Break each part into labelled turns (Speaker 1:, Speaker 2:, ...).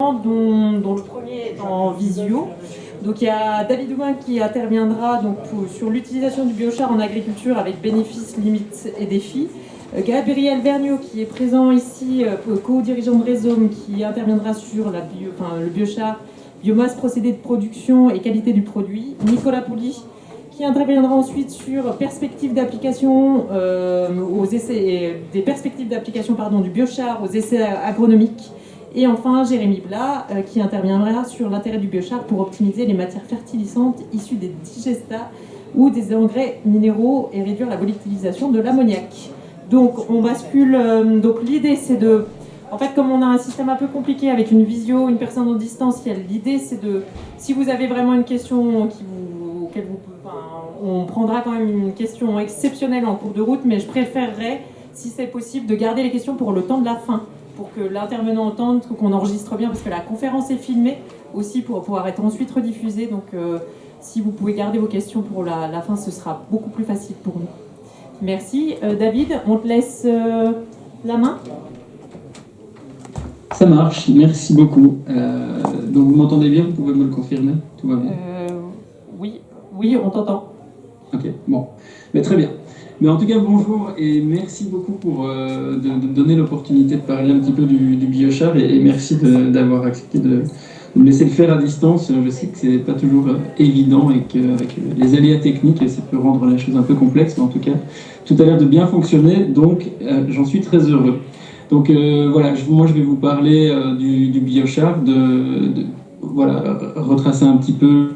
Speaker 1: dont le premier est en visio. Donc il y a David Houin qui interviendra donc, sur l'utilisation du biochar en agriculture avec bénéfices, limites et défis. Gabriel Vergniaud qui est présent ici, co-dirigeant de Rhizome, qui interviendra sur le biochar, biomasse, procédé de production et qualité du produit. Nicolas Pouli qui interviendra ensuite sur perspectives d'application des perspectives d'application du biochar aux essais agronomiques. Et enfin, Jérémy Blas, qui interviendra sur l'intérêt du biochar pour optimiser les matières fertilisantes issues des digestats ou des engrais minéraux et réduire la volatilisation de l'ammoniac. Donc, on bascule. Donc, l'idée, c'est de... En fait, comme on a un système un peu compliqué avec une visio, une personne en distanciel, l'idée, c'est de... Si vous avez vraiment une question on prendra quand même une question exceptionnelle en cours de route, mais je préférerais, si c'est possible, de garder les questions pour le temps de la fin, pour que l'intervenant entende, qu'on enregistre bien, parce que la conférence est filmée aussi pour pouvoir être ensuite rediffusée. Donc, si vous pouvez garder vos questions pour la fin, ce sera beaucoup plus facile pour nous. Merci. David, on te laisse la main.
Speaker 2: Ça marche, merci beaucoup. Donc, vous m'entendez bien? Vous pouvez me le confirmer? Tout va bien?
Speaker 1: Oui, on t'entend.
Speaker 2: Ok, bon. Mais très bien. Mais en tout cas, bonjour et merci beaucoup pour de donner l'opportunité de parler un petit peu du biochar et merci d'avoir accepté de me laisser le faire à distance. Je sais que c'est pas toujours évident et qu'avec les aléas techniques, ça peut rendre la chose un peu complexe, mais en tout cas, tout a l'air de bien fonctionner, donc j'en suis très heureux. Donc voilà, moi je vais vous parler du biochar, voilà, retracer un petit peu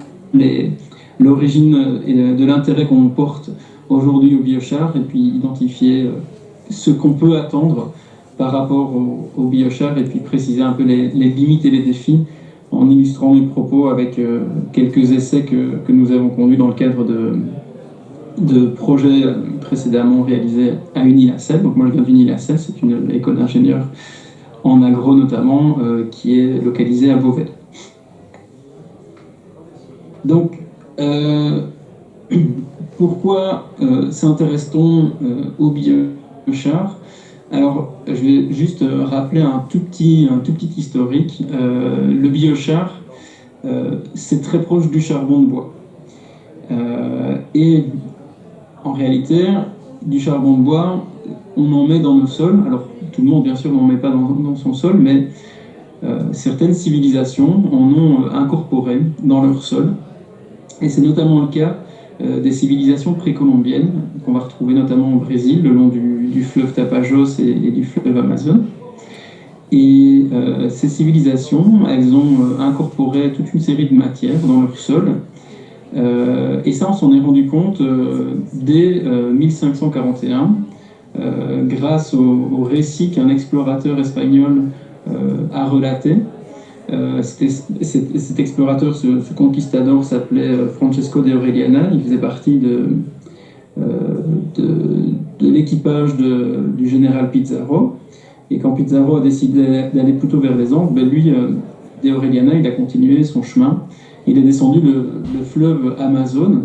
Speaker 2: l'origine et de l'intérêt qu'on porte aujourd'hui au biochar et puis identifier ce qu'on peut attendre par rapport au biochar et puis préciser un peu les limites et les défis en illustrant mes propos avec quelques essais que nous avons conduits dans le cadre de projets précédemment réalisés à Unilacel. Donc moi je viens d'Unilacel, c'est une école d'ingénieurs en agro notamment qui est localisée à Beauvais. Donc pourquoi s'intéresse-t-on au biochar? Alors, je vais juste rappeler un tout petit historique. Le biochar, c'est très proche du charbon de bois. Et en réalité, du charbon de bois, on en met dans nos sols. Alors, tout le monde, bien sûr, n'en met pas dans son sol, mais certaines civilisations en ont incorporé dans leur sol. Et c'est notamment le cas des civilisations précolombiennes qu'on va retrouver notamment au Brésil, le long du fleuve Tapajós et du fleuve Amazon. Et ces civilisations, elles ont incorporé toute une série de matières dans leur sol. Et ça, on s'en est rendu compte dès 1541, grâce au récit qu'un explorateur espagnol a relaté. Cet explorateur, ce conquistador s'appelait Francesco de Orellana. Il faisait partie de l'équipage du général Pizarro. Et quand Pizarro a décidé d'aller plutôt vers les Andes, lui, de Orellana, il a continué son chemin. Il est descendu le fleuve Amazon.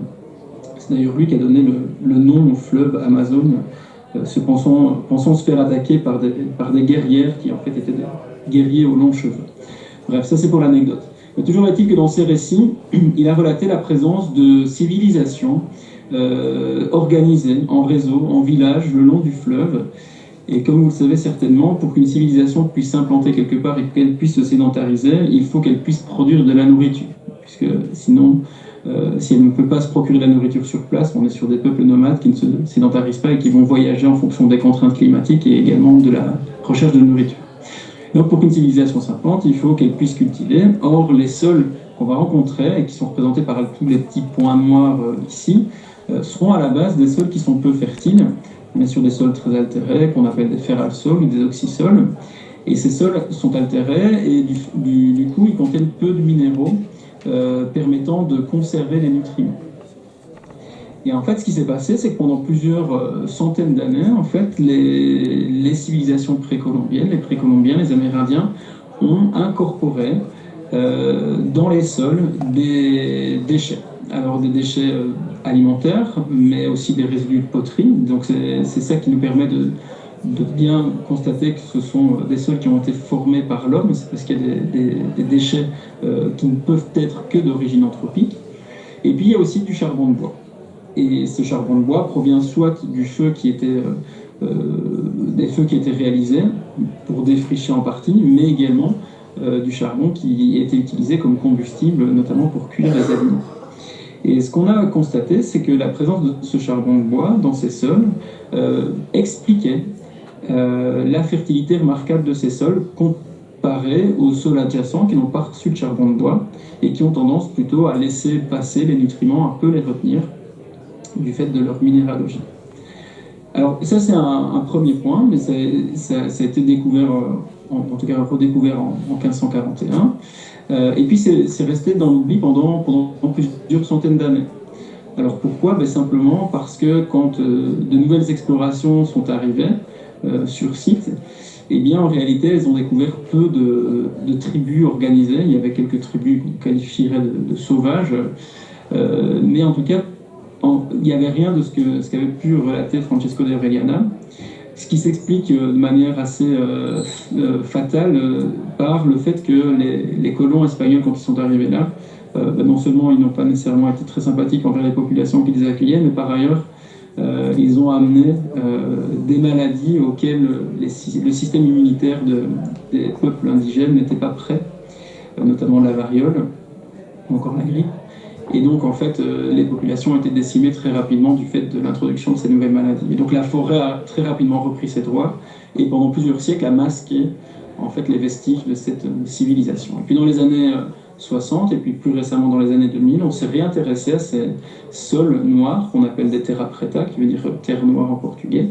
Speaker 2: C'est d'ailleurs lui qui a donné le nom au fleuve Amazon, pensant se faire attaquer par des guerrières qui en fait étaient des guerriers aux longs cheveux. Bref, ça c'est pour l'anecdote. Mais toujours est-il que dans ces récits, il a relaté la présence de civilisations organisées en réseau, en village, le long du fleuve. Et comme vous le savez certainement, pour qu'une civilisation puisse s'implanter quelque part et qu'elle puisse se sédentariser, il faut qu'elle puisse produire de la nourriture. Puisque sinon, si elle ne peut pas se procurer de la nourriture sur place, on est sur des peuples nomades qui ne se sédentarisent pas et qui vont voyager en fonction des contraintes climatiques et également de la recherche de nourriture. Donc pour qu'une civilisation s'implante, il faut qu'elle puisse cultiver. Or, les sols qu'on va rencontrer, et qui sont représentés par tous les petits points noirs ici, seront à la base des sols qui sont peu fertiles. On est sur des sols très altérés, qu'on appelle des ferral-sols ou des oxysols. Et ces sols sont altérés et du coup, ils contiennent peu de minéraux permettant de conserver les nutriments. Et en fait, ce qui s'est passé, c'est que pendant plusieurs centaines d'années, en fait, les civilisations précolombiennes, les précolombiens, les Amérindiens, ont incorporé dans les sols des déchets. Alors des déchets alimentaires, mais aussi des résidus de poterie. Donc c'est ça qui nous permet de bien constater que ce sont des sols qui ont été formés par l'homme, c'est parce qu'il y a des déchets qui ne peuvent être que d'origine anthropique. Et puis il y a aussi du charbon de bois. Et ce charbon de bois provient soit du feu qui était, des feux qui étaient réalisés pour défricher en partie, mais également du charbon qui était utilisé comme combustible, notamment pour cuire les aliments. Et ce qu'on a constaté, c'est que la présence de ce charbon de bois dans ces sols expliquait la fertilité remarquable de ces sols comparée aux sols adjacents qui n'ont pas reçu de charbon de bois et qui ont tendance plutôt à laisser passer les nutriments, un peu les retenir du fait de leur minéralogie. Alors ça c'est un premier point, mais ça a été découvert, en tout cas redécouvert en 1541. Et puis c'est resté dans l'oubli pendant plusieurs centaines d'années. Alors pourquoi? Simplement parce que quand de nouvelles explorations sont arrivées sur site, eh bien en réalité elles ont découvert peu de tribus organisées. Il y avait quelques tribus qu'on qualifierait de sauvages, mais en tout cas il n'y avait rien de ce qu'avait pu relater Francesco de Orellana, ce qui s'explique de manière assez fatale par le fait que les colons espagnols, quand ils sont arrivés là, non seulement ils n'ont pas nécessairement été très sympathiques envers les populations qui les accueillaient, mais par ailleurs ils ont amené des maladies auxquelles le système immunitaire des peuples indigènes n'était pas prêt, notamment la variole ou encore la grippe. Et donc, en fait, les populations ont été décimées très rapidement du fait de l'introduction de ces nouvelles maladies. Et donc, la forêt a très rapidement repris ses droits et pendant plusieurs siècles a masqué en fait les vestiges de cette civilisation. Et puis, dans les années 60 et puis plus récemment dans les années 2000, on s'est réintéressé à ces sols noirs qu'on appelle des terra preta, qui veut dire terre noire en portugais.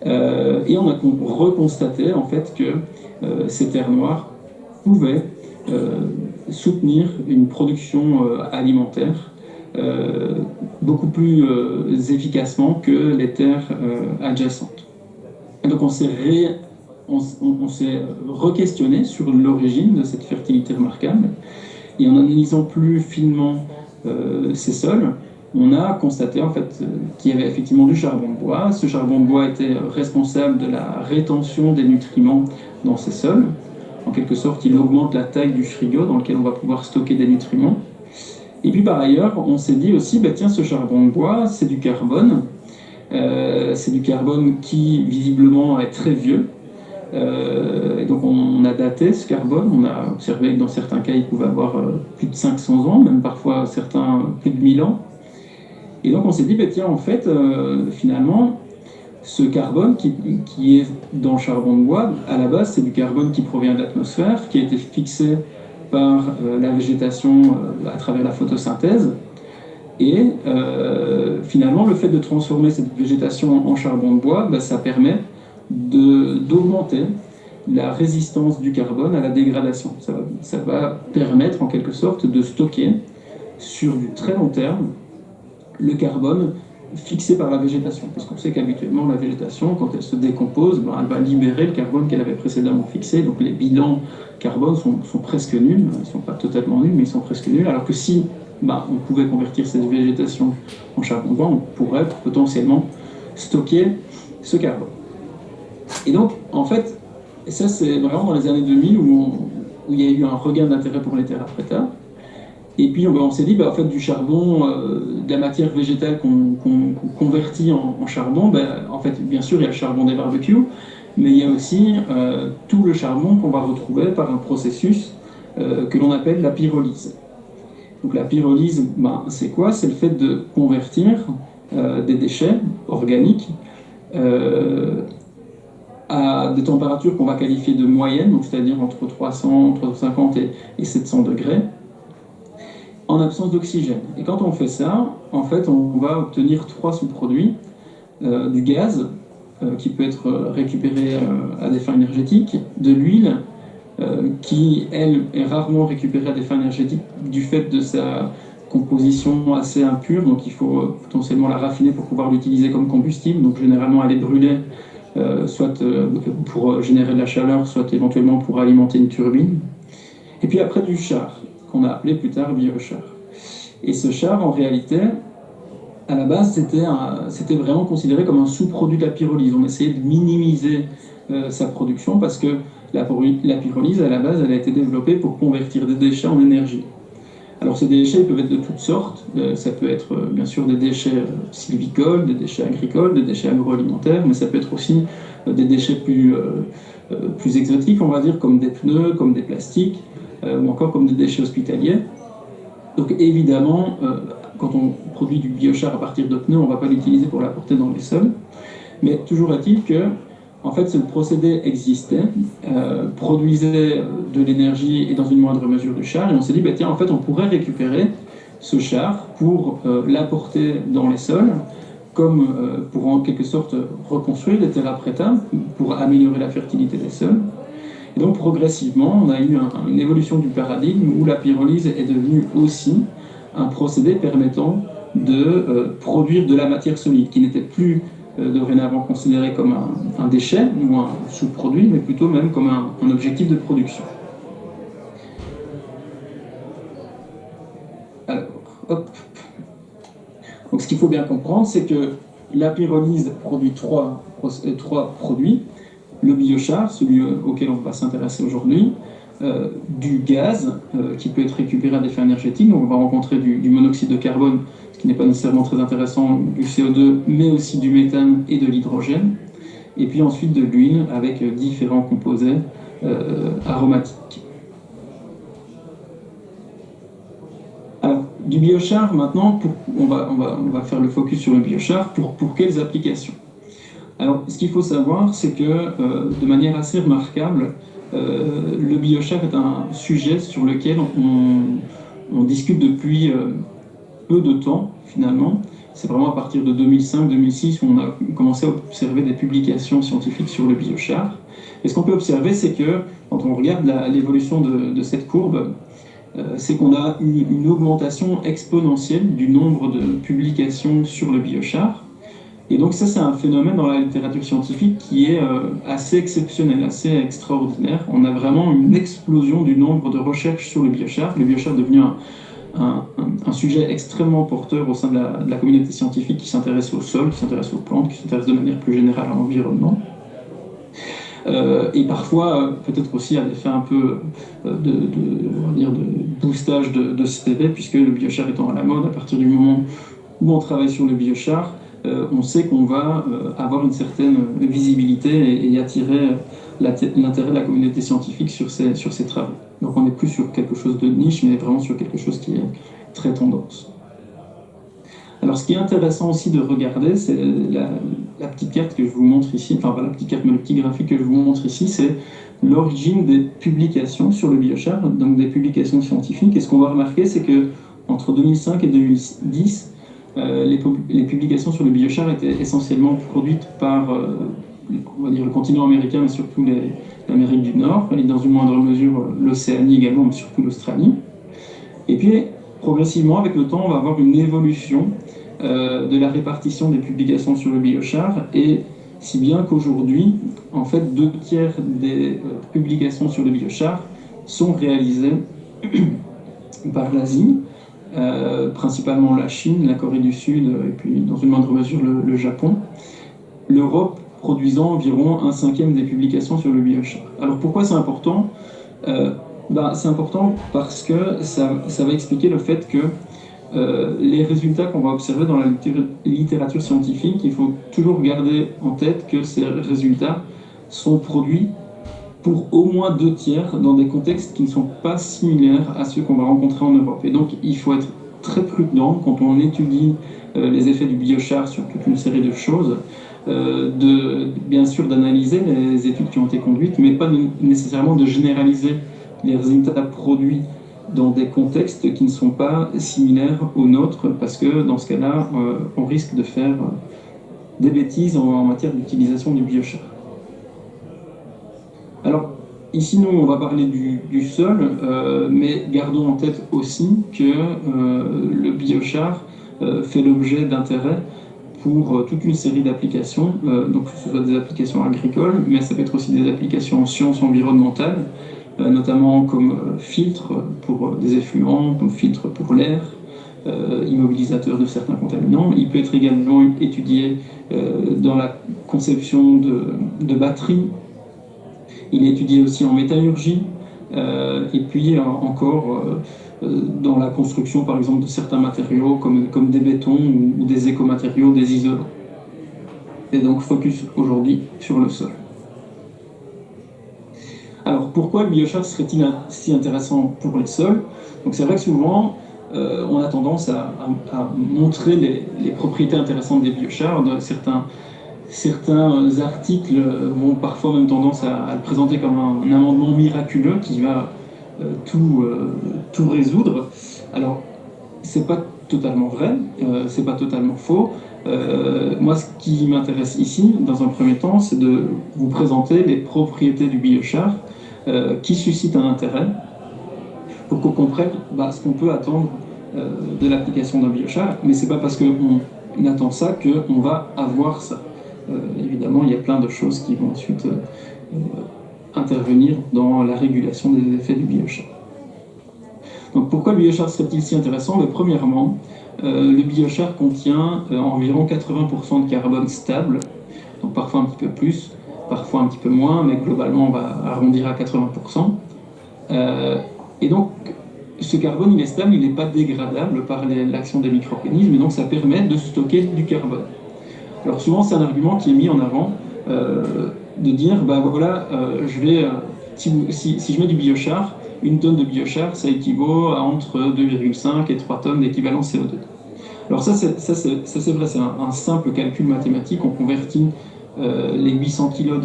Speaker 2: Et on a reconstaté en fait que ces terres noires pouvaient soutenir une production alimentaire beaucoup plus efficacement que les terres adjacentes. Et donc on s'est re-questionné sur l'origine de cette fertilité remarquable, et en analysant plus finement ces sols, on a constaté en fait qu'il y avait effectivement du charbon de bois. Ce charbon de bois était responsable de la rétention des nutriments dans ces sols. En quelque sorte, il augmente la taille du frigo dans lequel on va pouvoir stocker des nutriments. Et puis par ailleurs, on s'est dit aussi, tiens, ce charbon de bois, c'est du carbone. C'est du carbone qui, visiblement, est très vieux. Et donc on a daté ce carbone. On a observé que dans certains cas, il pouvait avoir plus de 500 ans, même parfois certains plus de 1000 ans. Et donc on s'est dit, tiens, en fait, finalement, ce carbone qui est dans le charbon de bois, à la base, c'est du carbone qui provient de l'atmosphère, qui a été fixé par la végétation à travers la photosynthèse. Et finalement, le fait de transformer cette végétation en charbon de bois, ça permet d'augmenter la résistance du carbone à la dégradation. Ça va permettre en quelque sorte de stocker sur du très long terme le carbone fixé par la végétation, parce qu'on sait qu'habituellement la végétation, quand elle se décompose, elle va libérer le carbone qu'elle avait précédemment fixé, donc les bilans carbone sont presque nuls, ils ne sont pas totalement nuls, mais ils sont presque nuls, alors que si on pouvait convertir cette végétation en charbon de bois, on pourrait potentiellement stocker ce carbone. Et donc, en fait, ça c'est vraiment dans les années 2000 où il y a eu un regain d'intérêt pour les terra preta. Et puis on s'est dit, en fait, du charbon, de la matière végétale qu'on convertit en charbon, en fait, bien sûr, il y a le charbon des barbecues, mais il y a aussi tout le charbon qu'on va retrouver par un processus que l'on appelle la pyrolyse. Donc la pyrolyse, c'est quoi? C'est le fait de convertir des déchets organiques à des températures qu'on va qualifier de moyennes, c'est-à-dire entre 300, 350 et 700 degrés, en absence d'oxygène. Et quand on fait ça, en fait, on va obtenir trois sous-produits. Du gaz, qui peut être récupéré à des fins énergétiques, de l'huile, qui, elle, est rarement récupérée à des fins énergétiques du fait de sa composition assez impure, donc il faut potentiellement la raffiner pour pouvoir l'utiliser comme combustible, donc généralement elle est brûlée, soit pour générer de la chaleur, soit éventuellement pour alimenter une turbine. Et puis après du char, qu'on a appelé plus tard biochar. Et ce char, en réalité, à la base, c'était vraiment considéré comme un sous-produit de la pyrolyse. On essayait de minimiser sa production parce que la pyrolyse, à la base, elle a été développée pour convertir des déchets en énergie. Alors ces déchets ils peuvent être de toutes sortes. Ça peut être bien sûr des déchets sylvicoles, des déchets agricoles, des déchets agroalimentaires, mais ça peut être aussi des déchets plus exotiques, on va dire, comme des pneus, comme des plastiques, ou encore comme des déchets hospitaliers. Donc évidemment, quand on produit du biochar à partir de pneus, on ne va pas l'utiliser pour l'apporter dans les sols. Mais toujours est-il que en fait, ce procédé existait, produisait de l'énergie et dans une moindre mesure du char, et on s'est dit, bah, tiens, en fait, on pourrait récupérer ce char pour l'apporter dans les sols, comme pour en quelque sorte reconstruire des terres apprêtables, pour améliorer la fertilité des sols. Et donc, progressivement, on a eu une évolution du paradigme où la pyrolyse est devenue aussi un procédé permettant de produire de la matière solide, qui n'était plus dorénavant considéré comme un déchet ou un sous-produit, mais plutôt même comme un objectif de production. Alors, hop. Donc ce qu'il faut bien comprendre, c'est que la pyrolyse produit trois produits. Le biochar, celui auquel on va s'intéresser aujourd'hui, du gaz qui peut être récupéré à des fins énergétiques. Donc on va rencontrer du monoxyde de carbone, ce qui n'est pas nécessairement très intéressant, du CO2, mais aussi du méthane et de l'hydrogène. Et puis ensuite de l'huile avec différents composés aromatiques. Alors, du biochar, maintenant, on va faire le focus sur le biochar. Pour quelles applications? Alors, ce qu'il faut savoir, c'est que de manière assez remarquable, le biochar est un sujet sur lequel on discute depuis peu de temps, finalement. C'est vraiment à partir de 2005-2006 où on a commencé à observer des publications scientifiques sur le biochar. Et ce qu'on peut observer, c'est que quand on regarde l'évolution de cette courbe, c'est qu'on a une augmentation exponentielle du nombre de publications sur le biochar. Et donc ça, c'est un phénomène dans la littérature scientifique qui est assez exceptionnel, assez extraordinaire. On a vraiment une explosion du nombre de recherches sur le biochar. Le biochar est devenu un sujet extrêmement porteur au sein de la communauté scientifique qui s'intéresse au sol, qui s'intéresse aux plantes, qui s'intéresse de manière plus générale à l'environnement. Et parfois, peut-être aussi à des fins un peu on va dire de boostage de CV, puisque le biochar étant à la mode, à partir du moment où on travaille sur le biochar, on sait qu'on va avoir une certaine visibilité et attirer l'intérêt de la communauté scientifique sur ces travaux. Donc on n'est plus sur quelque chose de niche, mais vraiment sur quelque chose qui est très tendance. Alors ce qui est intéressant aussi de regarder, c'est la petite carte que je vous montre ici, enfin pas la petite carte, mais le petit graphique que je vous montre ici, c'est l'origine des publications sur le biochar, donc des publications scientifiques. Et ce qu'on va remarquer, c'est que entre 2005 et 2010, les publications sur le biochar étaient essentiellement produites par on va dire le continent américain, mais surtout l'Amérique du Nord, et dans une moindre mesure l'Océanie également, mais surtout l'Australie. Et puis, progressivement, avec le temps, on va avoir une évolution de la répartition des publications sur le biochar, et si bien qu'aujourd'hui, en fait, 2/3 des publications sur le biochar sont réalisées par l'Asie, principalement la Chine, la Corée du Sud, et puis dans une moindre mesure le Japon. L'Europe produisant environ 1/5 des publications sur le biochar. Alors pourquoi c'est important? C'est important parce que ça va expliquer le fait que les résultats qu'on va observer dans la littérature scientifique, il faut toujours garder en tête que ces résultats sont produits pour au moins 2/3 dans des contextes qui ne sont pas similaires à ceux qu'on va rencontrer en Europe. Et donc il faut être très prudent quand on étudie les effets du biochar sur toute une série de choses, bien sûr d'analyser les études qui ont été conduites, mais pas nécessairement de généraliser les résultats produits dans des contextes qui ne sont pas similaires aux nôtres, parce que dans ce cas-là, on risque de faire des bêtises en matière d'utilisation du biochar. Alors, ici, nous, on va parler du sol, mais gardons en tête aussi que le biochar fait l'objet d'intérêt pour toute une série d'applications, donc que ce soit des applications agricoles, mais ça peut être aussi des applications en sciences environnementales, notamment comme filtre pour des effluents, comme filtre pour l'air, immobilisateur de certains contaminants. Il peut être également étudié dans la conception de batteries. Il est étudié aussi en métallurgie, et puis encore dans la construction, par exemple, de certains matériaux comme des bétons ou des écomatériaux, des isolants. Et donc focus aujourd'hui sur le sol. Alors pourquoi le biochar serait-il si intéressant pour les sols? Donc c'est vrai que souvent on a tendance à montrer les propriétés intéressantes des biochars. Certains articles vont parfois même tendance à le présenter comme un amendement miraculeux qui va tout résoudre. Alors c'est pas totalement vrai, c'est pas totalement faux. Moi, ce qui m'intéresse ici, dans un premier temps, c'est de vous présenter les propriétés du biochar qui suscitent un intérêt pour qu'on comprenne ce qu'on peut attendre de l'application d'un biochar, mais c'est pas parce qu'on attend ça qu'on va avoir ça. Évidemment, il y a plein de choses qui vont ensuite intervenir dans la régulation des effets du biochar. Donc pourquoi le biochar serait-il si intéressant? Premièrement, le biochar contient environ 80% de carbone stable, donc parfois un petit peu plus, parfois un petit peu moins, mais globalement on va arrondir à 80%. Et donc ce carbone il est stable, il n'est pas dégradable par l'action des micro-organismes, et donc ça permet de stocker du carbone. Alors souvent c'est un argument qui est mis en avant, de dire, si je mets du biochar, une tonne de biochar, ça équivaut à entre 2,5 et 3 tonnes d'équivalent CO2. Alors ça c'est vrai, c'est un simple calcul mathématique. On convertit les 800 kg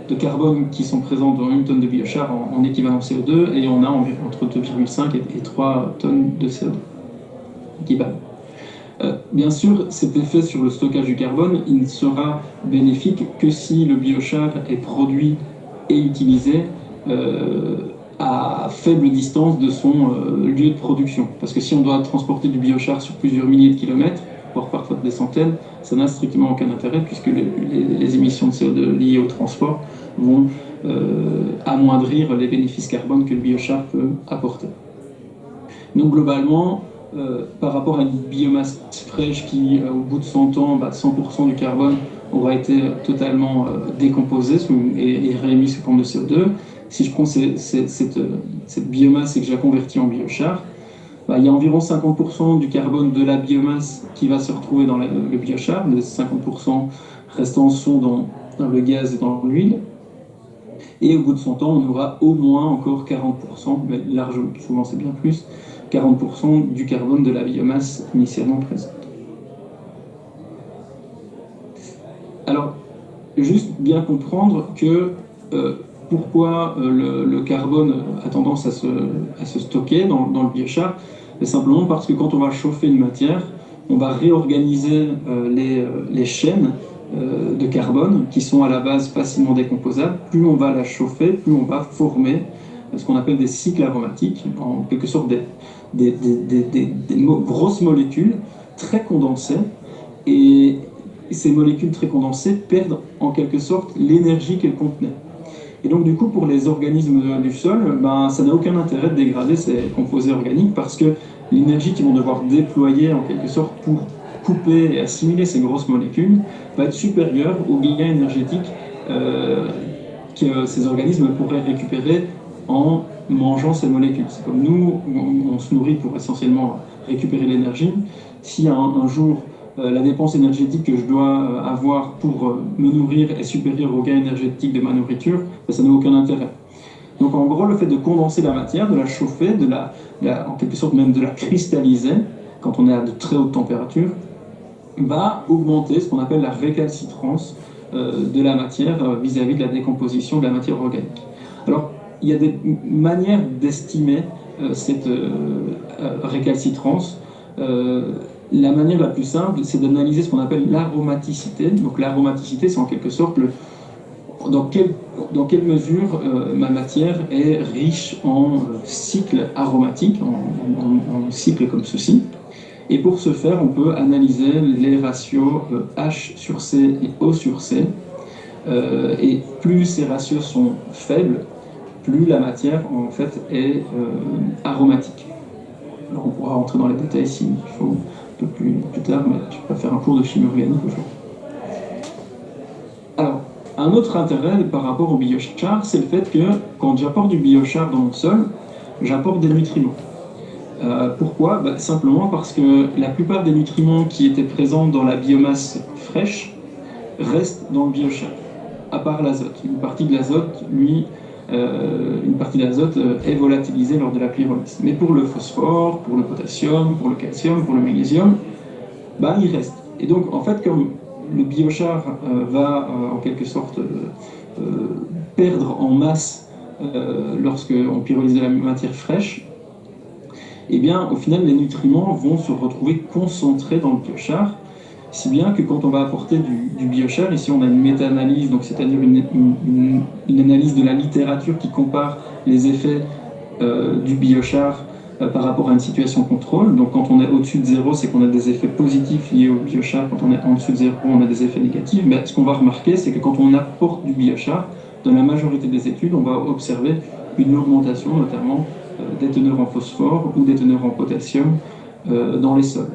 Speaker 2: de carbone qui sont présents dans une tonne de biochar en équivalent CO2, et on a entre 2,5 et 3 tonnes de CO2 équivalent. Bien sûr, cet effet sur le stockage du carbone, il ne sera bénéfique que si le biochar est produit et utilisé à faible distance de son lieu de production. Parce que si on doit transporter du biochar sur plusieurs milliers de kilomètres, voire parfois des centaines, ça n'a strictement aucun intérêt, puisque les émissions de CO2 liées au transport vont amoindrir les bénéfices carbone que le biochar peut apporter. Donc globalement, par rapport à une biomasse fraîche qui, au bout de 100 ans, 100% du carbone aura été totalement décomposé et réémis sous forme de CO2, si je prends cette biomasse et que je la convertis en biochar, il y a environ 50% du carbone de la biomasse qui va se retrouver dans le biochar. Les 50% restants sont dans le gaz et dans l'huile. Et au bout de 100 ans, on aura au moins encore 40%, mais largement, souvent c'est bien plus, 40% du carbone de la biomasse initialement présente. Alors, juste bien comprendre que pourquoi le carbone a tendance à se stocker dans le biochar, c'est simplement parce que quand on va chauffer une matière, on va réorganiser les chaînes de carbone qui sont à la base facilement décomposables. Plus on va la chauffer, plus on va former ce qu'on appelle des cycles aromatiques, en quelque sorte des grosses molécules très condensées, et ces molécules très condensées perdent en quelque sorte l'énergie qu'elles contenaient. Et donc du coup pour les organismes du sol, ça n'a aucun intérêt de dégrader ces composés organiques, parce que l'énergie qu'ils vont devoir déployer en quelque sorte pour couper et assimiler ces grosses molécules va être supérieure aux gains énergétiques que ces organismes pourraient récupérer en mangeant ces molécules. C'est comme nous, on se nourrit pour essentiellement récupérer l'énergie. Si un jour la dépense énergétique que je dois avoir pour me nourrir est supérieure au gain énergétique de ma nourriture, ça n'a aucun intérêt. Donc en gros, le fait de condenser la matière, de la chauffer, en quelque sorte même de la cristalliser, quand on est à de très hautes températures, va augmenter ce qu'on appelle la récalcitrance de la matière vis-à-vis de la décomposition de la matière organique. Alors, il y a des manières d'estimer cette récalcitrance. La manière la plus simple, c'est d'analyser ce qu'on appelle l'aromaticité. Donc l'aromaticité, c'est en quelque sorte dans quelle mesure ma matière est riche en cycles aromatiques, en cycles comme ceci. Et pour ce faire, on peut analyser les ratios H sur C et O sur C. Et plus ces ratios sont faibles, plus la matière en fait est aromatique. Alors on pourra rentrer dans les détails s'il faut un peu plus tard, mais je vais faire un cours de chimie organique aujourd'hui. Alors, un autre intérêt par rapport au biochar, c'est le fait que quand j'apporte du biochar dans mon sol, j'apporte des nutriments. Pourquoi? Simplement parce que la plupart des nutriments qui étaient présents dans la biomasse fraîche restent dans le biochar, à part l'azote. Une partie de l'azote, est volatilisée lors de la pyrolyse. Mais pour le phosphore, pour le potassium, pour le calcium, pour le magnésium, il reste. Et donc, en fait, comme le biochar va en quelque sorte perdre en masse lorsqu'on pyrolyse de la matière fraîche, eh bien, au final, les nutriments vont se retrouver concentrés dans le biochar, si bien que quand on va apporter du biochar, ici on a une méta-analyse, donc c'est-à-dire une analyse de la littérature qui compare les effets du biochar par rapport à une situation contrôle. Donc quand on est au-dessus de 0, c'est qu'on a des effets positifs liés au biochar. Quand on est en dessous de 0, on a des effets négatifs. Mais ce qu'on va remarquer, c'est que quand on apporte du biochar, dans la majorité des études, on va observer une augmentation, notamment des teneurs en phosphore ou des teneurs en potassium dans les sols.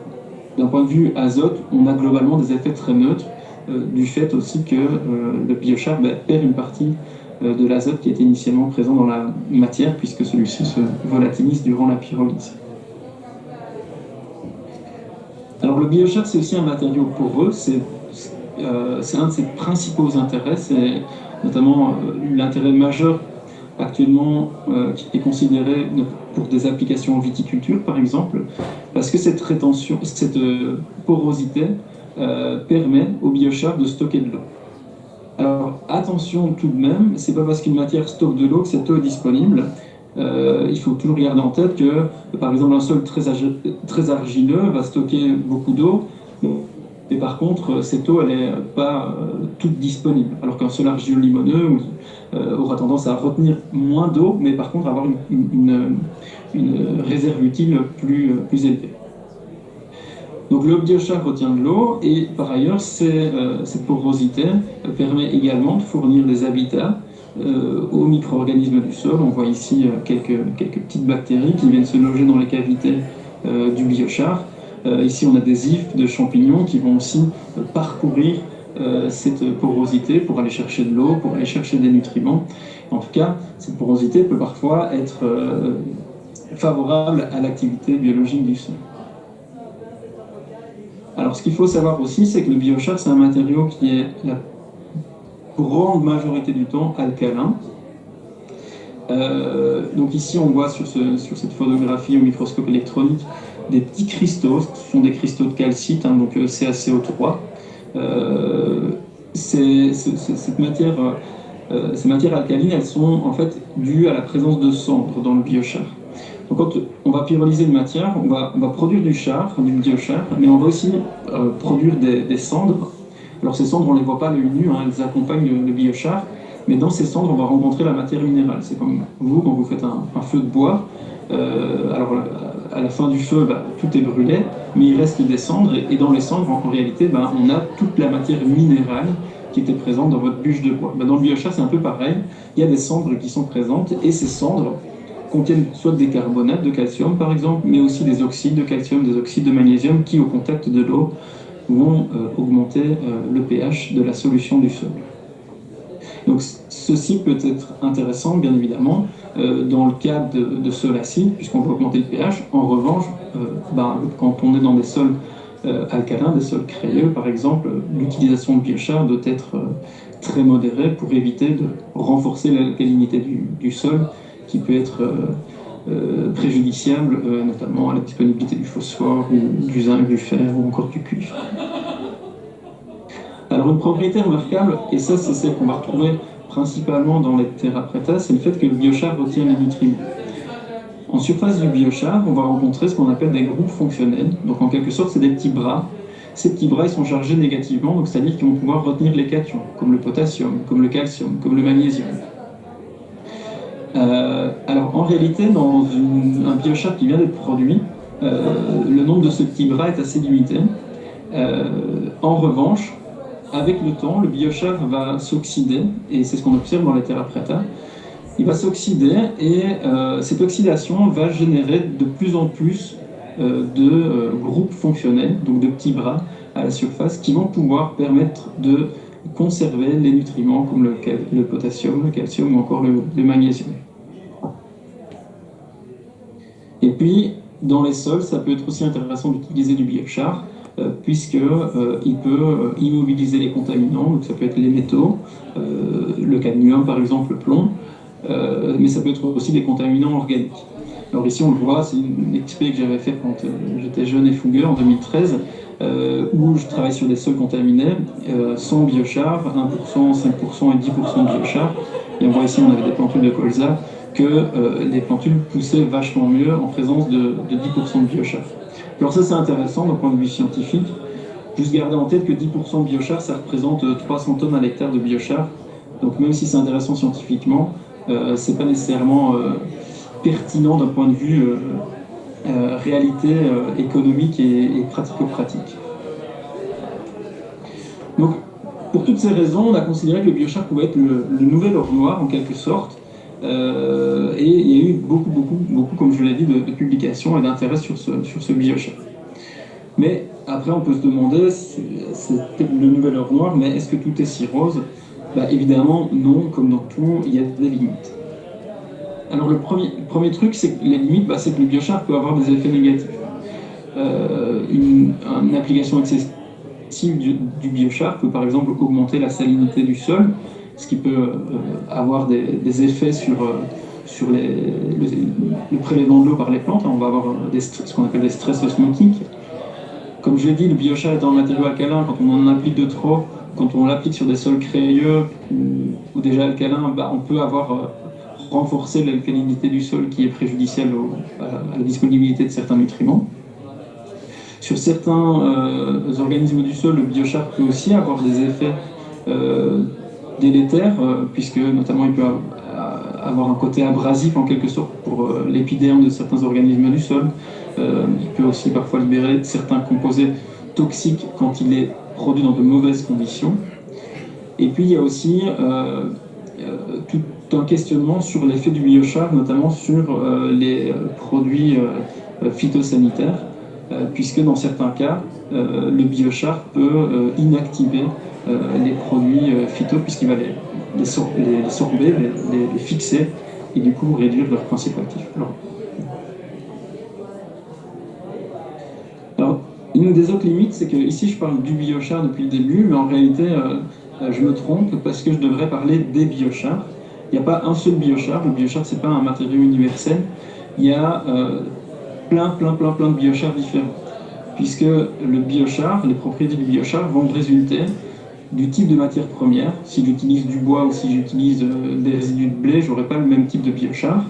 Speaker 2: D'un point de vue azote, on a globalement des effets très neutres, du fait aussi que le biochar perd une partie de l'azote qui était initialement présent dans la matière, puisque celui-ci se volatilise durant la pyrolyse. Alors le biochar, c'est aussi un matériau poreux, c'est un de ses principaux intérêts, c'est notamment l'intérêt majeur actuellement qui est considéré pour des applications en viticulture, par exemple, parce que cette porosité permet au biochar de stocker de l'eau. Alors attention tout de même, c'est pas parce qu'une matière stocke de l'eau que cette eau est disponible. Il faut toujours garder en tête que, par exemple, un sol très argileux va stocker beaucoup d'eau, mais par contre, cette eau, elle n'est pas toute disponible. Alors qu'un sol argileux limoneux aura tendance à retenir moins d'eau, mais par contre avoir une réserve utile plus élevée. Donc le biochar retient de l'eau et par ailleurs cette porosité permet également de fournir des habitats aux micro-organismes du sol. On voit ici quelques petites bactéries qui viennent se loger dans les cavités du biochar. Ici on a des ifs de champignons qui vont aussi parcourir cette porosité pour aller chercher de l'eau, pour aller chercher des nutriments. En tout cas, cette porosité peut parfois être favorable à l'activité biologique du sol. Alors ce qu'il faut savoir aussi, c'est que le biochar, c'est un matériau qui est la grande majorité du temps alcalin. Donc ici on voit sur cette photographie au microscope électronique des petits cristaux, ce sont des cristaux de calcite, donc CaCO3. Ces matières alcalines, elles sont en fait dues à la présence de cendres dans le biochar. Donc quand on va pyrolyser une matière, on va produire du biochar, mais on va aussi produire des cendres. Alors ces cendres, on ne les voit pas à l'œil nu, elles accompagnent le biochar, mais dans ces cendres, on va rencontrer la matière minérale. C'est comme vous, quand vous faites un feu de bois, alors à la fin du feu, tout est brûlé, mais il reste des cendres, et dans les cendres, en réalité, on a toute la matière minérale qui était présente dans votre bûche de bois. Dans le biochar, c'est un peu pareil, il y a des cendres qui sont présentes, et ces cendres contiennent soit des carbonates de calcium, par exemple, mais aussi des oxydes de calcium, des oxydes de magnésium, qui, au contact de l'eau, vont augmenter le pH de la solution du sol. Donc ceci peut être intéressant, bien évidemment, dans le cas de sols acides, puisqu'on peut augmenter le pH. En revanche, quand on est dans des sols alcalins, des sols crayeux, par exemple, l'utilisation de biochar doit être très modérée pour éviter de renforcer l'alcalinité du sol, qui peut être préjudiciable, notamment à la disponibilité du phosphore, ou du zinc, du fer, ou encore du cuivre. Alors une propriété remarquable, et ça c'est celle qu'on va retrouver principalement dans les terra preta, c'est le fait que le biochar retient les nutriments. En surface du biochar, on va rencontrer ce qu'on appelle des groupes fonctionnels. Donc en quelque sorte, c'est des petits bras. Ces petits bras, ils sont chargés négativement, donc c'est-à-dire qu'ils vont pouvoir retenir les cations, comme le potassium, comme le calcium, comme le magnésium. Alors en réalité, dans un biochar qui vient d'être produit, le nombre de ces petits bras est assez limité. En revanche, avec le temps, le biochar va s'oxyder, et c'est ce qu'on observe dans les terra preta, il va s'oxyder et cette oxydation va générer de plus en plus de groupes fonctionnels, donc de petits bras à la surface, qui vont pouvoir permettre de conserver les nutriments comme le potassium, le calcium ou encore le magnésium. Et puis, dans les sols, ça peut être aussi intéressant d'utiliser du biochar, puisqu'il peut immobiliser les contaminants, donc ça peut être les métaux, le cadmium par exemple, le plomb, mais ça peut être aussi des contaminants organiques. Alors ici on le voit, c'est une expé que j'avais fait quand j'étais jeune et fougueux en 2013, où je travaille sur des sols contaminés, sans biochar, 1%, 5% et 10% de biochar. Et on voit ici, on avait des plantules de colza, que les plantules poussaient vachement mieux en présence de 10% de biochar. Alors ça c'est intéressant d'un point de vue scientifique. Juste garder en tête que 10% de biochar, ça représente 300 tonnes à l'hectare de biochar. Donc même si c'est intéressant scientifiquement, c'est pas nécessairement pertinent d'un point de vue réalité économique et pratico-pratique. Donc, pour toutes ces raisons, on a considéré que le biochar pouvait être le nouvel or noir, en quelque sorte, et il y a eu beaucoup, comme je l'ai dit, de publications et d'intérêt sur ce biochar. Mais après, on peut se demander, c'est le nouvel or noir, mais est-ce que tout est si rose? Bah, évidemment, non, comme dans tout, il y a des limites. Alors le premier truc, c'est que les limites, c'est que le biochar peut avoir des effets négatifs. Une application excessive du biochar peut par exemple augmenter la salinité du sol, ce qui peut avoir des effets sur le prélèvement de l'eau par les plantes. On va avoir ce qu'on appelle des stress osmotiques. Comme je l'ai dit, le biochar est un matériau alcalin. Quand on en applique de trop, quand on l'applique sur des sols crayeux ou déjà alcalins, on peut avoir renforcer l'alcalinité du sol qui est préjudiciable à la disponibilité de certains nutriments. Sur certains organismes du sol, le biochar peut aussi avoir des effets délétères, puisque notamment il peut avoir un côté abrasif en quelque sorte pour l'épidéome de certains organismes du sol. Il peut aussi parfois libérer certains composés toxiques quand il est produit dans de mauvaises conditions. Et puis il y a aussi tout un questionnement sur l'effet du biochar, notamment sur les produits phytosanitaires, puisque dans certains cas, le biochar peut inactiver les produits phyto, puisqu'il va les sorber, les fixer, et du coup réduire leur principe actif. Alors, une des autres limites, c'est que ici je parle du biochar depuis le début, mais en réalité je me trompe parce que je devrais parler des biochars. Il n'y a pas un seul biochar. Le biochar, c'est pas un matériau universel. Il y a plein de biochars différents. Puisque le biochar, les propriétés du biochar vont résulter du type de matière première. Si j'utilise du bois ou si j'utilise des résidus de blé, je n'aurai pas le même type de biochar.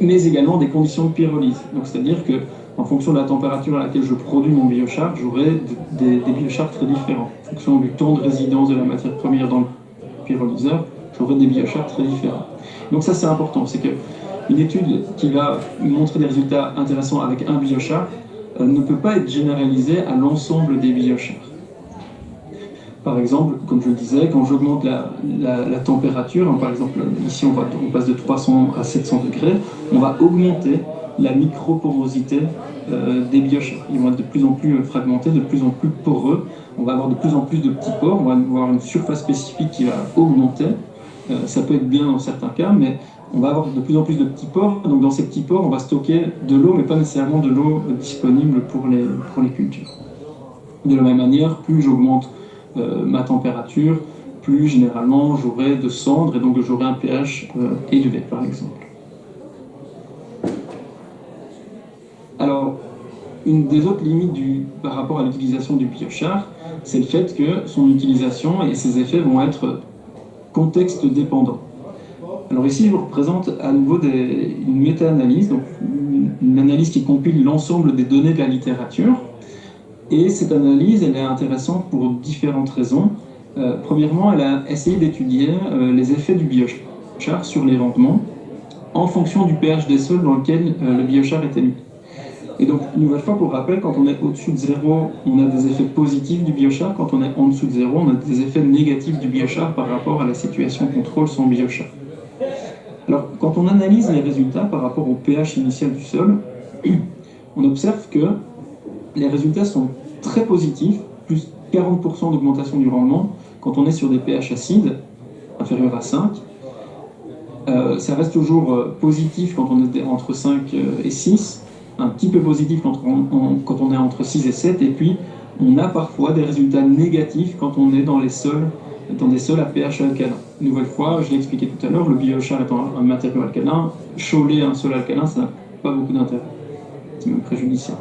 Speaker 2: Mais également des conditions de pyrolyse. Donc, c'est-à-dire que en fonction de la température à laquelle je produis mon biochar, j'aurai des biochars très différents. En fonction du temps de résidence de la matière première dans le pyrolyseur, j'aurai des biochars très différents. Donc ça, c'est important. C'est qu'une étude qui va montrer des résultats intéressants avec un biochar ne peut pas être généralisée à l'ensemble des biochars. Par exemple, comme je le disais, quand j'augmente la température, par exemple, ici on passe de 300 à 700 degrés, on va augmenter la microporosité des biochars. Ils vont être de plus en plus fragmentés, de plus en plus poreux. On va avoir de plus en plus de petits pores, on va avoir une surface spécifique qui va augmenter. Ça peut être bien dans certains cas, mais on va avoir de plus en plus de petits pores. Donc dans ces petits pores, on va stocker de l'eau, mais pas nécessairement de l'eau disponible pour les cultures. De la même manière, plus j'augmente ma température, plus généralement j'aurai de cendres et donc j'aurai un pH élevé, par exemple. Alors, une des autres limites par rapport à l'utilisation du biochar, c'est le fait que son utilisation et ses effets vont être contexte dépendants. Alors ici, je vous représente à nouveau une méta-analyse, donc une analyse qui compile l'ensemble des données de la littérature. Et cette analyse, elle est intéressante pour différentes raisons. Premièrement, elle a essayé d'étudier les effets du biochar sur les rendements en fonction du pH des sols dans lequel le biochar est émis. Et donc, une nouvelle fois, pour rappel, quand on est au-dessus de 0, on a des effets positifs du biochar. Quand on est en dessous de 0, on a des effets négatifs du biochar par rapport à la situation contrôle sans biochar. Alors, quand on analyse les résultats par rapport au pH initial du sol, on observe que les résultats sont très positifs, plus 40% d'augmentation du rendement quand on est sur des pH acides, inférieurs à 5. Ça reste toujours positif quand on est entre 5 et 6, un petit peu positif quand on est entre 6 et 7, et puis on a parfois des résultats négatifs quand on est dans des sols à pH alcalin. Une nouvelle fois, je l'ai expliqué tout à l'heure, le biochar étant un matériau alcalin, chauffer un sol alcalin, ça n'a pas beaucoup d'intérêt. C'est même préjudiciable.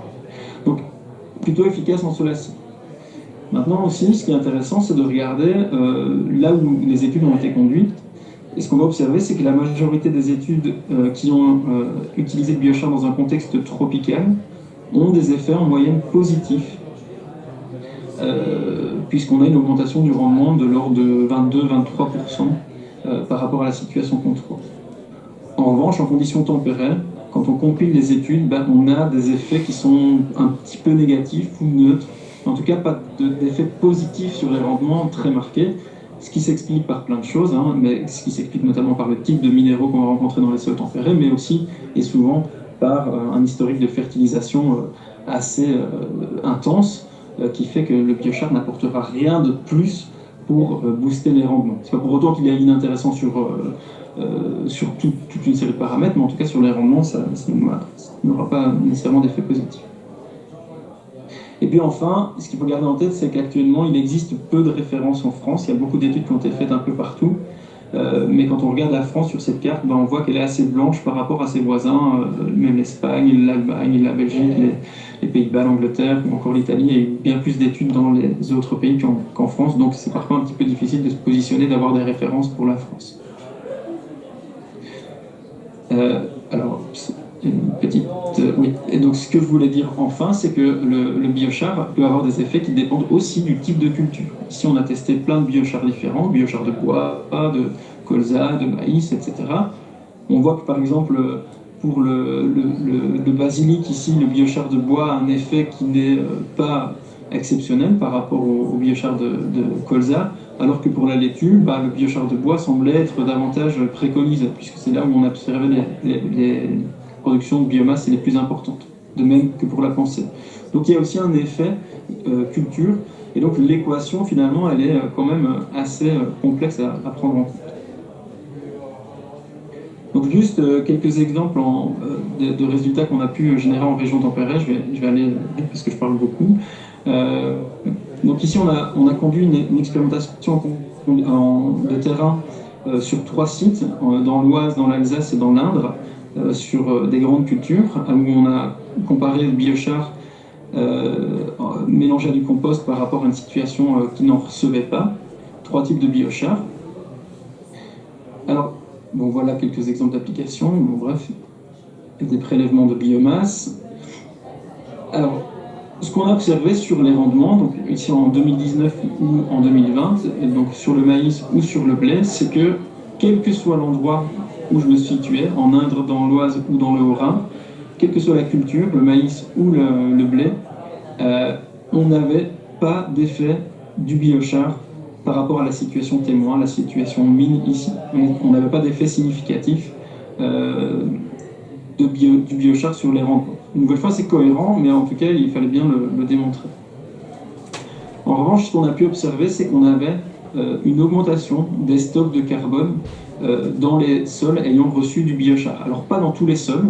Speaker 2: Donc, plutôt efficace en sol acide. Maintenant aussi, ce qui est intéressant, c'est de regarder là où les études ont été conduites. Et ce qu'on va observer, c'est que la majorité des études qui ont utilisé le biochar dans un contexte tropical ont des effets en moyenne positifs, puisqu'on a une augmentation du rendement de l'ordre de 22-23% par rapport à la situation contrôle. En revanche, en conditions tempérées, quand on compile les études, on a des effets qui sont un petit peu négatifs ou neutres. En tout cas, pas d'effet positif sur les rendements très marqués, ce qui s'explique par plein de choses, mais ce qui s'explique notamment par le type de minéraux qu'on va rencontrer dans les sols tempérés, mais aussi et souvent par un historique de fertilisation assez intense, qui fait que le biochar n'apportera rien de plus pour booster les rendements. C'est pas pour autant qu'il est inintéressant sur toute une série de paramètres, mais en tout cas sur les rendements, ça n'aura pas nécessairement d'effet positif. Et puis enfin, ce qu'il faut garder en tête, c'est qu'actuellement, il existe peu de références en France. Il y a beaucoup d'études qui ont été faites un peu partout. Mais quand on regarde la France sur cette carte, on voit qu'elle est assez blanche par rapport à ses voisins, même l'Espagne, l'Allemagne, la Belgique, les Pays-Bas, l'Angleterre, ou encore l'Italie. Il y a eu bien plus d'études dans les autres pays qu'en France, donc c'est parfois un petit peu difficile de se positionner, d'avoir des références pour la France. Alors, une petite... oui. Et donc, ce que je voulais dire enfin, c'est que le biochar peut avoir des effets qui dépendent aussi du type de culture. Ici, on a testé plein de biochars différents, biochar de bois, de colza, de maïs, etc. On voit que, par exemple, pour le basilic, ici, le biochar de bois a un effet qui n'est pas exceptionnel par rapport au biochar de colza, alors que pour la laitue, le biochar de bois semblait être davantage préconisé, puisque c'est là où on a observé les productions de biomasse les plus importantes, de même que pour la pensée. Donc il y a aussi un effet culture, et donc l'équation finalement elle est quand même assez complexe à prendre en compte. Donc juste quelques exemples de résultats qu'on a pu générer en région tempérée. Je vais aller vite parce que je parle beaucoup. Donc ici on a conduit une expérimentation de terrain sur 3 sites, dans l'Oise, dans l'Alsace et dans l'Indre, sur des grandes cultures, où on a comparé le biochar mélangé à du compost par rapport à une situation qui n'en recevait pas. 3 types de biochar. Alors, bon, voilà quelques exemples d'applications. Bon, bref, des prélèvements de biomasse. Alors, ce qu'on a observé sur les rendements, donc ici en 2019 ou en 2020, et donc sur le maïs ou sur le blé, c'est que quel que soit l'endroit où je me situais, en Indre, dans l'Oise ou dans le Haut-Rhin, quelle que soit la culture, le maïs ou le blé, on n'avait pas d'effet du biochar par rapport à la situation témoin, la situation mine ici. On n'avait pas d'effet significatif du biochar sur les rendements. Une nouvelle fois, c'est cohérent, mais en tout cas, il fallait bien le démontrer. En revanche, ce qu'on a pu observer, c'est qu'on avait une augmentation des stocks de carbone dans les sols ayant reçu du biochar. Alors, pas dans tous les sols,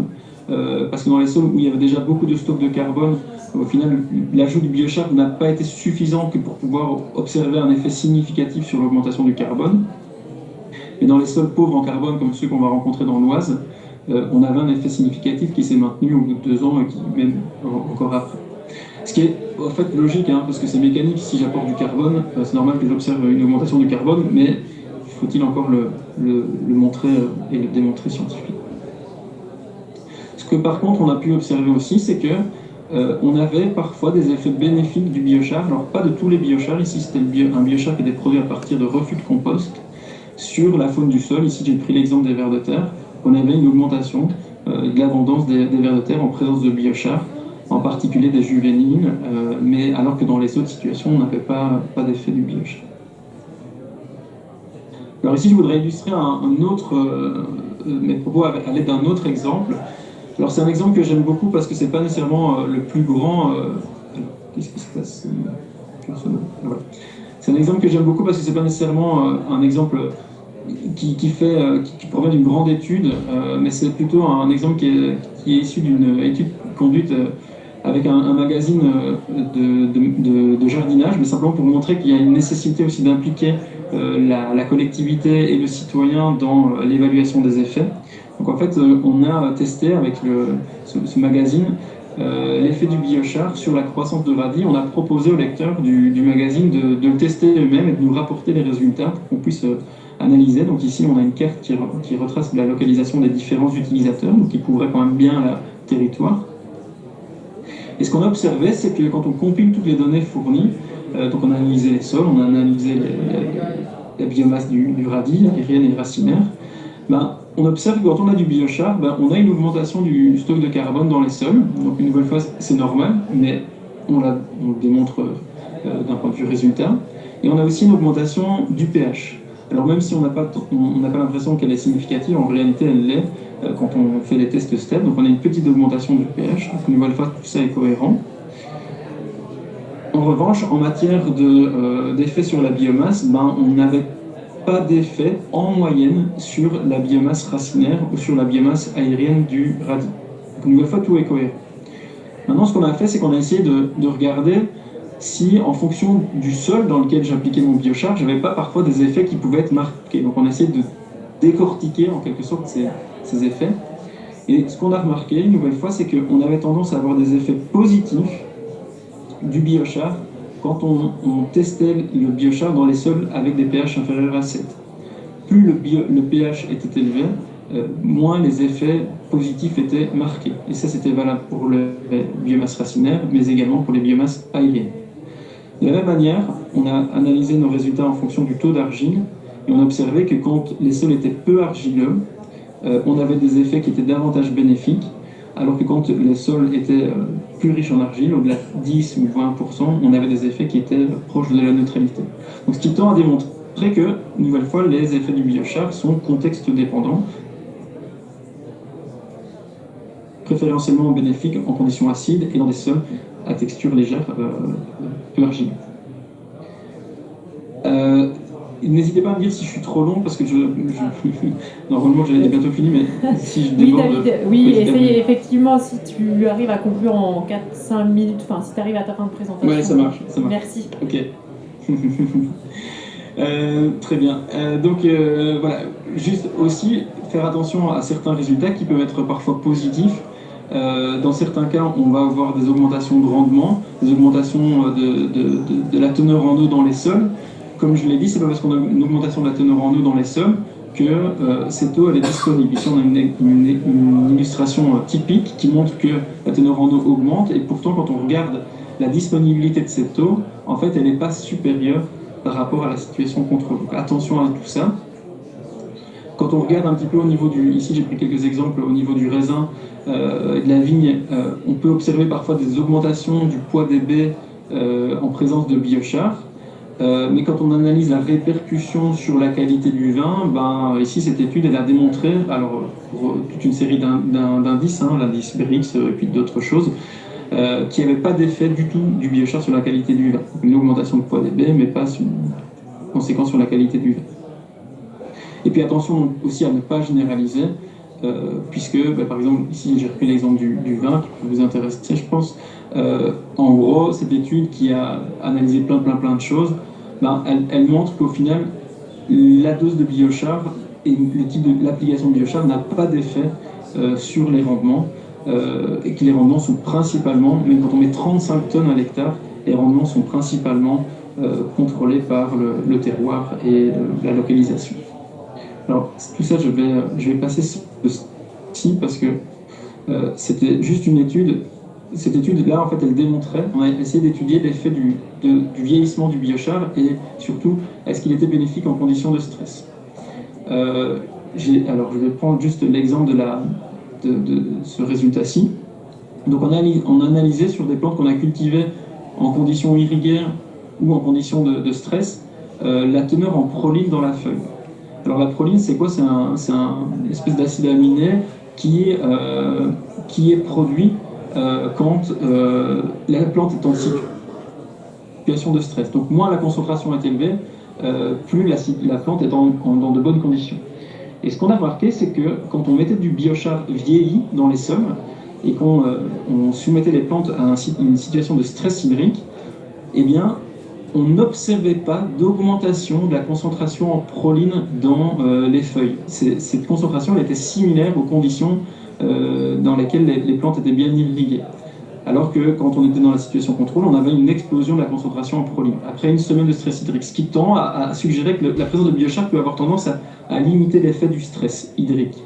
Speaker 2: parce que dans les sols où il y avait déjà beaucoup de stocks de carbone, au final, l'ajout du biochar n'a pas été suffisant que pour pouvoir observer un effet significatif sur l'augmentation du carbone. Et dans les sols pauvres en carbone, comme ceux qu'on va rencontrer dans l'Oise, on avait un effet significatif qui s'est maintenu au bout de 2 ans et qui même encore après. Ce qui est en fait logique, parce que c'est mécanique, si j'apporte du carbone, c'est normal que j'observe une augmentation du carbone, mais faut-il encore le montrer et le démontrer scientifiquement. Ce que par contre on a pu observer aussi, c'est que on avait parfois des effets bénéfiques du biochar, alors pas de tous les biochars, ici c'était un biochar qui était produit à partir de refus de compost, sur la faune du sol. Ici j'ai pris l'exemple des vers de terre. On avait une augmentation de l'abondance des vers de terre en présence de biochar, en particulier des juvéniles, mais alors que dans les autres situations, on n'avait pas d'effet du biochar. Alors ici, je voudrais illustrer un autre mes propos à l'aide d'un autre exemple. Alors c'est un exemple que j'aime beaucoup parce que c'est pas nécessairement le plus grand. Alors, qu'est-ce qui se passe? Voilà. C'est un exemple que j'aime beaucoup parce que c'est pas nécessairement un exemple qui provient d'une grande étude, mais c'est plutôt un exemple qui est issu d'une étude conduite avec un magazine de jardinage, mais simplement pour montrer qu'il y a une nécessité aussi d'impliquer la collectivité et le citoyen dans l'évaluation des effets. Donc en fait, on a testé avec ce magazine l'effet du biochar sur la croissance de radis. On a proposé aux lecteurs du magazine de le tester eux-mêmes et de nous rapporter les résultats pour qu'on puisse analyser. Donc ici, on a une carte qui retrace la localisation des différents utilisateurs, donc qui couvrait quand même bien le territoire. Et ce qu'on a observé, c'est que quand on compile toutes les données fournies, donc on a analysé les sols, on a analysé la biomasse du radis, aérienne et racinaire, ben, on observe que quand on a du biochar, ben, on a une augmentation du stock de carbone dans les sols. Donc une nouvelle fois, c'est normal, mais on le démontre d'un point de vue résultat. Et on a aussi une augmentation du pH. Alors même si on n'a pas l'impression qu'elle est significative, en réalité elle l'est quand on fait les tests STEP. Donc on a une petite augmentation du pH. Donc une nouvelle fois, tout ça est cohérent. En revanche, en matière d'effet sur la biomasse, ben, on n'avait pas d'effet en moyenne sur la biomasse racinaire ou sur la biomasse aérienne du radis. Donc, une nouvelle fois, tout est cohérent. Maintenant, ce qu'on a fait, c'est qu'on a essayé de regarder si, en fonction du sol dans lequel j'appliquais mon biochar, j'avais pas parfois des effets qui pouvaient être marqués. Donc, on a essayé de décortiquer en quelque sorte ces effets. Et ce qu'on a remarqué, une nouvelle fois, c'est qu'on avait tendance à avoir des effets positifs du biochar quand on testait le biochar dans les sols avec des pH inférieurs à 7. Plus le pH était élevé, moins les effets positifs étaient marqués. Et ça, c'était valable pour les biomasses racinaires, mais également pour les biomasses aériennes. De la même manière, on a analysé nos résultats en fonction du taux d'argile, et on a observé que quand les sols étaient peu argileux, on avait des effets qui étaient davantage bénéfiques, alors que quand les sols étaient plus riches en argile, au-delà de 10 ou 20%, on avait des effets qui étaient proches de la neutralité. Donc ce qui tend à démontrer que, une nouvelle fois, les effets du biochar sont contexte dépendants, préférentiellement bénéfiques en conditions acides et dans des sols à texture légère, peu argileux. N'hésitez pas à me dire si je suis trop long, parce que normalement j'avais bientôt fini, mais si je déborde...
Speaker 1: Oui, David, oui, essayez effectivement, si tu arrives à conclure en 4-5 minutes, enfin si tu arrives à ta fin de présentation.
Speaker 2: Ouais, ça marche.
Speaker 1: Merci.
Speaker 2: Ok. Très bien. Donc voilà, juste aussi faire attention à certains résultats qui peuvent être parfois positifs. Dans certains cas, on va avoir des augmentations de rendement, des augmentations de la teneur en eau dans les sols. Comme je l'ai dit, c'est pas parce qu'on a une augmentation de la teneur en eau dans les sols que cette eau elle est disponible. Ici, on a une illustration typique qui montre que la teneur en eau augmente, et pourtant, quand on regarde la disponibilité de cette eau, en fait, elle n'est pas supérieure par rapport à la situation contrôlée. Donc attention à tout ça. Quand on regarde un petit peu au niveau ici j'ai pris quelques exemples au niveau du raisin et de la vigne, on peut observer parfois des augmentations du poids des baies en présence de biochar. Mais quand on analyse la répercussion sur la qualité du vin, ben, ici cette étude elle a démontré, alors pour toute une série d'indices, l'indice Brix et puis d'autres choses, qu'il n'y avait pas d'effet du tout du biochar sur la qualité du vin. Une augmentation de poids des baies, mais pas une conséquence sur la qualité du vin. Et puis attention aussi à ne pas généraliser, puisque par exemple ici j'ai repris l'exemple du vin qui peut vous intéresser je pense. En gros, cette étude qui a analysé plein de choses, elle montre qu'au final, la dose de biochar et le type de l'application de biochar n'a pas d'effet sur les rendements, et que les rendements sont principalement, même quand on met 35 tonnes à l'hectare, les rendements sont principalement contrôlés par le terroir et la localisation. Alors, tout ça, je vais passer ci parce que c'était juste une étude. Cette étude-là, en fait, elle démontrait, on a essayé d'étudier l'effet du vieillissement du biochar et surtout, est-ce qu'il était bénéfique en conditions de stress. Alors, je vais prendre juste l'exemple de ce résultat-ci. Donc, on a analysé sur des plantes qu'on a cultivées en conditions irriguées ou en conditions de stress la teneur en proline dans la feuille. Alors la proline, c'est quoi? C'est une espèce d'acide aminé qui est produit quand la plante est en situation de stress. Donc moins la concentration est élevée, plus la plante est dans de bonnes conditions. Et ce qu'on a remarqué, c'est que quand on mettait du biochar vieilli dans les sols et qu'on soumettait les plantes à une situation de stress hydrique, eh bien, on n'observait pas d'augmentation de la concentration en proline dans les feuilles. Cette concentration elle était similaire aux conditions dans lesquelles les plantes étaient bien irriguées. Alors que quand on était dans la situation contrôle, on avait une explosion de la concentration en proline. Après une semaine de stress hydrique, ce qui tend à suggérer que la présence de biochar peut avoir tendance à limiter l'effet du stress hydrique.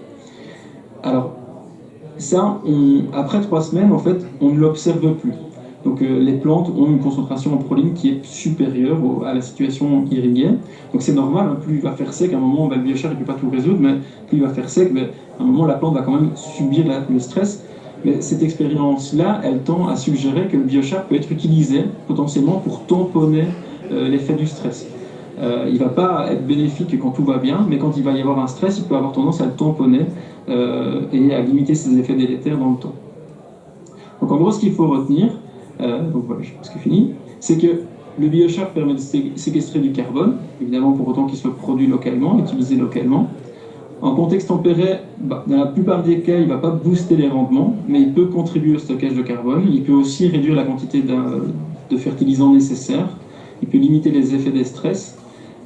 Speaker 2: Alors, ça, après 3 semaines, en fait, on ne l'observe plus. Donc les plantes ont une concentration en proline qui est supérieure à la situation irriguée. Donc c'est normal, hein, plus il va faire sec, à un moment le biochar ne peut pas tout résoudre, mais plus il va faire sec, à un moment la plante va quand même subir le stress. Mais cette expérience-là, elle tend à suggérer que le biochar peut être utilisé potentiellement pour tamponner l'effet du stress. Il ne va pas être bénéfique quand tout va bien, mais quand il va y avoir un stress, il peut avoir tendance à le tamponner et à limiter ses effets délétères dans le temps. Donc en gros, ce qu'il faut retenir, donc voilà, je pense que c'est fini, c'est que le biochar permet de séquestrer du carbone, évidemment pour autant qu'il soit produit localement, utilisé localement. En contexte tempéré, dans la plupart des cas, il ne va pas booster les rendements, mais il peut contribuer au stockage de carbone. Il peut aussi réduire la quantité de fertilisants nécessaires. Il peut limiter les effets des stress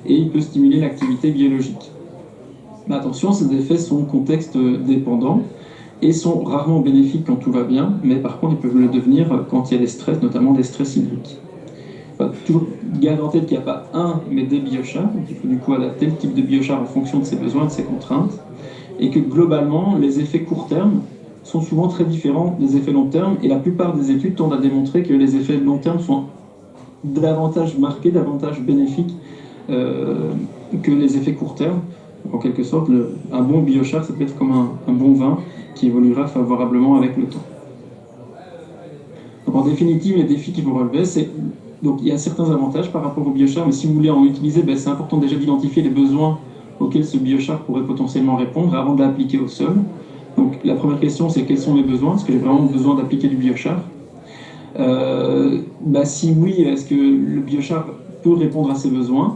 Speaker 2: et il peut stimuler l'activité biologique. Mais attention, ces effets sont contexte dépendants et sont rarement bénéfiques quand tout va bien, mais par contre, ils peuvent le devenir quand il y a des stress, notamment des stress hydriques. Toujours garder en tête qu'il n'y a pas un, mais des biochars, donc il faut du coup adapter le type de biochar en fonction de ses besoins, de ses contraintes, et que globalement, les effets court terme sont souvent très différents des effets long terme, et la plupart des études tendent à démontrer que les effets long terme sont davantage marqués, davantage bénéfiques que les effets court terme. Donc, en quelque sorte, un bon biochar, ça peut être comme un bon vin qui évoluera favorablement avec le temps. Donc, en définitive, les défis qu'il faut relever, c'est donc il y a certains avantages par rapport au biochar, mais si vous voulez en utiliser, c'est important déjà d'identifier les besoins auxquels ce biochar pourrait potentiellement répondre avant de l'appliquer au sol. Donc la première question, c'est quels sont mes besoins? Est-ce que j'ai vraiment besoin d'appliquer du biochar? Si oui, est-ce que le biochar peut répondre à ces besoins?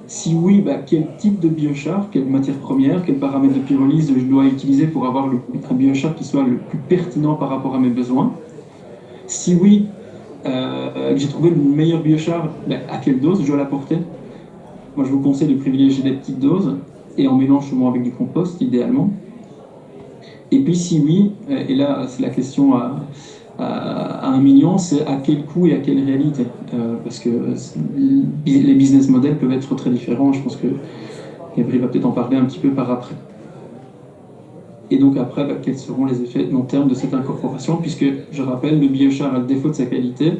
Speaker 2: Si oui, quel type de biochar, quelle matière première, quels paramètres de pyrolyse je dois utiliser pour avoir un biochar qui soit le plus pertinent par rapport à mes besoins? Si oui, j'ai trouvé le meilleur biochar, à quelle dose je dois l'apporter? Moi, je vous conseille de privilégier des petites doses et en mélange souvent avec du compost, idéalement. Et puis, si oui, et là, c'est la question à 1 million, c'est à quel coût et à quelle réalité? Parce que les business models peuvent être très différents. Je pense que Gabriel va peut-être en parler un petit peu par après. Et donc après, quels seront les effets long terme de cette incorporation? Puisque, je rappelle, le biochar a le défaut de sa qualité.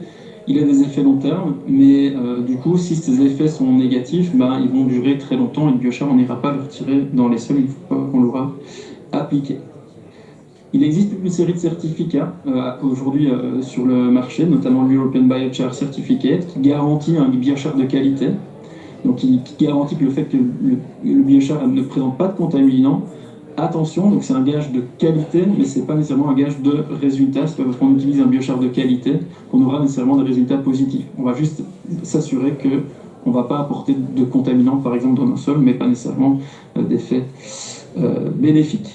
Speaker 2: Il a des effets long terme, mais du coup, si ces effets sont négatifs, ils vont durer très longtemps et le biochar, on n'ira pas le retirer dans les sols une fois qu'on l'aura appliqué. Il existe une série de certificats aujourd'hui sur le marché, notamment l'European Biochar Certificate, qui garantit un biochar de qualité. Donc, qui garantit que le fait que le biochar ne présente pas de contaminants. Attention, donc c'est un gage de qualité, mais ce n'est pas nécessairement un gage de résultat. C'est pas parce qu'on utilise un biochar de qualité qu'on aura nécessairement des résultats positifs. On va juste s'assurer qu'on ne va pas apporter de contaminants, par exemple, dans nos sols, mais pas nécessairement d'effets bénéfiques.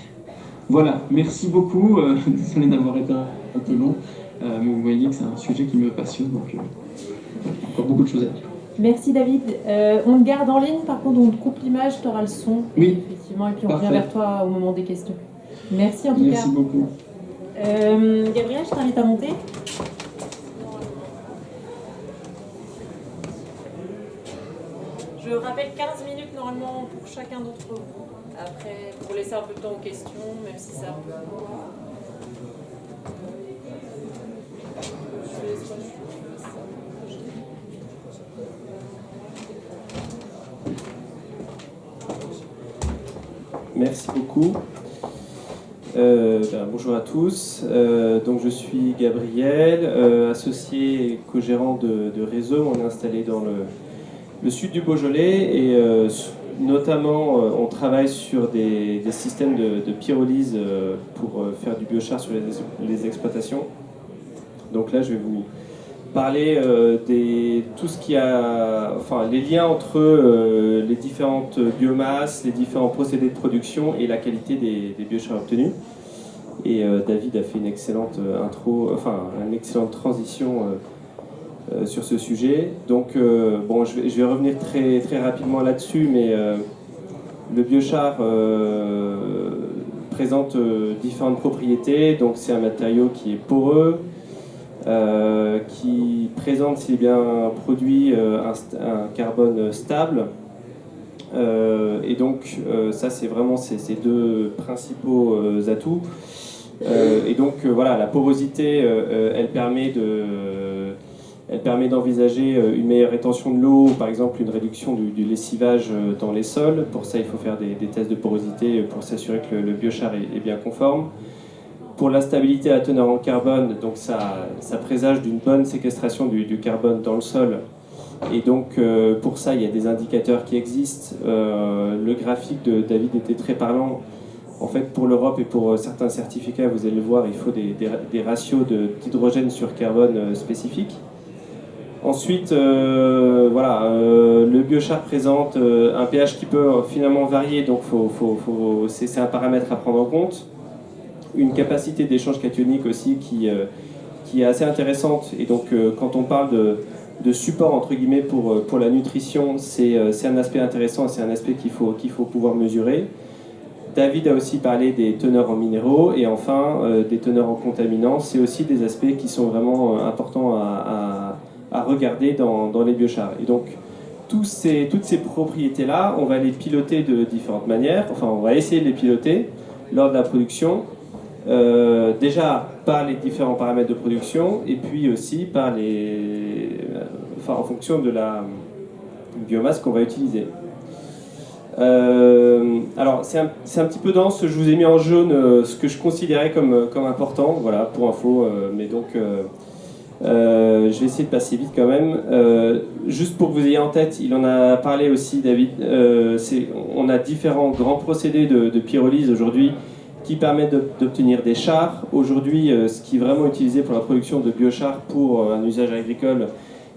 Speaker 2: Voilà, merci beaucoup. Désolé d'avoir été un peu long, mais vous voyez que c'est un sujet qui me passionne, donc encore beaucoup de choses à dire.
Speaker 1: Merci David. On te garde en ligne, par contre on te coupe l'image, tu auras le son.
Speaker 2: Oui.
Speaker 1: Effectivement, et puis on
Speaker 2: Parfait.
Speaker 1: revient vers toi au moment des questions. Merci en tout cas.
Speaker 2: Merci beaucoup.
Speaker 1: Gabriel, je t'invite à monter. Je rappelle 15 minutes normalement pour chacun d'entre vous. Après, pour laisser un peu de temps aux questions, même si ça peut.
Speaker 3: Merci beaucoup. Bonjour à tous. Donc je suis Gabriel, associé et co-gérant de Réseau. On est installé dans le sud du Beaujolais et notamment, on travaille sur des systèmes de pyrolyse pour faire du biochar sur les exploitations. Donc là, je vais vous parler tout ce qui a, enfin, les liens entre les différentes biomasses, les différents procédés de production et la qualité des biochars obtenus. Et David a fait une excellente une excellente transition sur ce sujet. Donc, bon, je vais revenir très, très rapidement là-dessus, mais le biochar présente différentes propriétés. Donc, c'est un matériau qui est poreux, qui présente, s'il est bien produit, un carbone stable. Et donc, ça, c'est vraiment ces deux principaux atouts. Et donc, voilà, la porosité, elle permet d'envisager une meilleure rétention de l'eau, par exemple une réduction du lessivage dans les sols. Pour ça, il faut faire des tests de porosité pour s'assurer que le biochar est bien conforme. Pour la stabilité à la teneur en carbone, donc ça présage d'une bonne séquestration du carbone dans le sol. Et donc, pour ça, il y a des indicateurs qui existent. Le graphique de David était très parlant. En fait, pour l'Europe et pour certains certificats, vous allez le voir, il faut des ratios d'hydrogène sur carbone spécifiques. Ensuite, le biochar présente un pH qui peut finalement varier, donc c'est un paramètre à prendre en compte. Une capacité d'échange cationique aussi qui est assez intéressante. Et donc, quand on parle de support entre guillemets pour la nutrition, c'est un aspect intéressant, c'est un aspect qu'il faut pouvoir mesurer. David a aussi parlé des teneurs en minéraux et enfin des teneurs en contaminants. C'est aussi des aspects qui sont vraiment importants à regarder dans les biochars. Et donc, toutes ces propriétés-là, on va les piloter de différentes manières. Enfin, on va essayer de les piloter lors de la production. Déjà par les différents paramètres de production et puis aussi par en fonction de la biomasse qu'on va utiliser. Alors c'est un petit peu dense, je vous ai mis en jaune ce que je considérais comme important, voilà, pour info, mais donc je vais essayer de passer vite quand même. Juste pour que vous ayez en tête, il en a parlé aussi David, on a différents grands procédés de pyrolyse aujourd'hui qui permettent d'obtenir des chars. Aujourd'hui, ce qui est vraiment utilisé pour la production de biochars pour un usage agricole,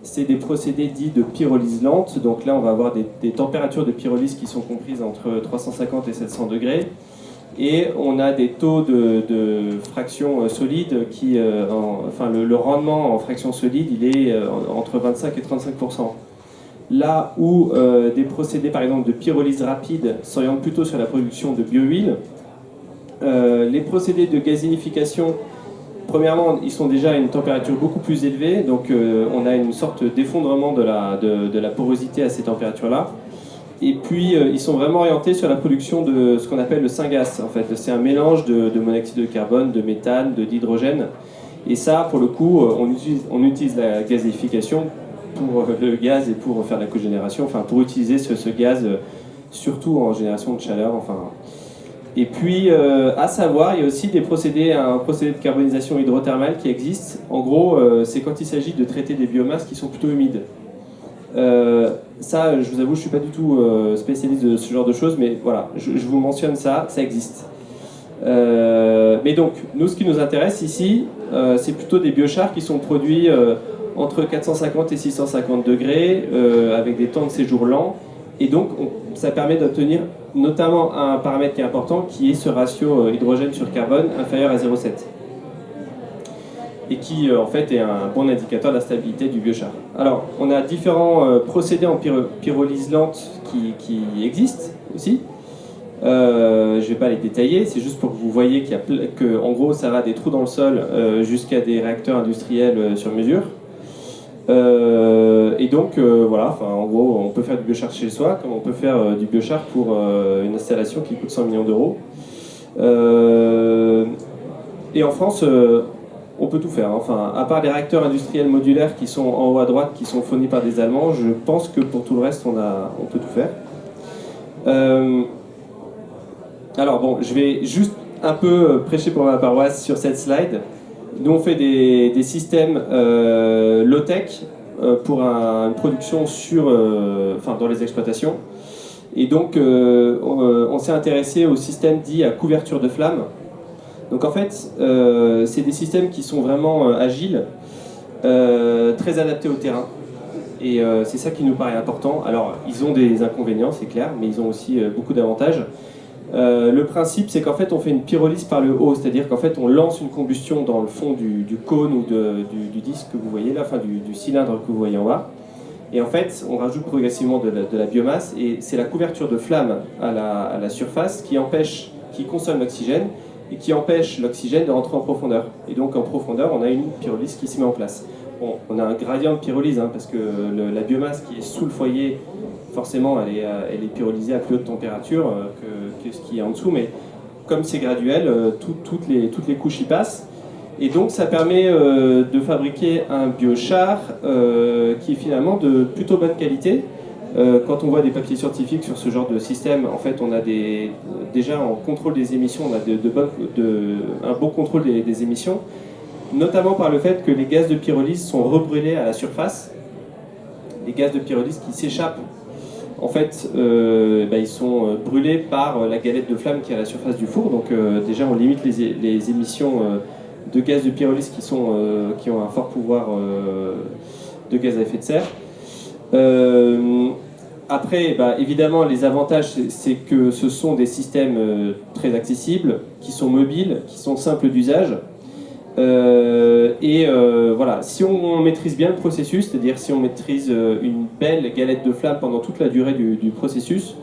Speaker 3: c'est des procédés dits de pyrolyse lente. Donc là, on va avoir des températures de pyrolyse qui sont comprises entre 350 et 700 degrés. Et on a des taux de fraction solide qui, le rendement en fraction solide, il est entre 25 et 35%. Là où des procédés, par exemple, de pyrolyse rapide s'orientent plutôt sur la production de biohuile, les procédés de gazéification, premièrement, ils sont déjà à une température beaucoup plus élevée, donc on a une sorte d'effondrement de la porosité à ces températures-là. Et puis, ils sont vraiment orientés sur la production de ce qu'on appelle le syngas. En fait, c'est un mélange de monoxyde de carbone, de méthane, d'hydrogène. Et ça, pour le coup, on utilise la gazéification pour le gaz et pour faire la cogénération, enfin pour utiliser ce gaz, surtout en génération de chaleur. Et puis, à savoir, il y a aussi un procédé de carbonisation hydrothermale qui existe. En gros, c'est quand il s'agit de traiter des biomasses qui sont plutôt humides. Ça, je vous avoue, je ne suis pas du tout spécialiste de ce genre de choses, mais voilà, je vous mentionne ça existe. Mais donc, nous, ce qui nous intéresse ici, c'est plutôt des biochars qui sont produits entre 450 et 650 degrés, avec des temps de séjour lents. Et donc, ça permet d'obtenir notamment un paramètre qui est important, qui est ce ratio hydrogène sur carbone inférieur à 0,7. Et qui, en fait, est un bon indicateur de la stabilité du biochar. Alors, on a différents procédés en pyrolyse lente qui existent aussi. Je ne vais pas les détailler, c'est juste pour que vous voyez qu'en gros, ça va des trous dans le sol jusqu'à des réacteurs industriels sur mesure. Et donc, en gros, on peut faire du biochar chez soi, comme on peut faire du biochar pour une installation qui coûte 100 millions d'euros. Et en France, on peut tout faire. Enfin, à part les réacteurs industriels modulaires qui sont en haut à droite, qui sont fournis par des Allemands, je pense que pour tout le reste, on peut tout faire. Alors bon, je vais juste un peu prêcher pour ma paroisse sur cette slide. Nous, on fait des systèmes low-tech pour une production dans les exploitations. Et donc, on s'est intéressé au système dit à couverture de flamme. Donc en fait, c'est des systèmes qui sont vraiment agiles, très adaptés au terrain. Et c'est ça qui nous paraît important. Alors, ils ont des inconvénients, c'est clair, mais ils ont aussi beaucoup d'avantages. Le principe, c'est qu'en fait, on fait une pyrolyse par le haut, c'est-à-dire qu'en fait, on lance une combustion dans le fond du cône ou du disque que vous voyez là, enfin du cylindre que vous voyez en bas. Et en fait, on rajoute progressivement de la biomasse, et c'est la couverture de flamme à la surface qui consomme l'oxygène, et qui empêche l'oxygène de rentrer en profondeur. Et donc en profondeur, on a une pyrolyse qui se met en place. Bon, on a un gradient de pyrolyse, hein, parce que la biomasse qui est sous le foyer, forcément, elle est pyrolysée à plus haute température que ce qui est en dessous, mais comme c'est graduel, toutes les couches y passent. Et donc ça permet de fabriquer un biochar qui est finalement de plutôt bonne qualité. Quand on voit des papiers scientifiques sur ce genre de système, en fait, on a déjà en contrôle des émissions, on a un bon contrôle des émissions, notamment par le fait que les gaz de pyrolyse sont rebrûlés à la surface. Les gaz de pyrolyse qui s'échappent, en fait, ils sont brûlés par la galette de flamme qui est à la surface du four. Donc déjà, on limite les émissions de gaz de pyrolyse qui ont un fort pouvoir de gaz à effet de serre. Après, évidemment, les avantages, c'est que ce sont des systèmes très accessibles, qui sont mobiles, qui sont simples d'usage. Voilà, si on maîtrise bien le processus, c'est-à-dire si on maîtrise une belle galette de flamme pendant toute la durée du processus,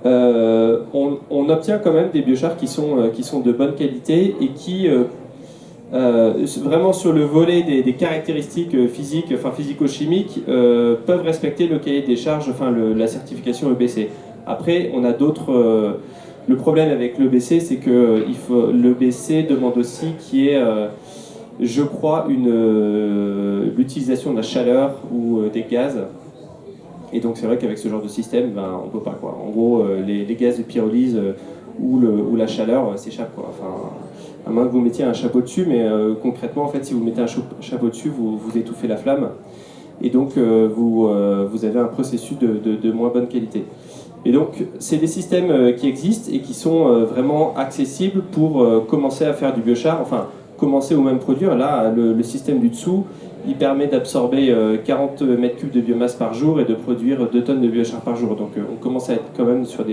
Speaker 3: on obtient quand même des biochars qui sont de bonne qualité et qui, vraiment sur le volet des caractéristiques physiques, enfin physico-chimiques, peuvent respecter le cahier des charges, enfin la certification EBC. Après, on a d'autres... le problème avec l'EBC, c'est que l'EBC demande aussi qu'il y ait, je crois, l'utilisation de la chaleur ou des gaz. Et donc c'est vrai qu'avec ce genre de système, on peut pas, quoi. En gros, les gaz de pyrolyse ou la chaleur s'échappent, quoi. Enfin, à moins que vous mettiez un chapeau dessus, mais concrètement, en fait, si vous mettez un chapeau dessus, vous étouffez la flamme. Et donc vous avez un processus de moins bonne qualité. Et donc, c'est des systèmes qui existent et qui sont vraiment accessibles pour commencer à faire du biochar, enfin, commencer ou même produire. Là, le système du dessous, il permet d'absorber 40 mètres cubes de biomasse par jour et de produire 2 tonnes de biochar par jour. Donc, on commence à être quand même sur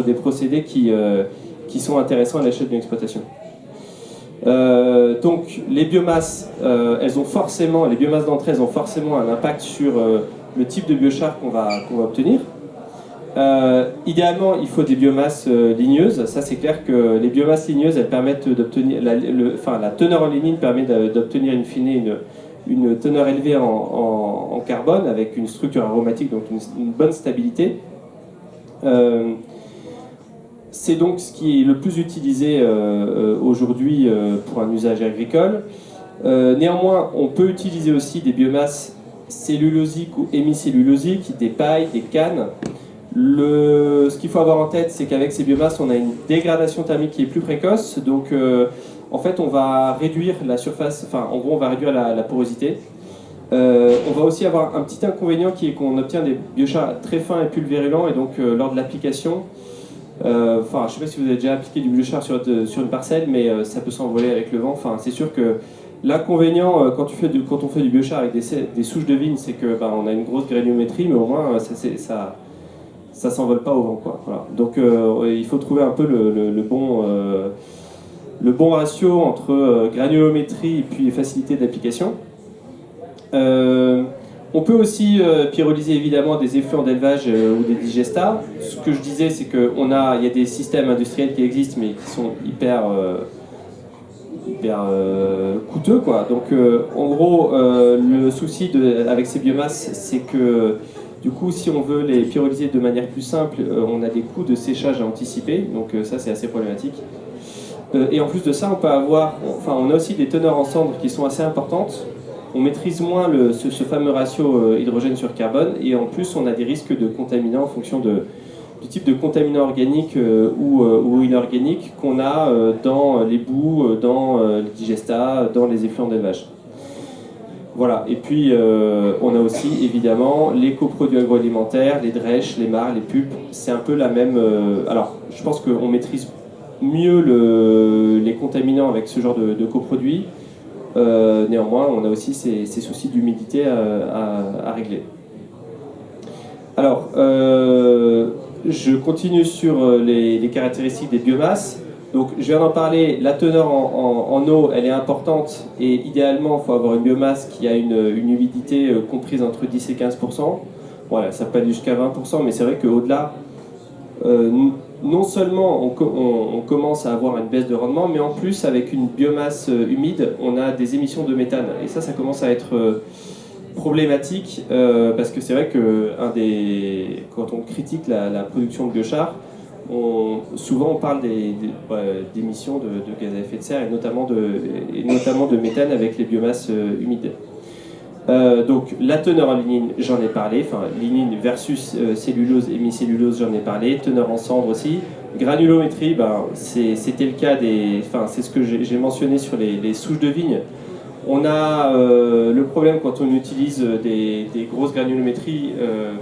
Speaker 3: des procédés qui sont intéressants à l'échelle d'une exploitation. Donc, les biomasses, les biomasses d'entrée, elles ont forcément un impact sur le type de biochar qu'on va obtenir. Idéalement, il faut des biomasses ligneuses. Ça, c'est clair que les biomasses ligneuses, elles permettent d'obtenir la teneur en lignine permet d'obtenir in fine une teneur élevée en carbone avec une structure aromatique, donc une bonne stabilité. C'est donc ce qui est le plus utilisé aujourd'hui pour un usage agricole. Néanmoins, on peut utiliser aussi des biomasses cellulosiques ou hémicellulosiques, des pailles, des cannes. Ce qu'il faut avoir en tête, c'est qu'avec ces biomasses, on a une dégradation thermique qui est plus précoce. Donc, en fait, on va réduire la surface, enfin, en gros, on va réduire la porosité. On va aussi avoir un petit inconvénient qui est qu'on obtient des biochars très fins et pulvérulents. Et donc, lors de l'application, je ne sais pas si vous avez déjà appliqué du biochar sur une parcelle, mais ça peut s'envoler avec le vent. Enfin, c'est sûr que l'inconvénient quand on fait du biochar avec des souches de vigne, c'est que on a une grosse granuliométrie, mais au moins, ça s'envole pas au vent, quoi. Voilà. Donc il faut trouver un peu le bon ratio entre granulométrie et puis facilité d'application. On peut aussi pyrolyser évidemment des effluents d'élevage ou des digestats. Ce que je disais, c'est qu'il y a des systèmes industriels qui existent mais qui sont hyper coûteux, quoi. Donc en gros, le souci avec ces biomasses, c'est que du coup, si on veut les pyrolyser de manière plus simple, on a des coûts de séchage à anticiper, donc ça c'est assez problématique. Et en plus de ça, on a aussi des teneurs en cendres qui sont assez importantes. On maîtrise moins ce fameux ratio hydrogène sur carbone, et en plus on a des risques de contaminants en fonction du type de contaminant organique ou inorganique qu'on a dans les boues, dans les digestats, dans les effluents d'élevage. Voilà, et puis on a aussi évidemment les coproduits agroalimentaires, les drèches, les mares, les pulpes. C'est un peu la même. Alors, je pense qu'on maîtrise mieux les contaminants avec ce genre de coproduits. Néanmoins, on a aussi ces soucis d'humidité à régler. Alors, je continue sur les caractéristiques des biomasses. Donc, je viens d'en parler, la teneur en eau, elle est importante et idéalement, il faut avoir une biomasse qui a une humidité comprise entre 10 et 15%. Voilà, ça peut aller jusqu'à 20%, mais c'est vrai qu'au-delà, non seulement on commence à avoir une baisse de rendement, mais en plus, avec une biomasse humide, on a des émissions de méthane. Et ça commence à être problématique parce que c'est vrai que quand on critique la production de biochar, souvent on parle d'émissions de gaz à effet de serre et notamment de méthane avec les biomasses humides. Donc la teneur en lignine, j'en ai parlé, enfin lignine versus cellulose, hémicellulose, j'en ai parlé, teneur en cendre aussi. Granulométrie, c'était le cas c'est ce que j'ai mentionné sur les souches de vigne. On a le problème quand on utilise des grosses granulométries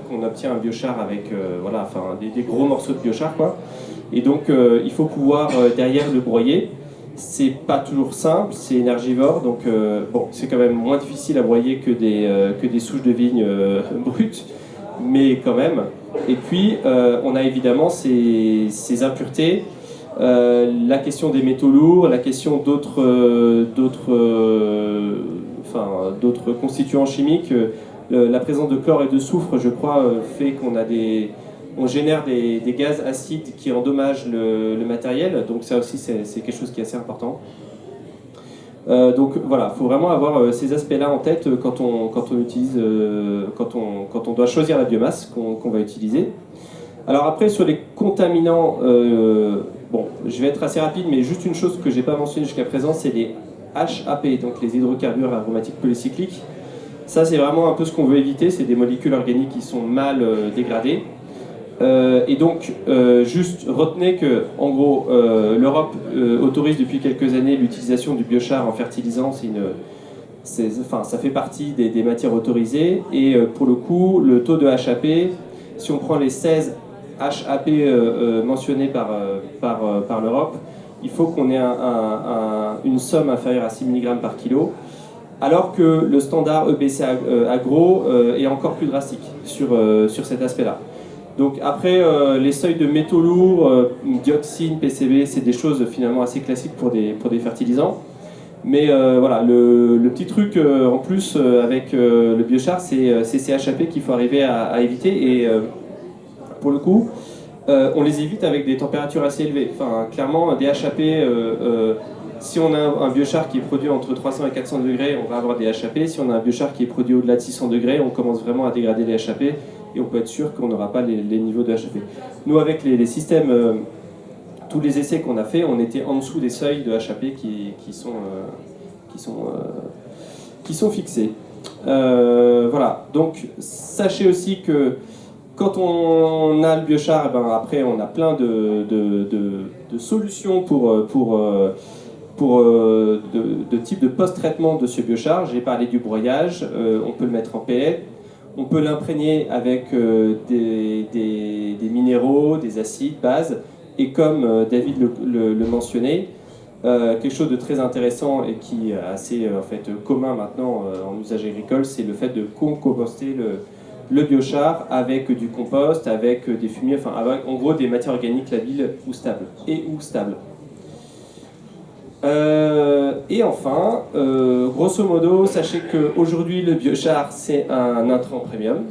Speaker 3: qu'on obtient un biochar avec des gros morceaux de biochar, quoi. Et donc il faut pouvoir derrière le broyer. C'est pas toujours simple, c'est énergivore, donc c'est quand même moins difficile à broyer que des souches de vigne brutes, mais quand même. Et puis on a évidemment ces impuretés. La question des métaux lourds, la question d'autres constituants chimiques, la présence de chlore et de soufre, je crois, fait on génère des gaz acides qui endommagent le matériel, donc ça aussi c'est quelque chose qui est assez important. Donc voilà, il faut vraiment avoir ces aspects-là en tête quand on utilise, quand on doit choisir la biomasse qu'on va utiliser. Alors après, sur les contaminants, je vais être assez rapide, mais juste une chose que je n'ai pas mentionnée jusqu'à présent, c'est les HAP, donc les hydrocarbures aromatiques polycycliques. Ça, c'est vraiment un peu ce qu'on veut éviter, c'est des molécules organiques qui sont mal dégradées. Et donc, juste retenez que, en gros, l'Europe autorise depuis quelques années l'utilisation du biochar en fertilisant. Ça fait partie des matières autorisées. Et pour le coup, le taux de HAP, si on prend les 16 HAP mentionnés par l'Europe, il faut qu'on ait une somme inférieure à 6 mg par kilo, alors que le standard EBC agro est encore plus drastique sur cet aspect-là. Donc après, les seuils de métaux lourds, dioxine, PCB, c'est des choses finalement assez classiques pour des fertilisants. Mais voilà, le petit truc en plus avec le biochar, c'est ces HAP qu'il faut arriver à éviter. Et pour le coup, on les évite avec des températures assez élevées. Enfin, clairement, des HAP, si on a un biochar qui est produit entre 300 et 400 degrés, on va avoir des HAP. Si on a un biochar qui est produit au-delà de 600 degrés, on commence vraiment à dégrader les HAP et on peut être sûr qu'on n'aura pas les niveaux de HAP. Nous, avec les systèmes, tous les essais qu'on a fait, on était en dessous des seuils de HAP qui sont fixés. Voilà, donc sachez aussi que quand on a le biochar, après on a plein de solutions de type de post-traitement de ce biochar. J'ai parlé du broyage, on peut le mettre en pellet, on peut l'imprégner avec des minéraux, des acides, bases, et comme David le mentionnait, quelque chose de très intéressant et qui est assez commun maintenant en usage agricole, c'est le fait de composter le biochar avec du compost, avec des fumiers, avec en gros des matières organiques labiles ou stables. Et enfin, grosso modo, sachez qu'aujourd'hui le biochar c'est un intrant premium.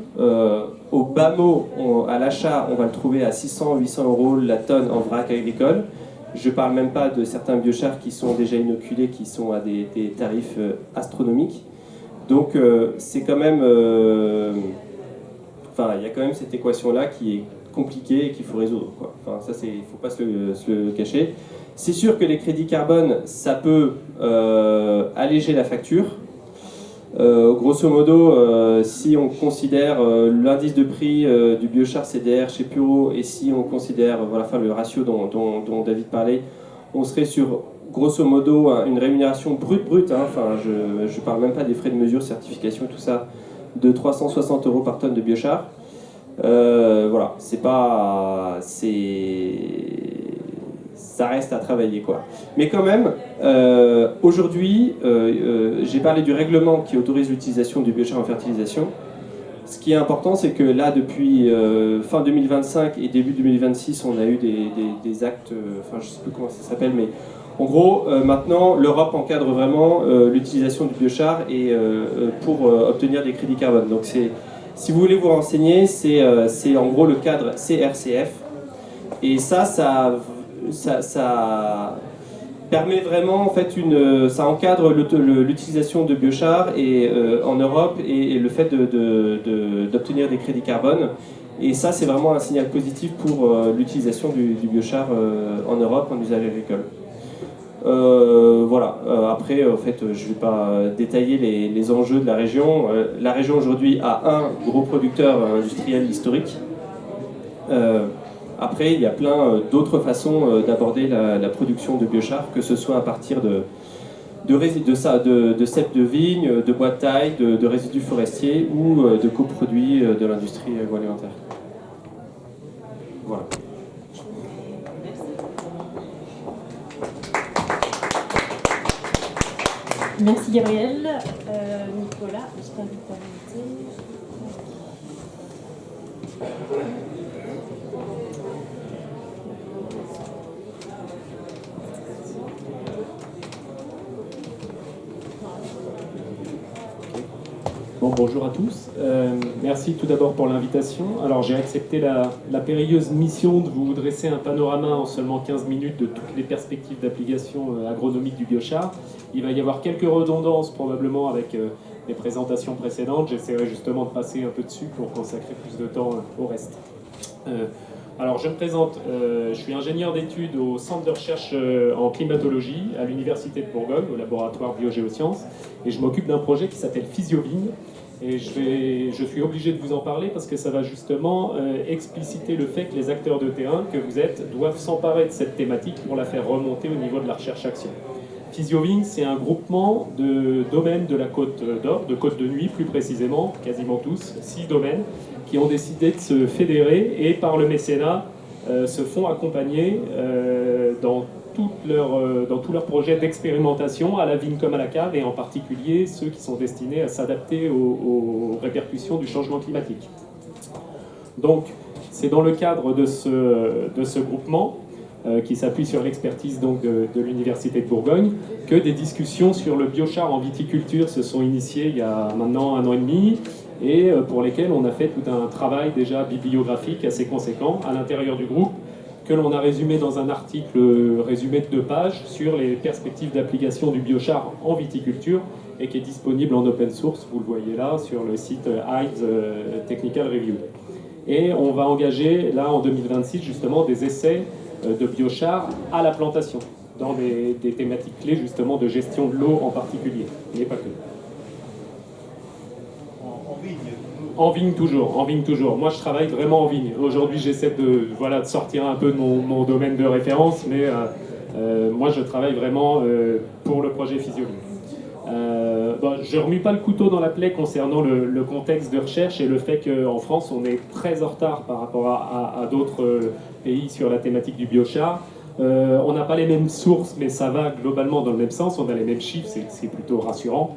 Speaker 3: Au bas mot, à l'achat, on va le trouver à 600-800 € la tonne en vrac agricole. Je ne parle même pas de certains biochars qui sont déjà inoculés, qui sont à des tarifs astronomiques. Donc c'est quand même... il y a quand même cette équation-là qui est compliquée et qu'il faut résoudre, quoi. Il ne faut pas se le cacher. C'est sûr que les crédits carbone, ça peut alléger la facture. Grosso modo, si on considère l'indice de prix du biochar CDR chez Puro et si on considère le ratio dont David parlait, on serait sur grosso modo une rémunération brute, hein, enfin je parle même pas des frais de mesure, certification, tout ça, de 360 € par tonne de biochar. Voilà, ça reste à travailler, quoi. Mais quand même, aujourd'hui, j'ai parlé du règlement qui autorise l'utilisation du biochar en fertilisation. Ce qui est important, c'est que là, depuis fin 2025 et début 2026, on a eu des actes, enfin je ne sais plus comment ça s'appelle, mais en gros, maintenant, l'Europe encadre vraiment l'utilisation du biochar et, pour obtenir des crédits carbone. Donc si vous voulez vous renseigner, c'est en gros le cadre CRCF. Et ça permet vraiment, en fait, ça encadre l'utilisation de biochar en Europe et le fait d'obtenir des crédits carbone. Et ça, c'est vraiment un signal positif pour l'utilisation du biochar en Europe en usage agricole. Voilà. Après, en fait, je ne vais pas détailler les enjeux de la région. La région aujourd'hui a un gros producteur industriel historique. Après, il y a plein d'autres façons d'aborder la production de biochar, que ce soit à partir de cèpes de vigne, de bois de taille, de résidus forestiers ou de coproduits de l'industrie agroalimentaire. Voilà.
Speaker 1: Merci Gabriel. Nicolas, je t'invite à monter.
Speaker 4: Bon, bonjour à tous. Merci tout d'abord pour l'invitation. Alors j'ai accepté la périlleuse mission de vous dresser un panorama en seulement 15 minutes de toutes les perspectives d'application agronomique du biochar. Il va y avoir quelques redondances probablement avec les présentations précédentes. J'essaierai justement de passer un peu dessus pour consacrer plus de temps au reste. Alors je me présente, je suis ingénieur d'études au centre de recherche en climatologie à l'université de Bourgogne, au laboratoire biogéosciences, et je m'occupe d'un projet qui s'appelle Physiovigne. Et je suis obligé de vous en parler parce que ça va justement expliciter le fait que les acteurs de terrain que vous êtes doivent s'emparer de cette thématique pour la faire remonter au niveau de la recherche-action. Physiovigne, c'est un groupement de domaines de la Côte d'Or, de Côte de Nuit plus précisément, quasiment tous, 6 domaines, qui ont décidé de se fédérer et par le mécénat se font accompagner dans tous leurs projets d'expérimentation, à la vigne comme à la cave, et en particulier ceux qui sont destinés à s'adapter aux répercussions du changement climatique. Donc, c'est dans le cadre de ce groupement, qui s'appuie sur l'expertise donc de l'Université de Bourgogne, que des discussions sur le biochar en viticulture se sont initiées il y a maintenant 1 an et demi, et pour lesquelles on a fait tout un travail déjà bibliographique assez conséquent à l'intérieur du groupe, que l'on a résumé dans un article résumé de 2 pages sur les perspectives d'application du biochar en viticulture et qui est disponible en open source, vous le voyez là, sur le site IDES Technical Review. Et on va engager là en 2026 justement des essais de biochar à la plantation, dans des thématiques clés justement de gestion de l'eau en particulier, mais pas que. En vigne toujours. Moi, je travaille vraiment en vigne. Aujourd'hui, j'essaie de sortir un peu de mon domaine de référence, mais moi, je travaille vraiment pour le projet Physiovigne. Je ne remue pas le couteau dans la plaie concernant le contexte de recherche et le fait qu'en France, on est très en retard par rapport à d'autres pays sur la thématique du biochar. On n'a pas les mêmes sources, mais ça va globalement dans le même sens. On a les mêmes chiffres, c'est plutôt rassurant.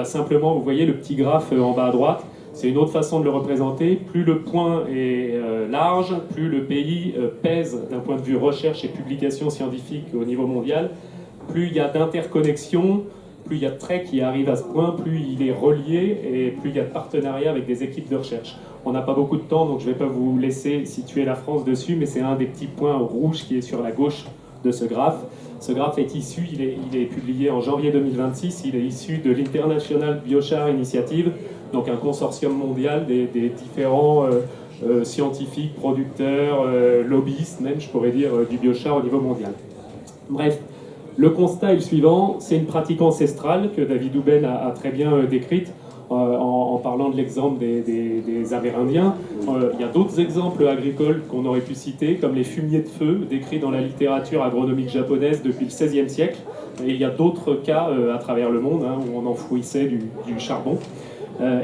Speaker 4: Simplement, vous voyez le petit graphe en bas à droite, c'est une autre façon de le représenter. Plus le point est large, plus le pays pèse d'un point de vue recherche et publication scientifique au niveau mondial, plus il y a d'interconnexions, plus il y a de traits qui arrivent à ce point, plus il est relié et plus il y a de partenariats avec des équipes de recherche. On n'a pas beaucoup de temps, donc je ne vais pas vous laisser situer la France dessus, mais c'est un des petits points rouges qui est sur la gauche de ce graphe. Ce graphe est issu, il est publié en janvier 2026, il est issu de l'International Biochar Initiative, donc un consortium mondial des différents scientifiques, producteurs, lobbyistes même, je pourrais dire, du biochar au niveau mondial. Bref, le constat est le suivant, c'est une pratique ancestrale que David Houben a très bien décrite. en parlant de l'exemple des Amérindiens. Il y a d'autres exemples agricoles qu'on aurait pu citer, comme les fumiers de feu, décrits dans la littérature agronomique japonaise depuis le XVIe siècle. Et il y a d'autres cas à travers le monde où on enfouissait du charbon.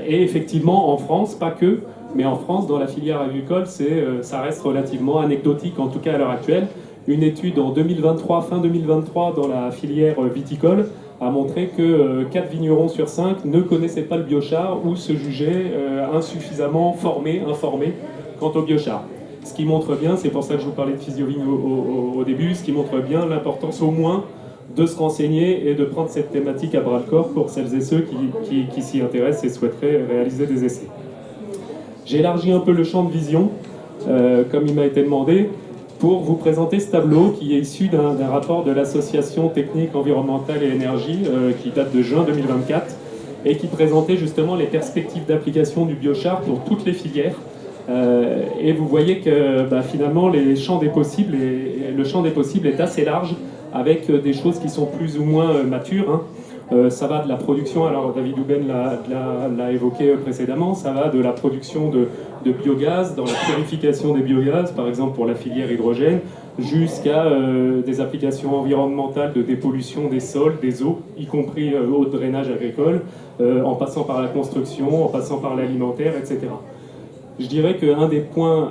Speaker 4: Et effectivement, en France, pas que, mais en France, dans la filière agricole, ça reste relativement anecdotique, en tout cas à l'heure actuelle. Une étude en 2023, fin 2023, dans la filière viticole, a montré que 4 vignerons sur 5 ne connaissaient pas le biochar ou se jugeaient insuffisamment informés quant au biochar. Ce qui montre bien, c'est pour ça que je vous parlais de Physiovigne au début, ce qui montre bien l'importance au moins de se renseigner et de prendre cette thématique à bras-le-corps pour celles et ceux qui s'y intéressent et souhaiteraient réaliser des essais. J'ai élargi un peu le champ de vision, comme il m'a été demandé, pour vous présenter ce tableau qui est issu d'un rapport de l'Association technique environnementale et énergie qui date de juin 2024 et qui présentait justement les perspectives d'application du biochar pour toutes les filières. Et vous voyez que finalement le champ des possibles est assez large avec des choses qui sont plus ou moins matures. Ça va de la production, alors David Houben l'a évoqué précédemment, ça va de la production de biogaz, dans la purification des biogaz, par exemple pour la filière hydrogène, jusqu'à des applications environnementales de dépollution des sols, des eaux, y compris eau de drainage agricole, en passant par la construction, en passant par l'alimentaire, etc. Je dirais qu'un des points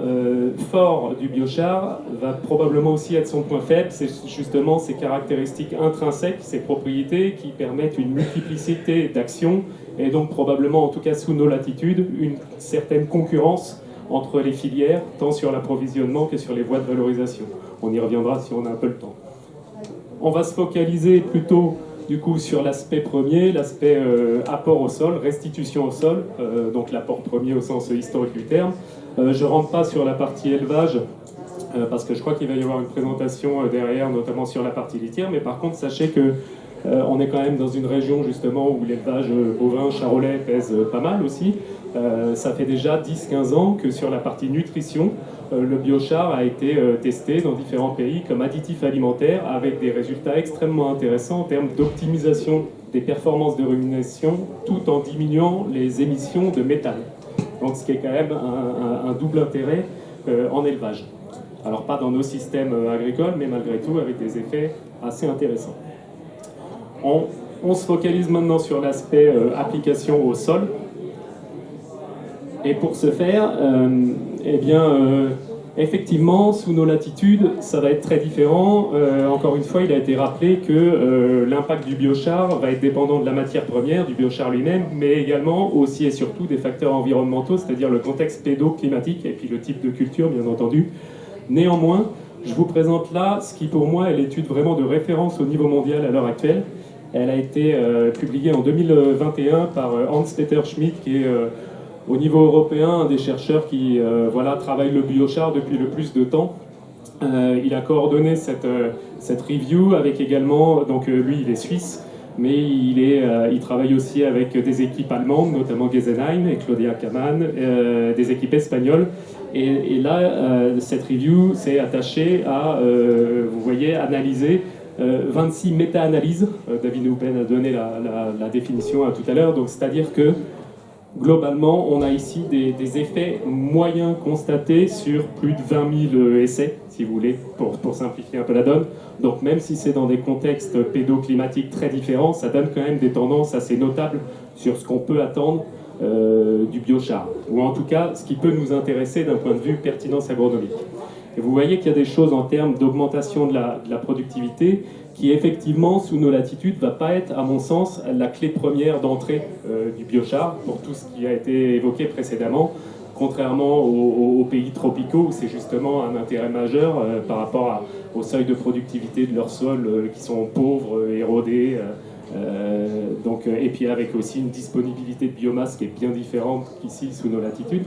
Speaker 4: forts du biochar va probablement aussi être son point faible, c'est justement ses caractéristiques intrinsèques, ses propriétés qui permettent une multiplicité d'actions et donc probablement, en tout cas sous nos latitudes, une certaine concurrence entre les filières, tant sur l'approvisionnement que sur les voies de valorisation. On y reviendra si on a un peu le temps. On va se focaliser plutôt du coup sur l'aspect premier, l'aspect apport au sol, restitution au sol, donc l'apport premier au sens historique du terme. Je ne rentre pas sur la partie élevage, parce que je crois qu'il va y avoir une présentation derrière, notamment sur la partie litière, mais par contre sachez que on est quand même dans une région justement où l'élevage bovin charolais pèse pas mal aussi. Ça fait déjà 10-15 ans que sur la partie nutrition, le biochar a été testé dans différents pays comme additif alimentaire avec des résultats extrêmement intéressants en termes d'optimisation des performances de rumination tout en diminuant les émissions de méthane. Donc ce qui est quand même un double intérêt en élevage. Alors pas dans nos systèmes agricoles, mais malgré tout avec des effets assez intéressants. On se focalise maintenant sur l'aspect application au sol. Et pour ce faire, effectivement, sous nos latitudes, ça va être très différent. Encore une fois, il a été rappelé que l'impact du biochar va être dépendant de la matière première, du biochar lui-même, mais également aussi et surtout des facteurs environnementaux, c'est-à-dire le contexte pédoclimatique et puis le type de culture, bien entendu. Néanmoins, je vous présente là ce qui pour moi est l'étude vraiment de référence au niveau mondial à l'heure actuelle. Elle a été publiée en 2021 par Hans-Peter Schmidt, qui est au niveau européen un des chercheurs qui travaille le biochar depuis le plus de temps. Il a coordonné cette review avec également, donc lui il est suisse, mais il travaille aussi avec des équipes allemandes, notamment Gesenheim et Claudia Kaman, des équipes espagnoles. Et là, cette review s'est attachée à, vous voyez, analyser 26 méta-analyses. David Houben a donné la définition tout à l'heure, donc c'est-à-dire que globalement, on a ici des effets moyens constatés sur plus de 20 000 essais, si vous voulez, pour simplifier un peu la donne. Donc même si c'est dans des contextes pédoclimatiques très différents, ça donne quand même des tendances assez notables sur ce qu'on peut attendre du biochar, ou en tout cas ce qui peut nous intéresser d'un point de vue pertinence agronomique. Et vous voyez qu'il y a des choses en termes d'augmentation de la productivité qui effectivement, sous nos latitudes, ne va pas être, à mon sens, la clé première d'entrée du biochar, pour tout ce qui a été évoqué précédemment, contrairement aux pays tropicaux, où c'est justement un intérêt majeur par rapport au seuil de productivité de leurs sols qui sont pauvres, érodés, et puis avec aussi une disponibilité de biomasse qui est bien différente qu'ici, sous nos latitudes.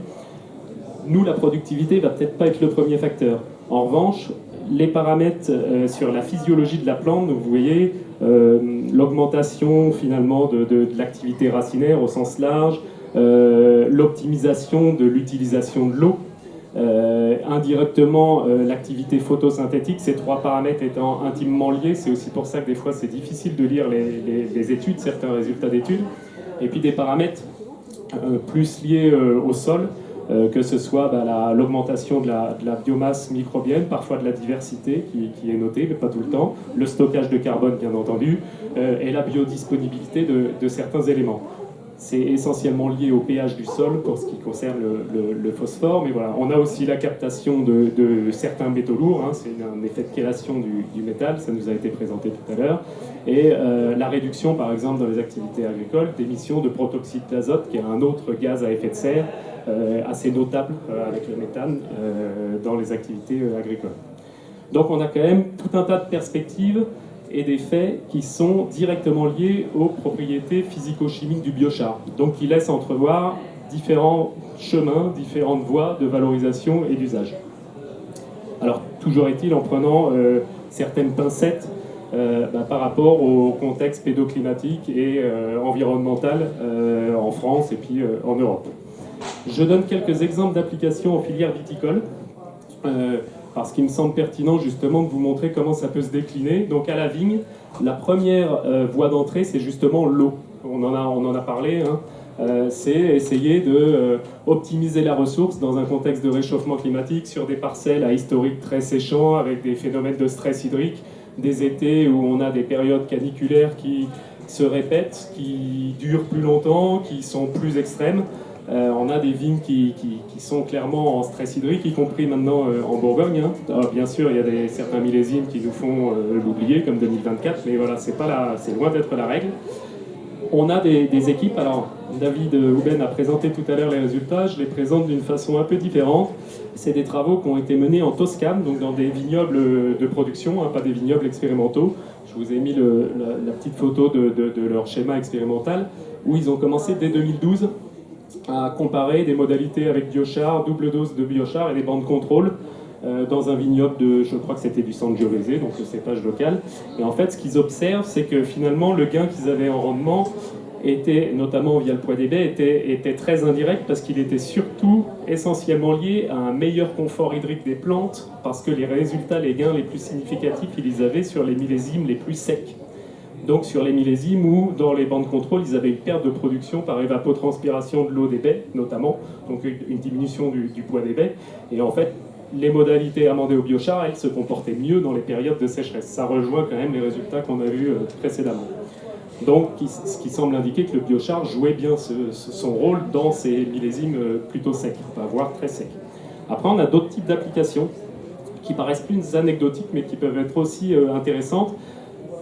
Speaker 4: Nous, la productivité ne va peut-être pas être le premier facteur. En revanche, les paramètres sur la physiologie de la plante, donc vous voyez l'augmentation finalement de l'activité racinaire au sens large, l'optimisation de l'utilisation de l'eau, indirectement l'activité photosynthétique, ces trois paramètres étant intimement liés. C'est aussi pour ça que des fois c'est difficile de lire les études, certains résultats d'études. Et puis des paramètres plus liées au sol, que ce soit l'augmentation de la biomasse microbienne, parfois de la diversité qui est notée, mais pas tout le temps, le stockage de carbone bien entendu, et la biodisponibilité de certains éléments. C'est essentiellement lié au pH du sol pour ce qui concerne le phosphore, mais voilà, on a aussi la captation de certains métaux lourds, hein, c'est un effet de chélation du métal, ça nous a été présenté tout à l'heure, et la réduction par exemple dans les activités agricoles d'émissions de protoxyde d'azote, qui est un autre gaz à effet de serre assez notable avec le méthane dans les activités agricoles. Donc on a quand même tout un tas de perspectives et des faits qui sont directement liés aux propriétés physico-chimiques du biochar, donc qui laissent entrevoir différents chemins, différentes voies de valorisation et d'usage. Alors, toujours est-il en prenant certaines pincettes par rapport au contexte pédoclimatique et environnemental en France et puis en Europe. Je donne quelques exemples d'applications en filière viticole, parce qu'il me semble pertinent justement de vous montrer comment ça peut se décliner. Donc à la vigne, la première voie d'entrée, c'est justement l'eau. On en a parlé, hein. C'est essayer de optimiser la ressource dans un contexte de réchauffement climatique sur des parcelles à historique très séchant, avec des phénomènes de stress hydrique, des étés où on a des périodes caniculaires qui se répètent, qui durent plus longtemps, qui sont plus extrêmes. On a des vignes qui sont clairement en stress hydrique, y compris maintenant en Bourgogne. Hein. Alors, bien sûr, il y a certains millésimes qui nous font l'oublier, comme 2024, mais voilà, c'est loin d'être la règle. On a des équipes, alors David Houben a présenté tout à l'heure les résultats, je les présente d'une façon un peu différente. C'est des travaux qui ont été menés en Toscane, donc dans des vignobles de production, hein, pas des vignobles expérimentaux. Je vous ai mis la petite photo de leur schéma expérimental, où ils ont commencé dès 2012 à comparer des modalités avec biochar, double dose de biochar et des bancs de contrôle dans un vignoble je crois que c'était du Sangiovese, donc le cépage local. Et en fait, ce qu'ils observent, c'est que finalement, le gain qu'ils avaient en rendement était, notamment via le poids des baies, était très indirect parce qu'il était surtout essentiellement lié à un meilleur confort hydrique des plantes, parce que les résultats, les gains les plus significatifs, ils les avaient sur les millésimes les plus secs. Donc sur les millésimes où, dans les bancs de contrôle, ils avaient une perte de production par évapotranspiration de l'eau des baies, notamment, donc une diminution du poids des baies. Et en fait, les modalités amendées au biochar, elles se comportaient mieux dans les périodes de sécheresse. Ça rejoint quand même les résultats qu'on a vus précédemment. Donc, ce qui semble indiquer que le biochar jouait bien son rôle dans ces millésimes plutôt secs, voire très secs. Après, on a d'autres types d'applications qui paraissent plus anecdotiques, mais qui peuvent être aussi intéressantes.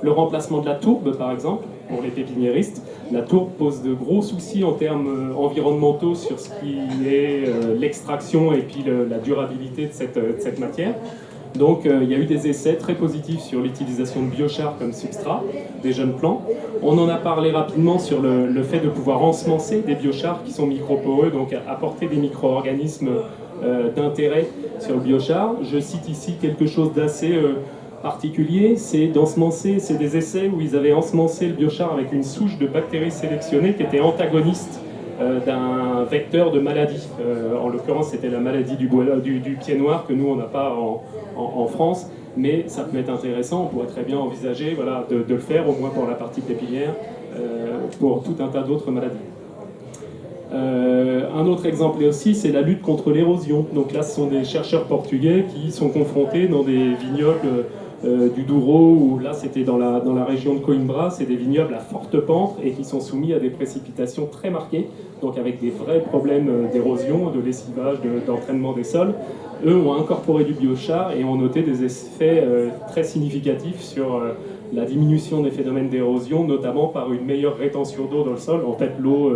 Speaker 4: Le remplacement de la tourbe, par exemple, pour les pépiniéristes. La tourbe pose de gros soucis en termes environnementaux sur ce qui est l'extraction et puis la durabilité de cette matière. Donc il y a eu des essais très positifs sur l'utilisation de biochar comme substrat des jeunes plants. On en a parlé rapidement sur le fait de pouvoir ensemencer des biochars qui sont microporeux, donc apporter des micro-organismes d'intérêt sur le biochar. Je cite ici quelque chose d'assez particulier, c'est d'ensemencer, c'est des essais où ils avaient ensemencé le biochar avec une souche de bactéries sélectionnées qui était antagoniste d'un vecteur de maladie. En l'occurrence, c'était la maladie du pied noir que nous, on n'a pas en France, mais ça peut être intéressant, on pourrait très bien envisager de le faire, au moins pour la partie pépinière, pour tout un tas d'autres maladies. Un autre exemple aussi, c'est la lutte contre l'érosion. Donc là, ce sont des chercheurs portugais qui sont confrontés dans des vignobles du Douro, où là c'était dans la région de Coimbra, c'est des vignobles à forte pente et qui sont soumis à des précipitations très marquées, donc avec des vrais problèmes d'érosion, de lessivage, d'entraînement des sols. Eux ont incorporé du biochar et ont noté des effets très significatifs sur la diminution des phénomènes d'érosion, notamment par une meilleure rétention d'eau dans le sol. En fait, l'eau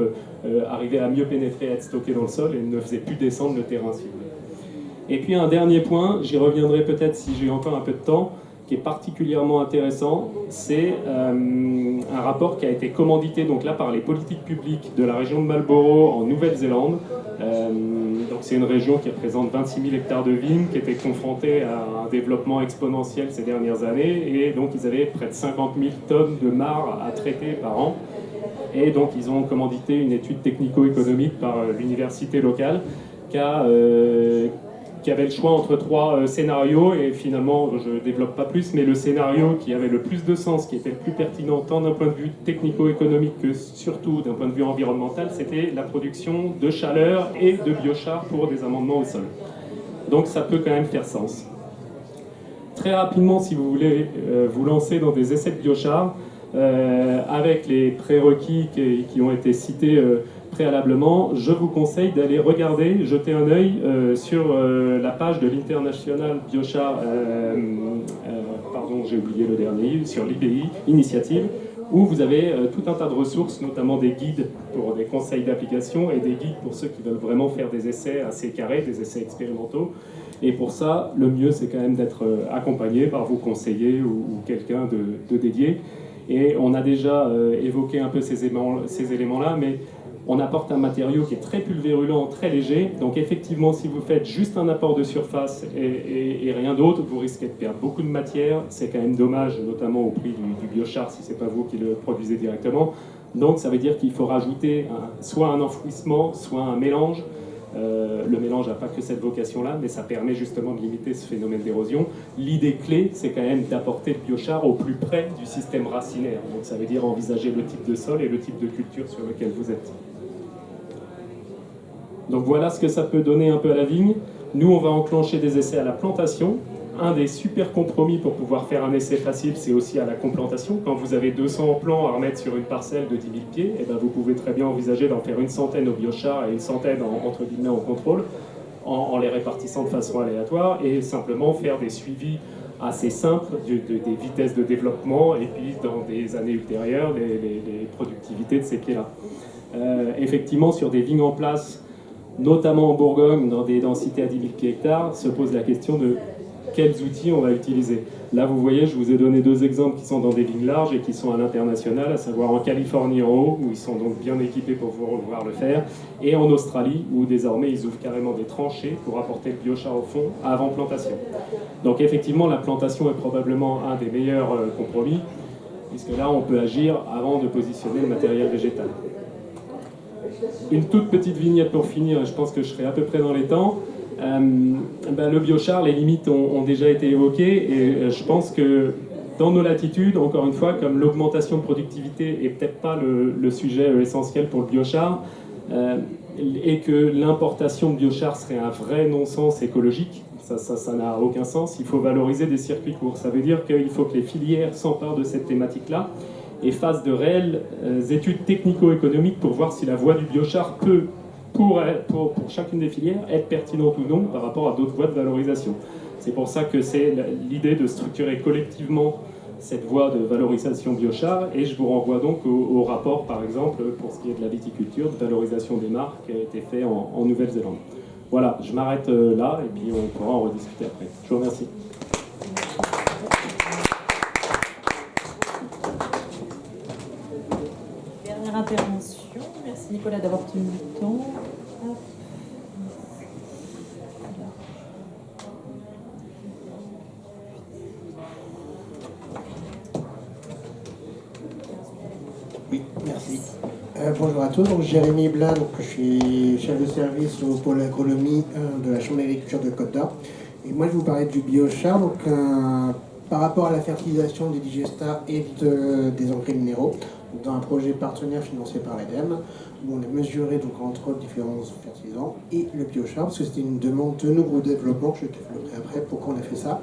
Speaker 4: arrivait à mieux pénétrer, à être stockée dans le sol et ne faisait plus descendre le terrain, si vous voulez. Et puis un dernier point, j'y reviendrai peut-être si j'ai encore un peu de temps, qui est particulièrement intéressant, c'est un rapport qui a été commandité donc là par les politiques publiques de la région de Marlborough en Nouvelle-Zélande. Donc c'est une région qui représente 26 000 hectares de vignes, qui était confrontée à un développement exponentiel ces dernières années, et donc ils avaient près de 50 000 tonnes de marc à traiter par an. Et donc ils ont commandité une étude technico-économique par l'université locale qui a qui avait le choix entre 3 scénarios, et finalement, je ne développe pas plus, mais le scénario qui avait le plus de sens, qui était le plus pertinent, tant d'un point de vue technico-économique que surtout d'un point de vue environnemental, c'était la production de chaleur et de biochar pour des amendements au sol. Donc ça peut quand même faire sens. Très rapidement, si vous voulez vous lancer dans des essais de biochar, avec les prérequis qui ont été cités préalablement, je vous conseille d'aller regarder, jeter un œil sur la page de l'International Biochar, pardon, j'ai oublié le dernier, sur l'IBI, Initiative, où vous avez tout un tas de ressources, notamment des guides pour des conseils d'application et des guides pour ceux qui veulent vraiment faire des essais assez carrés, des essais expérimentaux. Et pour ça, le mieux, c'est quand même d'être accompagné par vos conseillers ou quelqu'un de dédié. Et on a déjà évoqué un peu ces éléments-là, mais on apporte un matériau qui est très pulvérulent, très léger. Donc effectivement, si vous faites juste un apport de surface et rien d'autre, vous risquez de perdre beaucoup de matière. C'est quand même dommage, notamment au prix du biochar, si ce n'est pas vous qui le produisez directement. Donc ça veut dire qu'il faut rajouter soit un enfouissement, soit un mélange. Le mélange n'a pas que cette vocation-là, mais ça permet justement de limiter ce phénomène d'érosion. L'idée clé, c'est quand même d'apporter le biochar au plus près du système racinaire. Donc ça veut dire envisager le type de sol et le type de culture sur lequel vous êtes. Donc voilà ce que ça peut donner un peu à la vigne. Nous, on va enclencher des essais à la plantation. Un des super compromis pour pouvoir faire un essai facile, c'est aussi à la complantation. Quand vous avez 200 plants à remettre sur une parcelle de 10 000 pieds, eh ben vous pouvez très bien envisager d'en faire une centaine au biochar et une centaine entre guillemets en contrôle, en les répartissant de façon aléatoire, et simplement faire des suivis assez simples des vitesses de développement et puis dans des années ultérieures, les productivités de ces pieds-là. Effectivement, sur des vignes en place, notamment en Bourgogne, dans des densités à 10 000 pieds hectares, se pose la question de quels outils on va utiliser. Là, vous voyez, je vous ai donné 2 exemples qui sont dans des vignes larges et qui sont à l'international, à savoir en Californie en haut, où ils sont donc bien équipés pour pouvoir le faire, et en Australie, où désormais ils ouvrent carrément des tranchées pour apporter le biochar au fond avant plantation. Donc effectivement, la plantation est probablement un des meilleurs compromis, puisque là, on peut agir avant de positionner le matériel végétal. Une toute petite vignette pour finir, je pense que je serai à peu près dans les temps. Le biochar, les limites ont déjà été évoquées, et je pense que dans nos latitudes, encore une fois, comme l'augmentation de productivité n'est peut-être pas le sujet essentiel pour le biochar, et que l'importation de biochar serait un vrai non-sens écologique, ça n'a aucun sens. Il faut valoriser des circuits courts. Ça veut dire qu'il faut que les filières s'emparent de cette thématique-là et fassent de réelles études technico-économiques pour voir si la voie du biochar peut, pour chacune des filières, être pertinente ou non par rapport à d'autres voies de valorisation. C'est pour ça que c'est l'idée de structurer collectivement cette voie de valorisation biochar, et je vous renvoie donc au rapport, par exemple, pour ce qui est de la viticulture, de valorisation des marques, qui a été fait en Nouvelle-Zélande. Voilà, je m'arrête là, et puis on pourra en rediscuter après. Je vous remercie.
Speaker 1: Dernière intervention. Merci Nicolas d'avoir tenu le temps. Hop.
Speaker 5: Oui, merci. Bonjour à tous, donc Jérémy Blin, donc je suis chef de service au pôle agronomie de la Chambre d'agriculture de Côte d'Or. Et moi je vais vous parler du biochar, donc par rapport à la fertilisation des digestats et des engrais minéraux, dans un projet partenaire financé par l'ADEME, où on a mesuré donc entre autres différents fertilisants et le biochar, parce que c'était une demande de nos groupes de développement, que je développerai après pourquoi on a fait ça.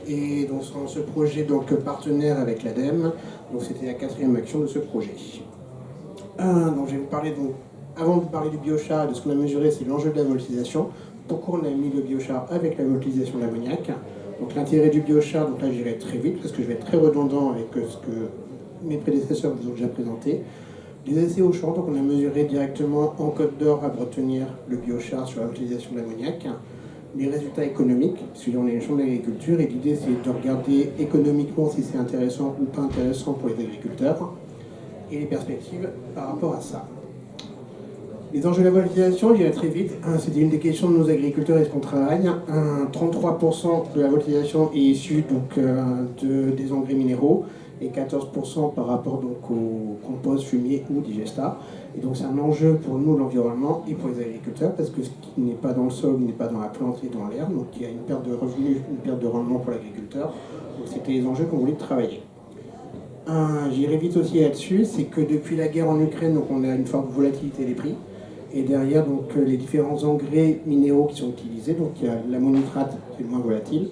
Speaker 5: Et donc dans ce projet donc partenaire avec l'ADEME, donc c'était la 4e action de ce projet. Donc je vais vous parler donc, avant de vous parler du biochar, de ce qu'on a mesuré, c'est l'enjeu de la volatilisation. Pourquoi on a mis le biochar avec la volatilisation de l'ammoniac. Donc l'intérêt du biochar, donc là j'irai très vite parce que je vais être très redondant avec ce que mes prédécesseurs vous ont déjà présenté. Les essais au champ, donc on a mesuré directement en Côte d'Or à Bretonnière le biochar sur la volatilisation de l'ammoniac. Les résultats économiques, puisqu'on est une chambre d'agriculture, et l'idée c'est de regarder économiquement si c'est intéressant ou pas intéressant pour les agriculteurs, et les perspectives par rapport à ça. Les enjeux de la volatilisation, je dirais très vite, c'était une des questions de nos agriculteurs et ce qu'on travaille. 33% de la volatilisation est issue donc, des engrais minéraux et 14% par rapport donc au compost, fumier ou digesta. Et donc c'est un enjeu pour nous, l'environnement, et pour les agriculteurs, parce que ce qui n'est pas dans le sol n'est pas dans la plante et dans l'air, donc il y a une perte de revenus, une perte de rendement pour l'agriculteur. Donc c'était les enjeux qu'on voulait travailler. J'irai vite aussi là-dessus, c'est que depuis la guerre en Ukraine, donc on a une forte volatilité des prix. Et derrière, donc, les différents engrais minéraux qui sont utilisés, donc il y a l'ammonitrate, c'est le moins volatile.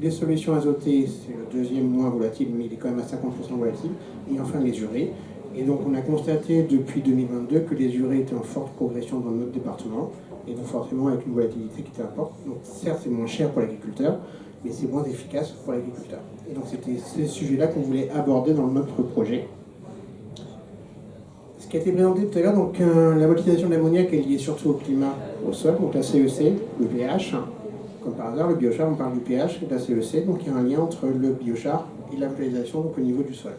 Speaker 5: Les solutions azotées, c'est le deuxième moins volatile, mais il est quand même à 50% volatile. Et enfin les urées. Et donc on a constaté depuis 2022 que les urées étaient en forte progression dans notre département. Et donc forcément avec une volatilité qui était importante. Donc certes c'est moins cher pour l'agriculteur, mais c'est moins efficace pour l'agriculteur. Et donc c'était ces sujets-là qu'on voulait aborder dans notre projet. Ce qui a été présenté tout à l'heure, donc la volatilisation de l'ammoniac est liée surtout au climat, au sol, donc la CEC, le pH. Comme par hasard, le biochar, on parle du pH et de la CEC, donc il y a un lien entre le biochar et la volatilisation donc, au niveau du sol.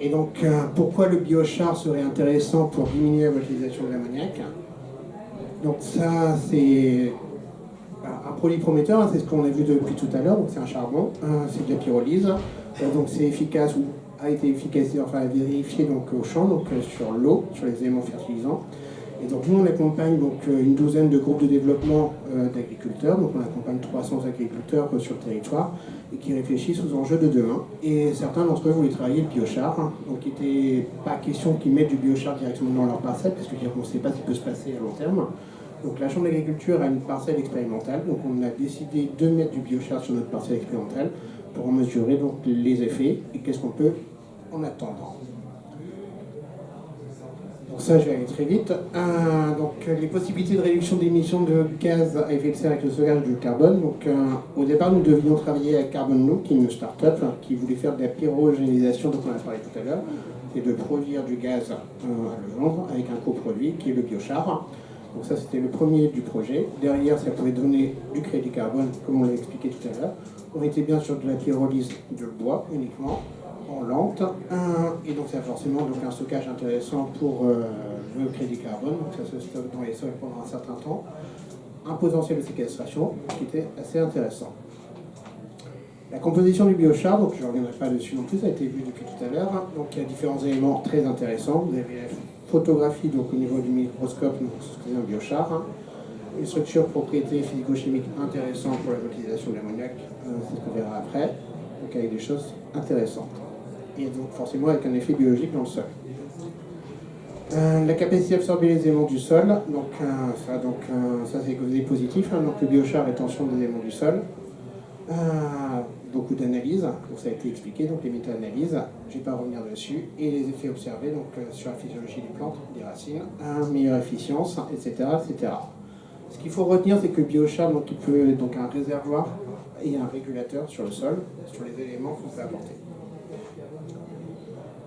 Speaker 5: Et donc pourquoi le biochar serait intéressant pour diminuer la volatilisation de l'ammoniac? Donc ça c'est un produit prometteur, hein, c'est ce qu'on a vu depuis tout à l'heure, donc c'est un charbon, c'est de la pyrolyse, donc c'est efficace ou a été efficace, enfin vérifié donc au champ, donc sur l'eau, sur les éléments fertilisants. Et donc nous on accompagne donc une douzaine de groupes de développement d'agriculteurs, donc on accompagne 300 agriculteurs sur le territoire et qui réfléchissent aux enjeux de demain. Et certains d'entre eux voulaient travailler le biochar, hein, donc il n'était pas question qu'ils mettent du biochar directement dans leur parcelle, parce qu'on ne sait pas ce qui peut se passer à long terme. Donc la Chambre d'agriculture a une parcelle expérimentale, donc on a décidé de mettre du biochar sur notre parcelle expérimentale pour en mesurer donc les effets et qu'est-ce qu'on peut en attendre. Donc ça, je vais aller très vite. Donc les possibilités de réduction d'émissions de gaz à effet de serre avec le stockage du carbone. Donc au départ, nous devions travailler avec Carbon Loop, qui est une start-up qui voulait faire de la pyrogénisation, dont on a parlé tout à l'heure, c'est de produire du gaz à le vendre avec un coproduit qui est le biochar. Donc ça, c'était le premier du projet. Derrière, ça pouvait donner du crédit carbone, comme on l'a expliqué tout à l'heure. On était bien sur de la pyrolyse de bois uniquement, en lente. Et donc ça a forcément donc, un stockage intéressant pour le crédit carbone. Donc ça se stocke dans les sols pendant un certain temps. Un potentiel de séquestration qui était assez intéressant. La composition du biochar, donc je ne reviendrai pas dessus non plus, ça a été vu depuis tout à l'heure. Donc il y a différents éléments très intéressants. Vous avez la photographie donc, au niveau du microscope, donc ce que c'est un biochar. Une structure, propriété physico-chimique intéressante pour la volatilisation de l'ammoniac, c'est ce qu'on verra après. Donc avec des choses intéressantes. Et donc forcément avec un effet biologique dans le sol. La capacité d'absorber les éléments du sol, donc ça c'est côté positif, hein, donc le biochar rétention des éléments du sol. Beaucoup d'analyses, donc ça a été expliqué, donc les méta-analyses, je ne vais pas revenir dessus, et les effets observés donc, sur la physiologie des plantes, des racines, meilleure efficience, etc., etc. Ce qu'il faut retenir, c'est que le biochar, donc, il peut être donc, un réservoir et un régulateur sur le sol, sur les éléments qu'on peut apporter.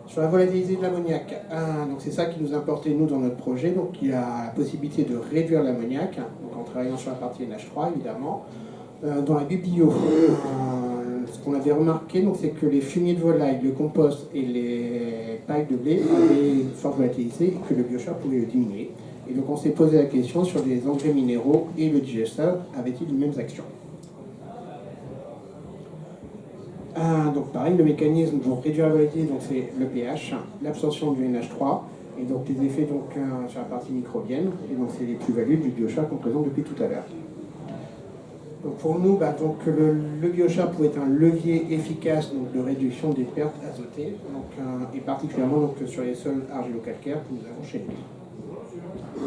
Speaker 5: Sur la volatilité de l'ammoniac, donc c'est ça qui nous importait nous dans notre projet, donc il y a la possibilité de réduire l'ammoniac, donc en travaillant sur la partie NH3 évidemment. Dans la biblio, ce qu'on avait remarqué, donc, c'est que les fumiers de volaille, le compost et les pailles de blé avaient une forte volatilité et que le biochar pouvait le diminuer. Et donc on s'est posé la question sur les engrais minéraux et le digesteur, avaient-ils les mêmes actions? Donc pareil, le mécanisme pour réduire la volatilité, donc c'est le pH, l'absorption du NH3 et donc les effets donc, sur la partie microbienne. Et donc c'est les plus-values du biochar qu'on présente depuis tout à l'heure. Donc pour nous, donc, le biochar pouvait être un levier efficace donc, de réduction des pertes azotées, donc, et particulièrement donc, sur les sols argilo-calcaires que nous avons chez nous.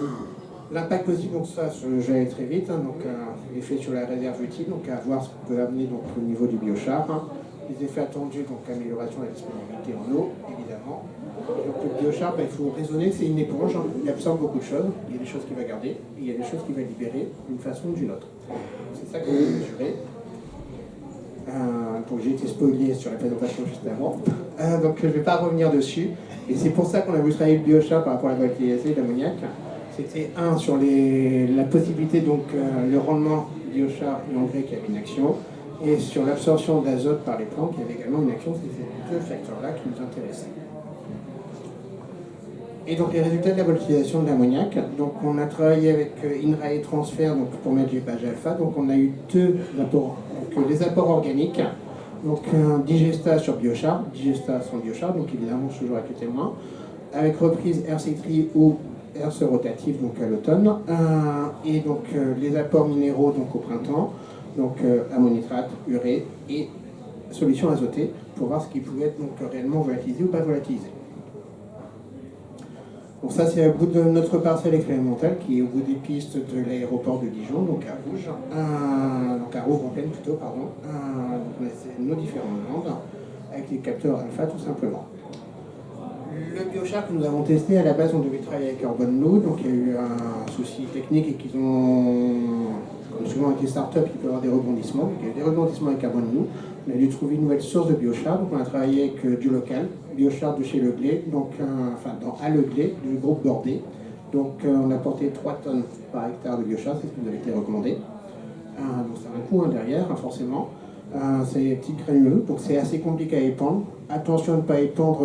Speaker 5: L'impact positif, donc ça, je vais aller très vite, hein, donc l'effet sur la réserve utile, donc à voir ce qu'on peut amener donc, au niveau du biochar. Hein. Les effets attendus, donc amélioration de la disponibilité en eau, évidemment. Et donc le biochar, il faut raisonner, c'est une éponge, hein, il absorbe beaucoup de choses, il y a des choses qu'il va garder, et il y a des choses qu'il va libérer d'une façon ou d'une autre. C'est ça qu'on va mesurer. Donc j'ai été spoilé sur la présentation juste avant, donc je ne vais pas revenir dessus. Et c'est pour ça qu'on a voulu travailler le biochar par rapport à la volatilité de l'ammoniac. C'était sur la possibilité, donc le rendement biochar et engrais qui avait une action, et sur l'absorption d'azote par les plantes qui avait également une action. C'est ces deux facteurs-là qui nous intéressaient. Et donc les résultats de la volatilisation de l'ammoniac, donc on a travaillé avec INRAE Transfer donc, pour mettre du pH alpha, donc on a eu deux apports, donc les apports organiques, Donc un digesta sur biochar, digesta sans biochar, donc évidemment toujours avec le témoin, avec reprise air citri ou air rotatif donc à l'automne, et donc les apports minéraux donc au printemps, donc ammonitrate, urée et solution azotée pour voir ce qui pouvait être donc réellement volatilisé ou pas volatilisé. Donc ça c'est au bout de notre parcelle expérimentale qui est au bout des pistes de l'aéroport de Dijon, donc à Rouge, donc à Rouvre-en-Plaine plutôt, pardon. Donc on a essayé nos différentes bandes avec les capteurs alpha tout simplement. Le biochar que nous avons testé, à la base on devait travailler avec Urban Load, donc il y a eu un souci technique et qu'ils ont, comme souvent avec les startups, il peut y avoir des rebondissements. Donc il y a eu des rebondissements avec Urban Load. On a dû trouver une nouvelle source de biochar, donc on a travaillé avec du local, biochar de chez Leglay, donc à Leglay, du groupe Bordé. Donc on a porté 3 tonnes par hectare de biochar, c'est ce qui nous avait été recommandé. Donc ça a un coût derrière, forcément. C'est des petites granuleuses, donc c'est assez compliqué à épandre. Attention à ne pas épandre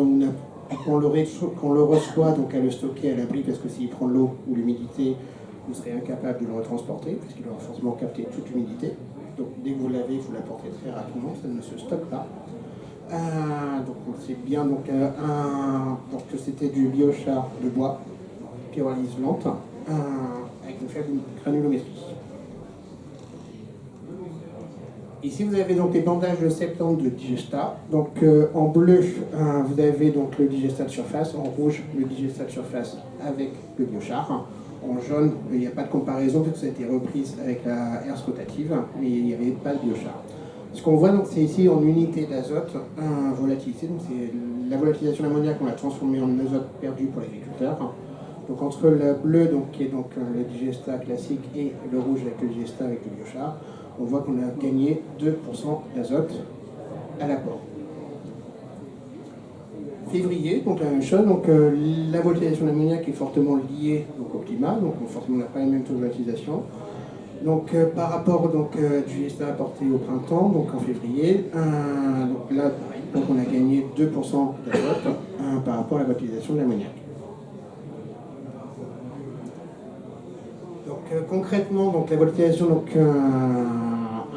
Speaker 5: qu'on le reçoit, donc à le stocker à l'abri, parce que s'il prend l'eau ou l'humidité, vous serez incapable de le retransporter, puisqu'il aura forcément capté toute l'humidité. Donc dès que vous l'avez, vous l'apportez très rapidement, ça ne se stocke pas. Donc c'est bien donc, que c'était du biochar de bois, pyrolyse lente, avec une faible granulométrie. Ici vous avez donc les bandages de septembre de digesta. Donc en bleu vous avez donc le digesta de surface, en rouge le digesta de surface avec le biochar. En jaune, il n'y a pas de comparaison parce que ça a été reprise avec la herse rotative, mais il n'y avait pas de biochar. Ce qu'on voit, donc, c'est ici en unité d'azote, volatilité. Donc, c'est la volatilisation de l'ammoniac qu'on a transformé en azote perdu pour l'agriculteur. Donc, entre le bleu, donc, qui est donc le digesta classique, et le rouge avec le digesta avec le biochar, on voit qu'on a gagné 2% d'azote à l'apport. Février, donc la même chose, donc la volatilisation de l'ammoniac est fortement liée donc, au climat, donc forcément on n'a pas les mêmes taux de volatilisation. Donc par rapport donc, du digesta apporté au printemps, donc en février, donc là pareil, donc on a gagné 2% d'azote par rapport à la volatilisation de l'ammoniac. Donc concrètement, donc, la volatilisation donc,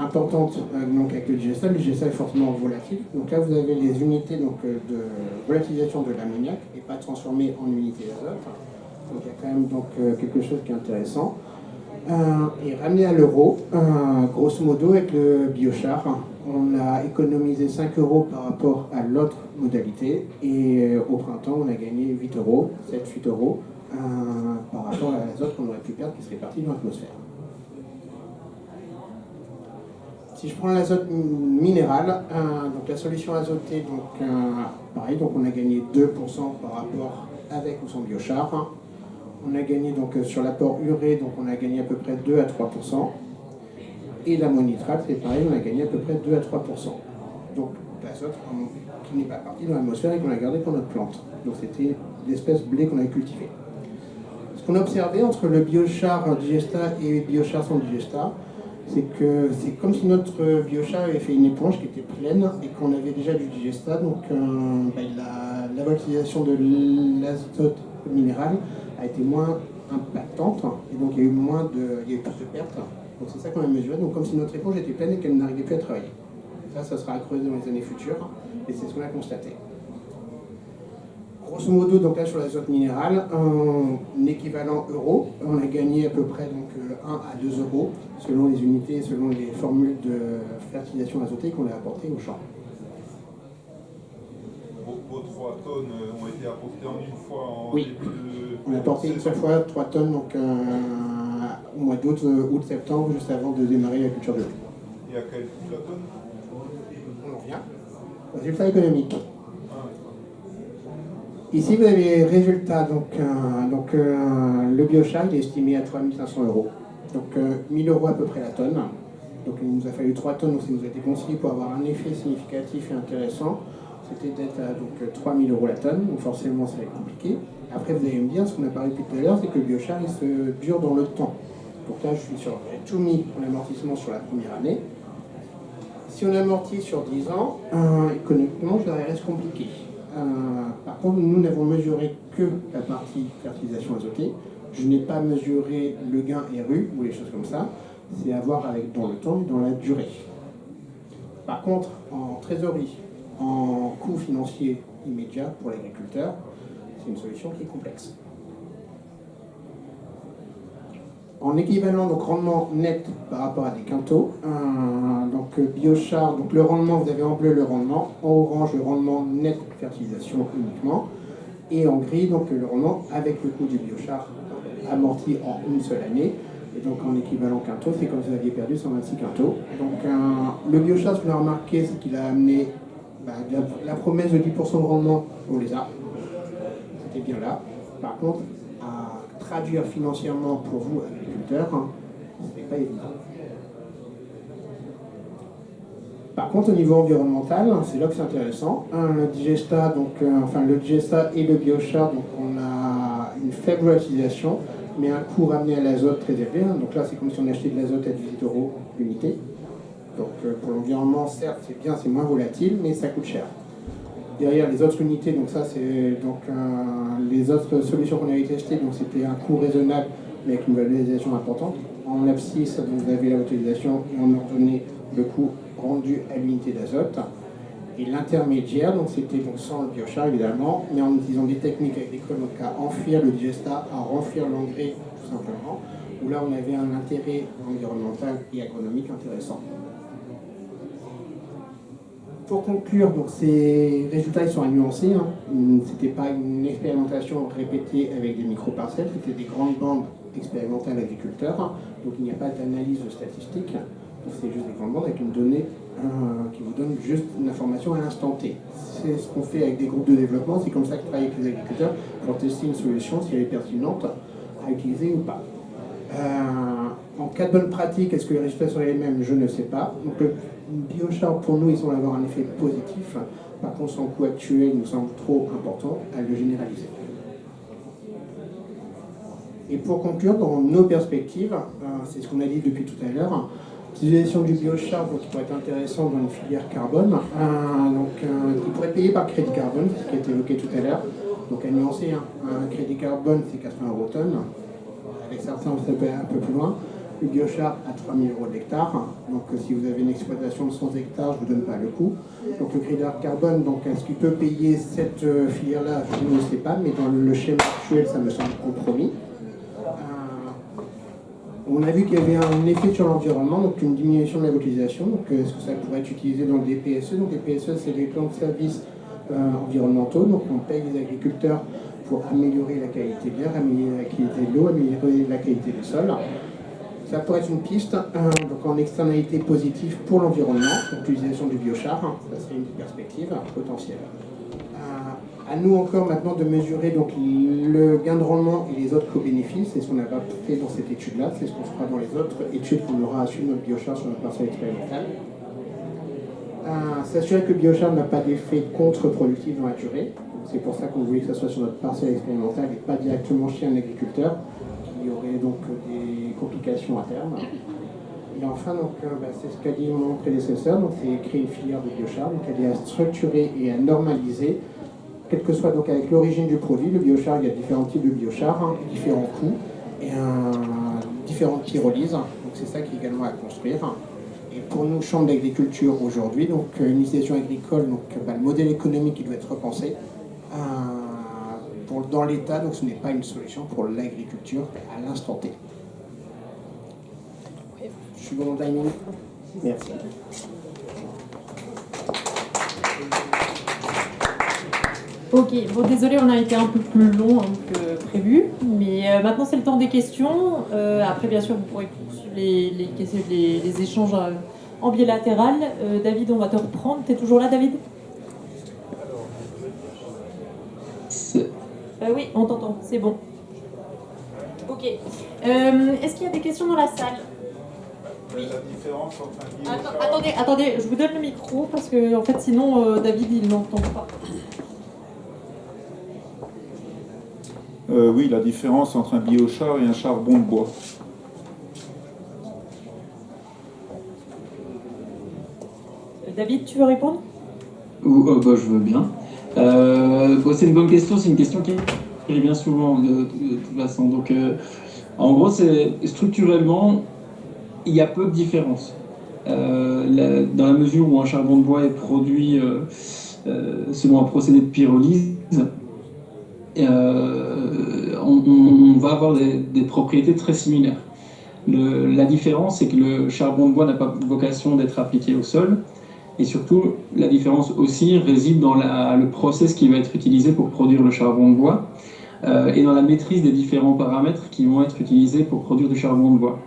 Speaker 5: importante donc, avec le digesta est fortement volatile. Donc là vous avez les unités donc, de volatilisation de l'ammoniac et pas transformées en unités d'azote. Donc il y a quand même donc, quelque chose qui est intéressant. Et ramené à l'euro, grosso modo avec le biochar, on a économisé 5 € par rapport à l'autre modalité et au printemps on a gagné 8 €, 7-8 € par rapport à l'azote qu'on aurait pu perdre qui serait parti dans l'atmosphère. Si je prends l'azote minéral, donc la solution azotée, donc, pareil, donc on a gagné 2% par rapport avec ou sans biochar. On a gagné donc sur l'apport urée, donc on a gagné à peu près 2 à 3%. Et l'ammonitrate, c'est pareil, on a gagné à peu près 2 à 3%. Donc l'azote qui n'est pas parti dans l'atmosphère et qu'on a gardé pour notre plante. Donc c'était l'espèce blé qu'on avait cultivée. Ce qu'on a observé entre le biochar digesta et le biochar sans digesta, c'est que c'est comme si notre biochar avait fait une éponge qui était pleine et qu'on avait déjà du digesta, donc la volatilisation de l'azote minéral a été moins impactante et donc il y a eu plus de pertes. Donc c'est ça qu'on a mesuré, donc comme si notre éponge était pleine et qu'elle n'arrivait plus à travailler. Ça sera à creuser dans les années futures et c'est ce qu'on a constaté. Grosso modo, donc là sur l'azote minéral, un équivalent euro, on a gagné à peu près donc, 1 à 2 € selon les unités, selon les formules de fertilisation azotée qu'on a apportées au champ.
Speaker 6: Vos 3 tonnes ont été apportées en une fois en
Speaker 5: oui.
Speaker 6: début de...
Speaker 5: On a apporté une seule fois 3 tonnes donc, au mois d'août, août-septembre, juste avant de démarrer la culture de blé.
Speaker 6: Et à quel coût la tonne?
Speaker 5: On en revient. Résultat économique. Ici, vous avez les résultats. Donc, le biochar il est estimé à 3 500 €. Donc, 1 000 € à peu près la tonne. Donc, il nous a fallu 3 tonnes, donc ça nous a été conseillé pour avoir un effet significatif et intéressant. C'était d'être à 3 000 € la tonne, donc forcément, ça va être compliqué. Après, vous allez me dire, ce qu'on a parlé depuis tout à l'heure, c'est que le biochar, il se dure dans le temps. Donc là, j'ai tout mis en amortissement sur la première année. Si on amortit sur 10 ans, économiquement, ça reste compliqué. Par contre, nous n'avons mesuré que la partie fertilisation azotée. Je n'ai pas mesuré le gain RU ou les choses comme ça. C'est à voir avec dans le temps et dans la durée. Par contre, en trésorerie, en coût financier immédiat pour l'agriculteur, c'est une solution qui est complexe. En équivalent, donc rendement net par rapport à des quintaux, donc biochar, donc le rendement, vous avez en bleu le rendement, en orange le rendement net fertilisation uniquement, et en gris donc le rendement avec le coût du biochar amorti en une seule année. Et donc en équivalent quinto, c'est comme si vous aviez perdu 126 quintaux. Donc le biochar, ce que vous avez remarqué, c'est qu'il a amené la promesse de 10% de rendement, on les a. C'était bien là. Par contre, à traduire financièrement pour vous, agriculteurs, ce n'est pas évident. Par contre, au niveau environnemental, c'est là que c'est intéressant. Le digesta, le digesta et le biochar, donc on a une faible volatilité, mais un coût ramené à l'azote très élevé. Donc là, c'est comme si on achetait de l'azote à 18 € l'unité. Donc pour l'environnement, certes, c'est bien, c'est moins volatile, mais ça coûte cher. Derrière les autres unités, donc ça, c'est les autres solutions qu'on avait testées, donc c'était un coût raisonnable, mais avec une valorisation importante. En abscisse, vous avez la valorisation et en ordonnée, le coût rendu à l'unité d'azote. Et l'intermédiaire, donc c'était sans le biochar évidemment, mais en utilisant des techniques agricoles, donc à enfuir le digesta, à renfuir l'engrais tout simplement, où là on avait un intérêt environnemental et agronomique intéressant. Pour conclure, donc ces résultats ils sont à nuancer. C'était pas une expérimentation répétée avec des micro-parcelles, c'était des grandes bandes expérimentales agriculteurs, donc il n'y a pas d'analyse statistique, c'est juste des grandes bandes avec une donnée qui vous donne juste une information à l'instant T. C'est ce qu'on fait avec des groupes de développement, c'est comme ça que je travaille avec les agriculteurs pour tester une solution, si elle est pertinente à utiliser ou pas. En cas de bonne pratique, est-ce que les résultats seraient les mêmes? Je ne sais pas. Donc le biochar, pour nous, il semble avoir un effet positif. Par contre, son coût actuel nous semble trop important à le généraliser. Et pour conclure, dans nos perspectives, c'est ce qu'on a dit depuis tout à l'heure, l'utilisation du biochar qui pourrait être intéressant dans une filière carbone. Il pourrait être payé par crédit carbone, c'est ce qui a été évoqué tout à l'heure. Donc à nuancer, un crédit carbone c'est 80 € tonne. Avec certains, ça peut aller un peu plus loin. Le biochar à 3 000 € de l'hectare. Donc si vous avez une exploitation de 100 hectares, je ne vous donne pas le coût. Donc le crédit carbone, donc est-ce qu'il peut payer cette filière-là? Je ne sais pas, mais dans le schéma actuel, ça me semble compromis. On a vu qu'il y avait un effet sur l'environnement, donc une diminution de la volatilité. Donc est-ce que ça pourrait être utilisé dans des PSE? Donc les PSE, c'est des plans de services environnementaux. Donc on paye les agriculteurs pour améliorer la qualité de l'air, améliorer la qualité de l'eau, améliorer la qualité des sols. Ça pourrait être une piste, donc en externalité positive pour l'environnement, donc l'utilisation du biochar, ça serait une perspective potentielle. À nous encore maintenant de mesurer donc, le gain de rendement et les autres co-bénéfices, c'est ce qu'on n'a pas fait dans cette étude-là, c'est ce qu'on fera dans les autres études qu'on aura à suivre notre biochar sur notre parcelle expérimentale. S'assurer que le biochar n'a pas d'effet contre-productif dans la durée, c'est pour ça qu'on voulait que ça soit sur notre parcelle expérimentale et pas directement chez un agriculteur, qui aurait donc des complications à terme. Et enfin, c'est ce qu'a dit mon prédécesseur, donc c'est créer une filière de biochar, donc elle est à structurer et à normaliser, quel que soit donc avec l'origine du produit. Le biochar, il y a différents types de biochar, différents coûts et différentes pyrolyses. Donc c'est ça qui est également à construire. Et pour nous, chambre d'agriculture aujourd'hui, donc une utilisation agricole, donc le modèle économique qui doit être repensé dans l'État, donc ce n'est pas une solution pour l'agriculture à l'instant T. Je suis bon timing. Merci.
Speaker 1: Ok, bon désolé, on a été un peu plus long que prévu, mais maintenant c'est le temps des questions. Après bien sûr vous pourrez poursuivre les échanges en bilatéral. David, on va te reprendre. T'es toujours là, David? Oui, on t'entend, c'est bon. Ok. Est-ce qu'il y a des questions dans la salle? Oui.
Speaker 6: La différence entre un biochar...
Speaker 1: Attendez, je vous donne le micro parce que en fait sinon David il n'entend pas.
Speaker 6: Oui, la différence entre un biochar et un charbon de bois.
Speaker 1: David, tu veux répondre?
Speaker 2: Je veux bien. C'est une bonne question, c'est une question qui revient souvent de toute façon. Donc, en gros, structurellement, il y a peu de différence. Dans la mesure où un charbon de bois est produit selon un procédé de pyrolyse, on va avoir des propriétés très similaires. La différence, c'est que le charbon de bois n'a pas vocation d'être appliqué au sol, et surtout, la différence aussi réside dans le process qui va être utilisé pour produire le charbon de bois, et dans la maîtrise des différents paramètres qui vont être utilisés pour produire du charbon de bois.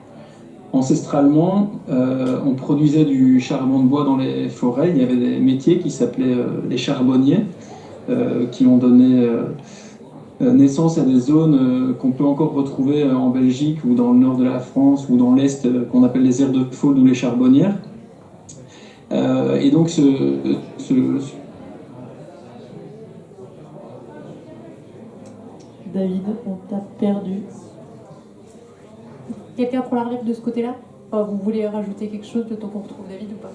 Speaker 2: Ancestralement, on produisait du charbon de bois dans les forêts. Il y avait des métiers qui s'appelaient les charbonniers, qui ont donné naissance à des zones qu'on peut encore retrouver en Belgique ou dans le nord de la France ou dans l'Est, qu'on appelle les aires de Faulde ou les charbonnières. Et donc
Speaker 1: David, on t'a perdu. Quelqu'un prend la relève de ce côté-là? Vous voulez rajouter quelque chose le temps qu'on retrouve David ou pas?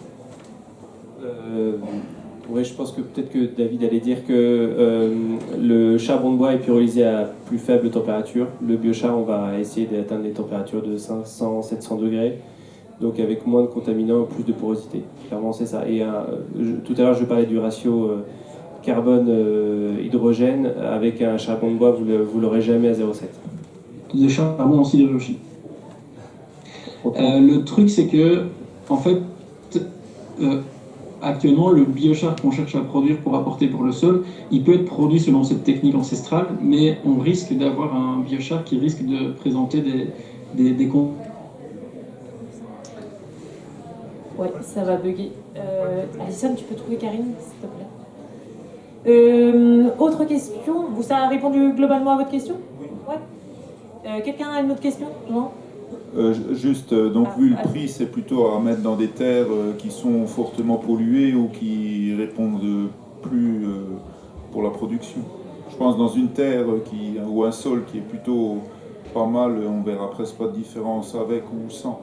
Speaker 3: Oui, je pense que peut-être que David allait dire que le charbon de bois est pyrolysé à plus faible température. Le biochar, on va essayer d'atteindre des températures de 500-700 degrés, donc avec moins de contaminants, plus de porosité. Clairement, c'est ça. Et tout à l'heure, je parlais du ratio carbone-hydrogène. Avec un charbon de bois, vous l'aurez jamais à 0,7.
Speaker 2: de charbon en sidérurgie. Le truc, c'est que, en fait, actuellement, le biochar qu'on cherche à produire pour apporter pour le sol, il peut être produit selon cette technique ancestrale, mais on risque d'avoir un biochar qui risque de présenter des
Speaker 1: Ouais, ça va bugger. Alison, tu peux trouver Karine, s'il te plaît. Autre question? Ça a répondu globalement à votre question? Oui. Ouais. Quelqu'un a une autre question? Non?
Speaker 6: Vu le prix, c'est plutôt à mettre dans des terres qui sont fortement polluées ou qui répondent plus pour la production. Je pense dans une terre ou un sol qui est plutôt pas mal, on verra presque pas de différence avec ou sans.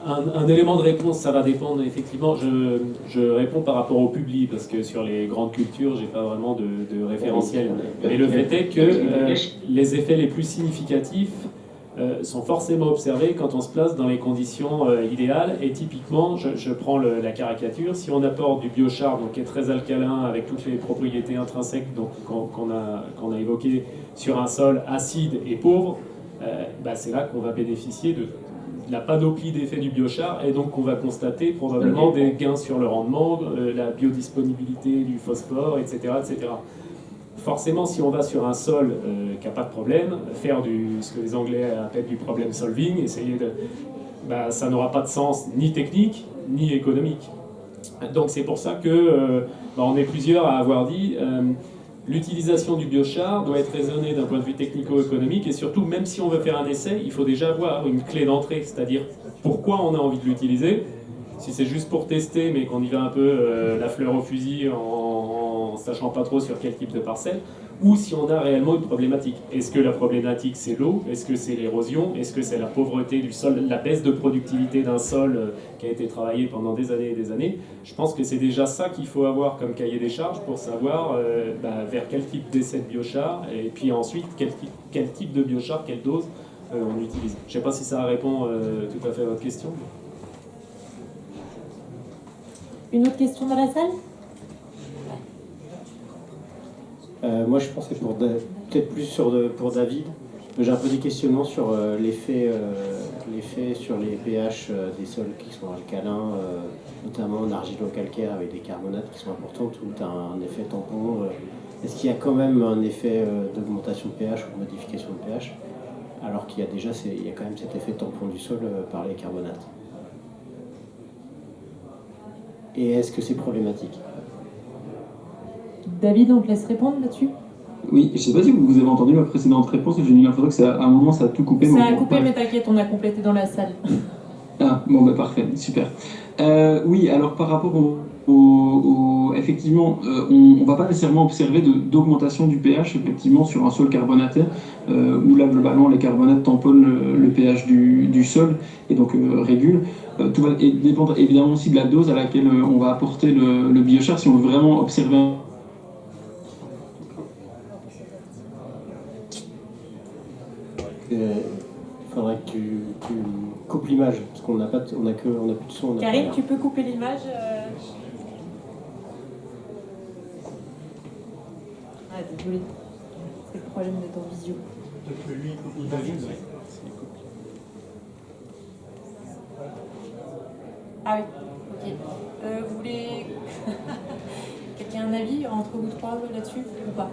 Speaker 4: Un élément de réponse, ça va dépendre effectivement. Je réponds par rapport au public parce que sur les grandes cultures, j'ai pas vraiment de référentiel. Mais le fait est que les effets les plus significatifs sont forcément observés quand on se place dans les conditions idéales. Et typiquement, je prends la caricature. Si on apporte du biochar, donc qui est très alcalin avec toutes les propriétés intrinsèques qu'on a évoquées sur un sol acide et pauvre, c'est là qu'on va bénéficier de la panoplie d'effets du biochar, et donc on va constater probablement des gains sur le rendement, la biodisponibilité du phosphore, etc., etc. Forcément, si on va sur un sol qui n'a pas de problème, faire ce que les Anglais appellent du problem solving, essayer ça n'aura pas de sens ni technique, ni économique. Donc c'est pour ça que on est plusieurs à avoir dit l'utilisation du biochar doit être raisonnée d'un point de vue technico-économique, et surtout, même si on veut faire un essai, il faut déjà avoir une clé d'entrée, c'est-à-dire pourquoi on a envie de l'utiliser. Si c'est juste pour tester, mais qu'on y va un peu la fleur au fusil en sachant pas trop sur quel type de parcelle, ou si on a réellement une problématique. Est-ce que la problématique c'est l'eau? Est-ce que c'est l'érosion? Est-ce que c'est la pauvreté du sol, la baisse de productivité d'un sol qui a été travaillé pendant des années et des années? Je pense que c'est déjà ça qu'il faut avoir comme cahier des charges pour savoir vers quel type d'essai de biochar, et puis ensuite quel type de biochar, quelle dose on utilise. Je ne sais pas si ça répond tout à fait à votre question.
Speaker 1: Une autre question dans la salle?
Speaker 7: Moi, je pensais peut-être plus pour David. J'ai un peu des questionnements sur l'effet sur les pH des sols qui sont alcalins, notamment en argilo-calcaire avec des carbonates qui sont importantes, où tu as un effet tampon. Est-ce qu'il y a quand même un effet d'augmentation de pH ou de modification de pH, alors qu'il y a quand même cet effet tampon du sol par les carbonates? Et est-ce que c'est problématique?
Speaker 1: David, on te laisse répondre là-dessus?
Speaker 2: Oui, je ne sais pas si vous avez entendu ma précédente réponse, j'ai eu l'impression qu'à un moment ça a tout coupé.
Speaker 1: Ça a coupé, mais t'inquiète, on a complété dans la salle.
Speaker 2: Ah, bon, parfait, super. Oui, alors par rapport effectivement, on ne va pas nécessairement observer d'augmentation du pH effectivement sur un sol carbonaté, où là globalement les carbonates tamponnent le pH du sol et donc régulent. Tout va dépendre évidemment aussi de la dose à laquelle on va apporter le biochar. Si on veut vraiment observer
Speaker 7: coupe l'image, parce qu'on n'a pas, on a plus de son.
Speaker 1: Karim, tu peux couper l'image Ah, désolé. C'est le problème d'être en visio. Ah oui, ok. Vous voulez... Quelqu'un a un avis entre vous trois là-dessus ou pas?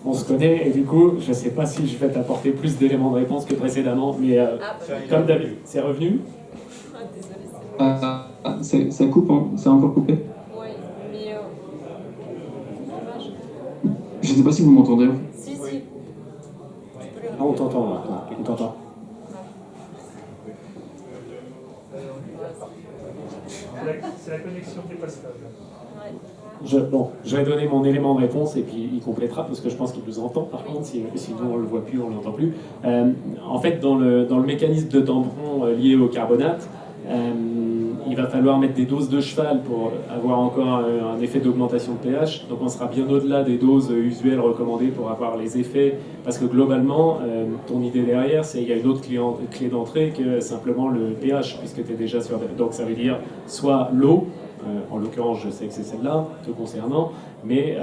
Speaker 4: On se connaît et du coup, je ne sais pas si je vais t'apporter plus d'éléments de réponse que précédemment, mais comme David, c'est revenu.
Speaker 2: Ça coupe, hein. Ça a encore coupé.
Speaker 1: Oui, mais... dommage.
Speaker 2: Je ne sais pas si vous m'entendez.
Speaker 1: Si.
Speaker 7: Ah, on t'entend là, on t'entend.
Speaker 8: C'est la connexion qui est pas stable.
Speaker 4: Je vais donner mon élément de réponse et puis il complétera parce que je pense qu'il nous entend par contre, sinon on ne le voit plus, on ne l'entend plus. En fait, dans le mécanisme de tampon lié au carbonate, il va falloir mettre des doses de cheval pour avoir encore un effet d'augmentation de pH. Donc on sera bien au-delà des doses usuelles recommandées pour avoir les effets. Parce que globalement, ton idée derrière, c'est qu'il y a une autre clé d'entrée que simplement le pH, puisque tu es déjà sur... Donc ça veut dire soit l'eau, en l'occurrence je sais que c'est celle-là, te concernant, mais...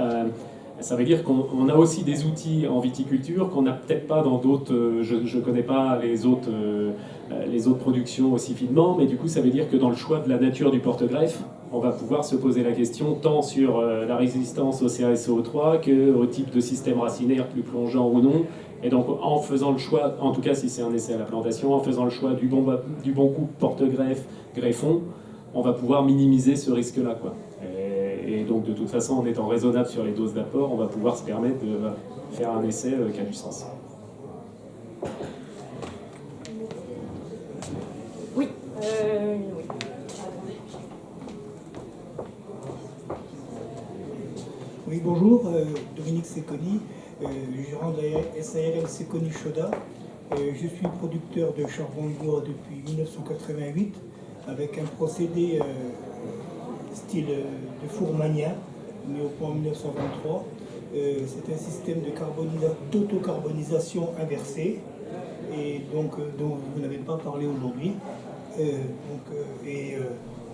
Speaker 4: ça veut dire qu'on a aussi des outils en viticulture qu'on n'a peut-être pas dans d'autres... je ne connais pas les autres productions aussi finement, mais du coup ça veut dire que dans le choix de la nature du porte-greffe, on va pouvoir se poser la question tant sur la résistance au CaSO3 qu'au type de système racinaire plus plongeant ou non. Et donc en faisant le choix, en tout cas si c'est un essai à la plantation, en faisant le choix du bon couple porte-greffe, greffon, on va pouvoir minimiser ce risque-là, quoi. Et donc de toute façon, en étant raisonnable sur les doses d'apport, on va pouvoir se permettre de faire un essai qui a du sens.
Speaker 1: Oui.
Speaker 9: Oui, bonjour, Dominique Secconi, gérant de la SARL Secconi Chauda. Je suis producteur de charbon de bois depuis 1988 avec un procédé style de four magnien, mis au point en 1923. C'est un système d'autocarbonisation inversée, et donc dont vous n'avez pas parlé aujourd'hui. Il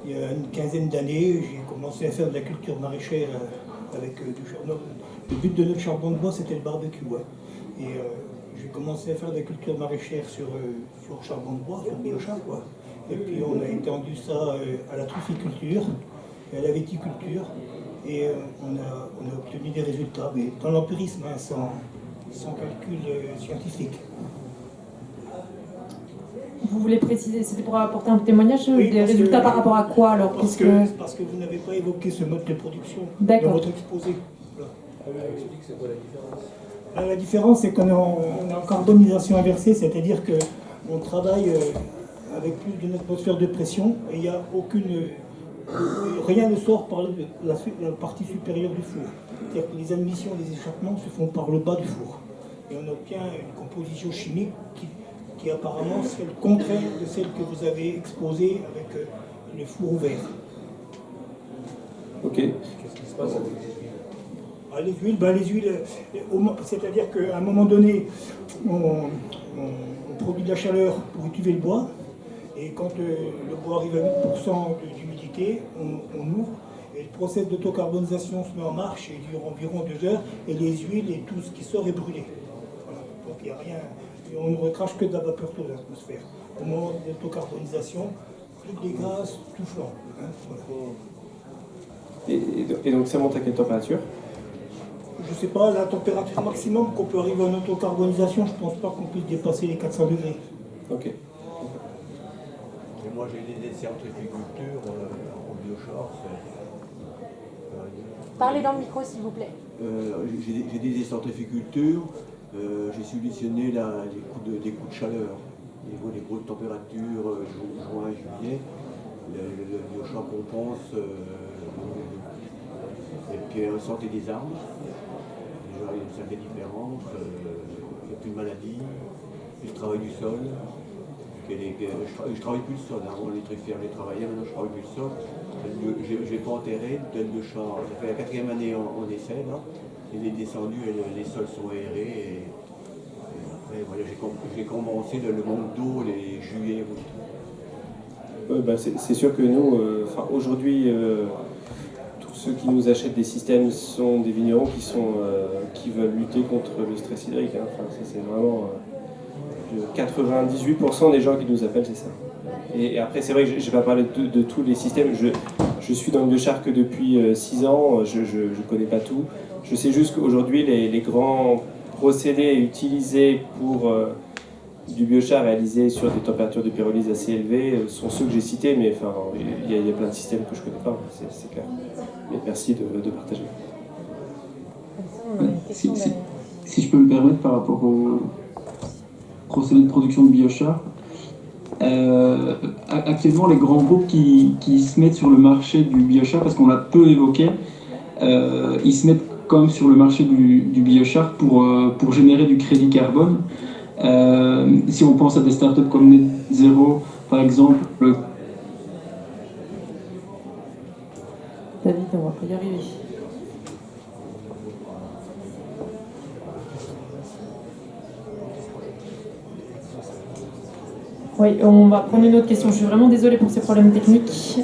Speaker 9: y a une quinzaine d'années, j'ai commencé à faire de la culture maraîchère avec du charbon. Le but de notre charbon de bois, c'était le barbecue. Ouais. Et j'ai commencé à faire de la culture maraîchère sur charbon de bois, sur biochar, quoi. Et puis on a étendu ça à la trufficulture et à la viticulture. Et on a obtenu des résultats, mais dans l'empirisme, hein, sans calcul scientifique.
Speaker 1: Vous voulez préciser, c'était pour apporter un témoignage des résultats par rapport à quoi alors?
Speaker 9: Parce que vous n'avez pas évoqué ce mode de production dans votre exposé. Voilà.
Speaker 8: C'est quoi la différence?
Speaker 9: La différence, c'est qu'on est en carbonisation inversée, c'est-à-dire qu'on travaille avec plus d'une atmosphère de pression et il n'y a rien ne sort par la partie supérieure du four. C'est-à-dire que les admissions, les échappements se font par le bas du four. Et on obtient une composition chimique qui apparemment serait le contraire de celle que vous avez exposée avec le four ouvert.
Speaker 3: Ok.
Speaker 8: Qu'est-ce qui se passe avec les huiles?
Speaker 9: Les huiles, c'est-à-dire qu'à un moment donné, on produit de la chaleur pour étuver le bois, et quand le bois arrive à 8% d'humidité, on ouvre, et le process d'autocarbonisation se met en marche et dure environ 2 heures, et les huiles et tout ce qui sort est brûlé. Voilà. Donc il n'y a rien, on ne recrache que de la vapeur d'eau dans l'atmosphère. Au moment de l'autocarbonisation, plus de gaz, tout flanc. Hein, voilà.
Speaker 3: Et donc ça monte à quelle température?
Speaker 9: Je ne sais pas, la température maximum qu'on peut arriver en autocarbonisation, je ne pense pas qu'on puisse dépasser les 400 degrés.
Speaker 3: Ok.
Speaker 8: Et moi j'ai des essais en trufficulture en biochar.
Speaker 1: Parlez dans le micro s'il vous plaît.
Speaker 8: J'ai des essais en trufficulture. J'ai solutionné des coups de chaleur. Au niveau des grosses températures, juin, juillet, le biochar compense. Et puis on sentait des arbres. Déjà, il y a une certaine différence. Il n'y a plus de maladie. Je travaille du sol. Je travaille plus le sol. Avant, les truffières, les travaillaient. Maintenant, je travaille plus le sol. Je n'ai pas enterré d'aile de char. Ça fait la 4e année en essai, là. Il est descendu et les sols sont aérés. après, voilà, j'ai compensé le manque d'eau, les juillet,
Speaker 3: C'est sûr que nous, aujourd'hui, tous ceux qui nous achètent des systèmes sont des vignerons qui veulent lutter contre le stress hydrique. Hein. Enfin, ça, c'est vraiment 98% des gens qui nous appellent, c'est ça. Et après, c'est vrai que je ne vais pas parler de tous les systèmes. Je suis dans le biochar que depuis 6 ans, je ne connais pas tout. Je sais juste qu'aujourd'hui, les grands procédés utilisés pour du biochar réalisé sur des températures de pyrolyse assez élevées sont ceux que j'ai cités, mais enfin, il y a plein de systèmes que je ne connais pas, c'est clair. Mais merci de partager.
Speaker 2: Si je peux me permettre par rapport au procédé de production de biochar, actuellement les grands groupes qui se mettent sur le marché du biochar, parce qu'on l'a peu évoqué, ils se mettent quand même sur le marché du biochar pour générer du crédit carbone. Si on pense à des startups comme Net Zero, par exemple.
Speaker 1: David, on va y arriver. Oui, on va prendre une autre question. Je suis vraiment désolée pour ces problèmes techniques.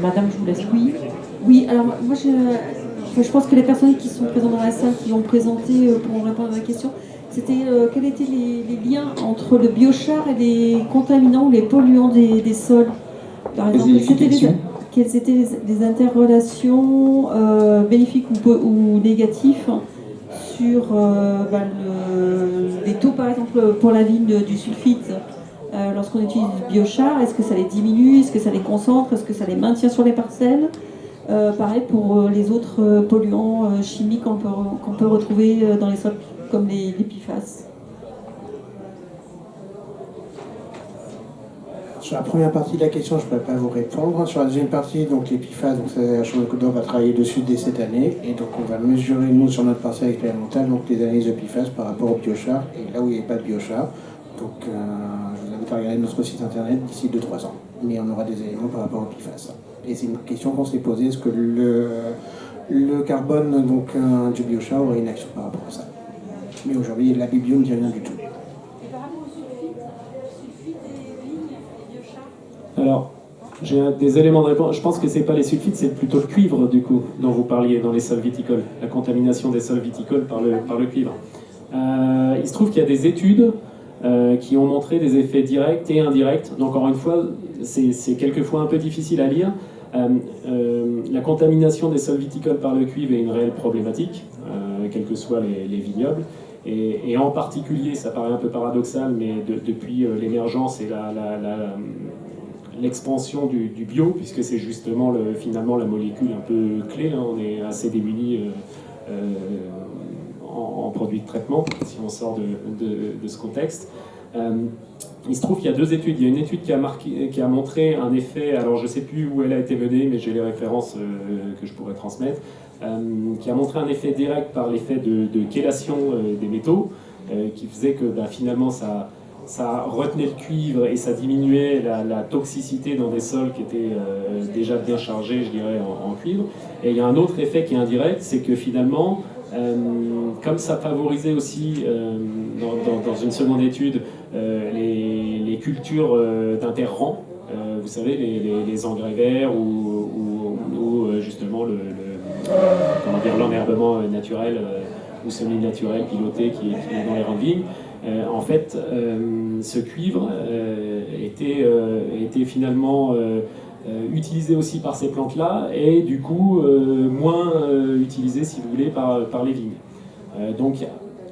Speaker 1: Madame, je vous laisse. Oui, alors moi je pense que les personnes qui sont présentes dans la salle, qui ont présenté pour répondre à la question, c'était quels étaient les liens entre le biochar et les contaminants ou les polluants des sols. Par exemple, quelles étaient les interrelations bénéfiques ou négatives sur les taux, par exemple, pour la vigne du sulfite. Lorsqu'on utilise du biochar, est-ce que ça les diminue, est-ce que ça les concentre, est-ce que ça les maintient sur les parcelles? Pareil pour les autres polluants chimiques qu'on peut retrouver dans les sols, comme les PFAS.
Speaker 5: Sur la première partie de la question, je ne peux pas vous répondre. Sur la deuxième partie, donc les PFAS, donc la Chambre de Côte d'Or va travailler dessus dès cette année. Et donc on va mesurer, nous, sur notre parcelle expérimentale, donc les analyses de PFAS par rapport au biochar. Et là où il n'y a pas de biochar, donc je vous invite à regarder notre site internet d'ici 2-3 ans. Mais on aura des éléments par rapport au PFAS. Et c'est une question qu'on s'est posée, est-ce que le carbone du biochar aurait une action par rapport à ça? Mais aujourd'hui, la Biblio ne dit rien du tout.
Speaker 1: Et par rapport au sulfite des vignes et biochar?
Speaker 4: Alors, j'ai des éléments de réponse. Je pense que ce n'est pas les sulfites, c'est plutôt le cuivre, du coup, dont vous parliez dans les sols viticoles. La contamination des sols viticoles par le cuivre. Il se trouve qu'il y a des études qui ont montré des effets directs et indirects. Donc, encore une fois, c'est quelquefois un peu difficile à lire. La contamination des sols viticoles par le cuivre est une réelle problématique, quels que soient les vignobles. Et en particulier, ça paraît un peu paradoxal, mais depuis l'émergence et l'expansion du bio, puisque c'est justement finalement la molécule un peu clé, hein, on est assez démunis en produits de traitement, si on sort de ce contexte. Il se trouve qu'il y a 2 études. Il y a une étude qui a montré un effet, alors je ne sais plus où elle a été menée, mais j'ai les références que je pourrais transmettre, qui a montré un effet direct par l'effet de chélation des métaux, qui faisait que finalement ça retenait le cuivre et ça diminuait la toxicité dans des sols qui étaient déjà bien chargés, je dirais, en cuivre. Et il y a un autre effet qui est indirect, c'est que finalement, comme ça favorisait aussi, dans une seconde étude, les cultures d'interrang, vous savez, les engrais verts ou justement l'enherbement naturel ou semi-naturel piloté qui est dans les rangs de vignes. En fait, ce cuivre était finalement utilisé aussi par ces plantes-là et du coup moins utilisé, si vous voulez, par les vignes. Donc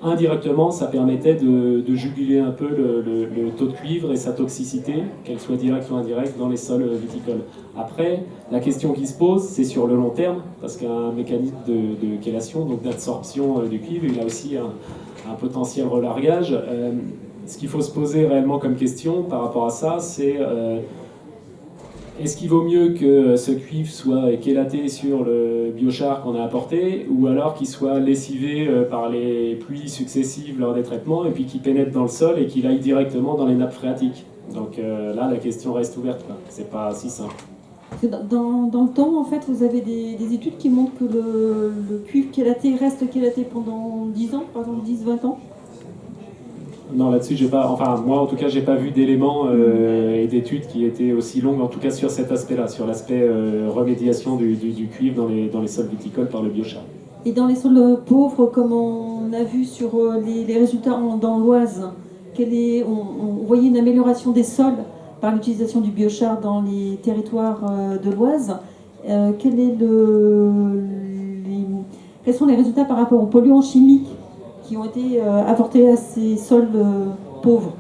Speaker 4: indirectement, ça permettait de juguler un peu le taux de cuivre et sa toxicité, qu'elle soit directe ou indirecte, dans les sols viticoles. Après, la question qui se pose, c'est sur le long terme, parce qu'il y a un mécanisme de chélation, donc d'absorption du cuivre, il a aussi un potentiel relargage. Ce qu'il faut se poser réellement comme question par rapport à ça, c'est est-ce qu'il vaut mieux que ce cuivre soit chélaté sur le biochar qu'on a apporté, ou alors qu'il soit lessivé par les pluies successives lors des traitements, et puis qu'il pénètre dans le sol et qu'il aille directement dans les nappes phréatiques? Donc là, la question reste ouverte, quoi. C'est pas si simple.
Speaker 1: Dans le temps, en fait, vous avez des études qui montrent que le cuivre chélaté reste chélaté pendant 10 ans, par exemple 10-20 ans?
Speaker 4: Non, là-dessus, j'ai pas. Enfin, moi, en tout cas, j'ai pas vu d'éléments et d'études qui étaient aussi longues, en tout cas sur cet aspect-là, sur l'aspect remédiation du cuivre dans les sols viticoles par le biochar.
Speaker 10: Et dans les sols pauvres, comme on a vu sur les résultats dans l'Oise, on voyait une amélioration des sols par l'utilisation du biochar dans les territoires de l'Oise. Quels sont les résultats par rapport aux polluants chimiques qui ont été apportés à ces sols pauvres?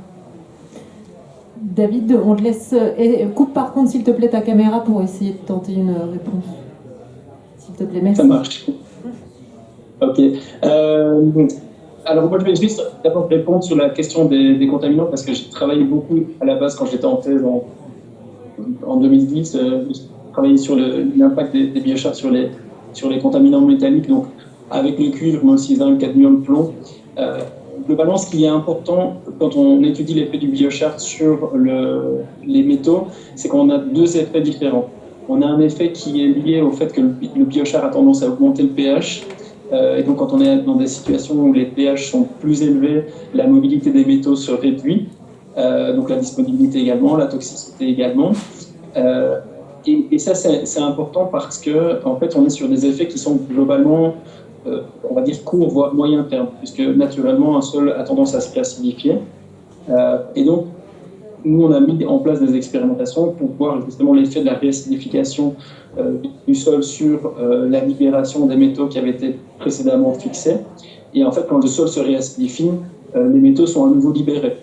Speaker 1: David, on te laisse. Coupe par contre, s'il te plaît, ta caméra pour essayer de tenter une réponse. S'il te plaît, merci.
Speaker 2: Ça marche. Ok. Alors moi, je vais juste d'abord répondre sur la question des contaminants parce que j'ai travaillé beaucoup à la base quand j'étais en thèse en 2010. J'ai travaillé sur l'impact des biochars sur les contaminants métalliques, donc avec le cuivre, mais aussi zinc, cadmium, plomb. Globalement, ce qui est important quand on étudie l'effet du biochar sur les métaux, c'est qu'on a deux effets différents. On a un effet qui est lié au fait que le biochar a tendance à augmenter le pH. Et donc, quand on est dans des situations où les pH sont plus élevés, la mobilité des métaux se réduit. Donc, la disponibilité également, la toxicité également. Et ça, c'est important parce que, en fait, on est sur des effets qui sont globalement, on va dire, court, voire moyen terme, puisque naturellement, un sol a tendance à se réacidifier. Et donc, nous, on a mis en place des expérimentations pour voir justement l'effet de la réacidification du sol sur la libération des métaux qui avaient été précédemment fixés. Et en fait, quand le sol se réacidifie, les métaux sont à nouveau libérés,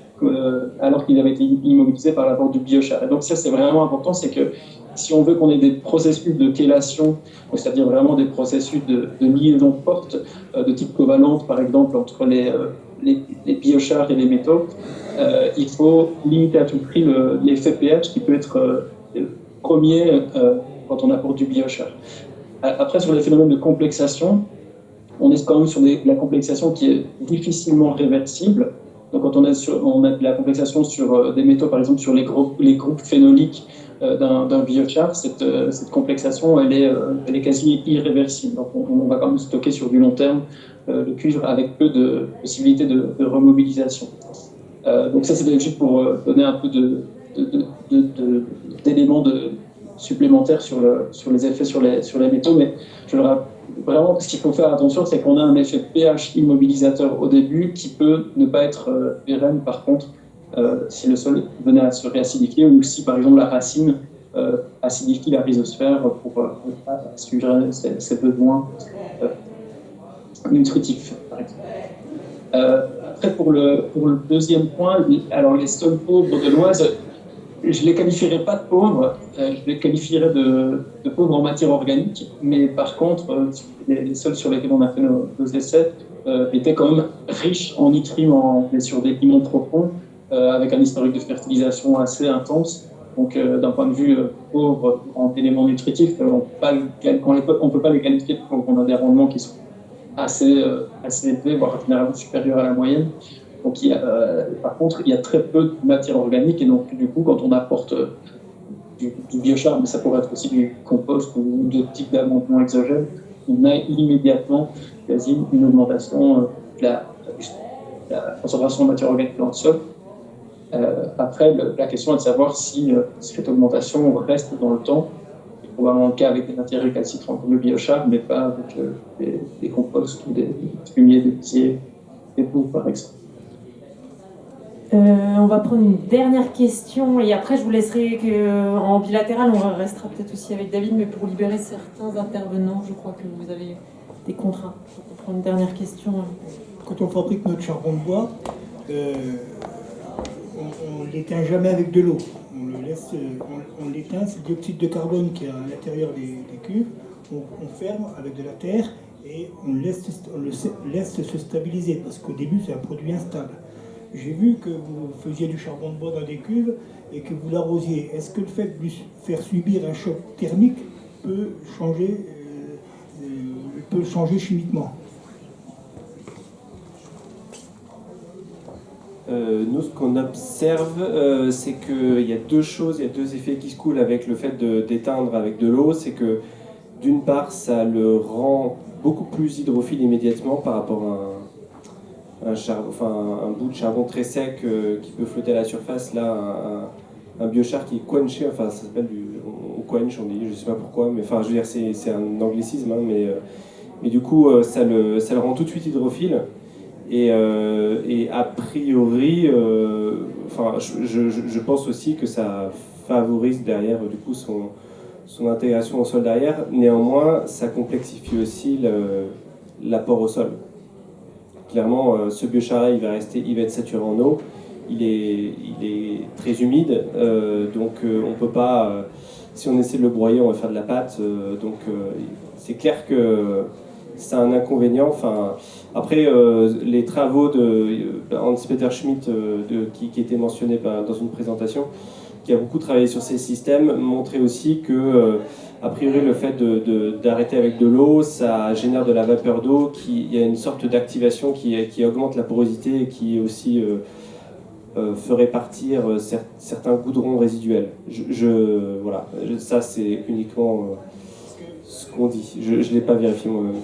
Speaker 2: alors qu'ils avaient été immobilisés par l'apport du biochar. Et donc ça, c'est vraiment important, c'est que si on veut qu'on ait des processus de chélation, c'est-à-dire vraiment des processus de liaison forte, de type covalente, par exemple, entre les biochars et les métaux, il faut limiter à tout prix l'effet pH qui peut être premier quand on apporte du biochar. Après, sur les phénomènes de complexation, on est quand même sur la complexation qui est difficilement réversible. Donc, quand on a de la complexation sur des métaux, par exemple sur les groupes phénoliques d'un biochar, cette complexation, elle est quasi irréversible. Donc, on va quand même stocker sur du long terme le cuivre avec peu de possibilités de remobilisation. Donc ça, c'est juste pour donner un peu d'éléments supplémentaires sur les effets sur les métaux. Mais vraiment, ce qu'il faut faire attention, c'est qu'on a un effet pH immobilisateur au début qui peut ne pas être pérenne, par contre, si le sol venait à se réacidifier ou si, par exemple, la racine acidifie la rhizosphère pour assurer ses besoins nutritifs, par exemple. Après, pour le deuxième point, alors les sols pauvres de l'Oise, je ne les qualifierais pas de pauvres, je les qualifierais de pauvres en matière organique, mais par contre, les sols sur lesquels on a fait nos essais étaient quand même riches en nutriments, mais sur des limons profonds, avec un historique de fertilisation assez intense. Donc, d'un point de vue pauvre en éléments nutritifs, on ne peut pas les qualifier de pauvres. On a des rendements qui sont assez élevés, voire généralement supérieurs à la moyenne. Donc, par contre, il y a très peu de matière organique et donc, du coup, quand on apporte du biochar, mais ça pourrait être aussi du compost ou d'autres types d'amendements exogènes, on a immédiatement quasi une augmentation de la concentration de matière organique dans le sol. Après, la question est de savoir si cette augmentation reste dans le temps. C'est probablement le cas avec des matières récalcitrantes comme le biochar, mais pas avec des composts ou des fumiers, des pieds, des poux, par exemple.
Speaker 1: On va prendre une dernière question et après je vous laisserai en bilatéral, on restera peut-être aussi avec David, mais pour libérer certains intervenants, je crois que vous avez des contraintes. On prend une dernière question.
Speaker 9: Quand on fabrique notre charbon de bois, on ne l'éteint jamais avec de l'eau. On l'éteint, c'est le dioxyde de carbone qui est à l'intérieur des cuves. On ferme avec de la terre et on le laisse se stabiliser parce qu'au début c'est un produit instable. J'ai vu que vous faisiez du charbon de bois dans des cuves et que vous l'arrosiez. Est-ce que le fait de lui faire subir un choc thermique peut le changer chimiquement?
Speaker 3: Nous, ce qu'on observe, c'est qu'il y a deux choses, il y a deux effets qui se coulent avec le fait d'éteindre avec de l'eau. C'est que, d'une part, ça le rend beaucoup plus hydrophile immédiatement par rapport un bout de charbon très sec qui peut flotter à la surface. Là, un biochar qui est quenché, enfin ça s'appelle on quench, on dit, je sais pas pourquoi, mais enfin je veux dire c'est un anglicisme, hein, mais du coup ça le rend tout de suite hydrophile. Et a priori, je pense aussi que ça favorise derrière du coup son intégration au sol derrière. Néanmoins, ça complexifie aussi l'apport au sol. Clairement, ce biochar-là, il va être saturé en eau. Il est très humide, donc on peut pas. Si on essaie de le broyer, on va faire de la pâte. Donc c'est clair que c'est un inconvénient. Enfin, après, les travaux de Hans-Peter Schmidt, qui étaient mentionnés dans une présentation, qui a beaucoup travaillé sur ces systèmes, montraient aussi que, a priori, le fait d'arrêter avec de l'eau, ça génère de la vapeur d'eau, il y a une sorte d'activation qui augmente la porosité et qui aussi ferait partir certains goudrons résiduels. Voilà, ça c'est uniquement ce qu'on dit. Je ne l'ai pas vérifié moi-même.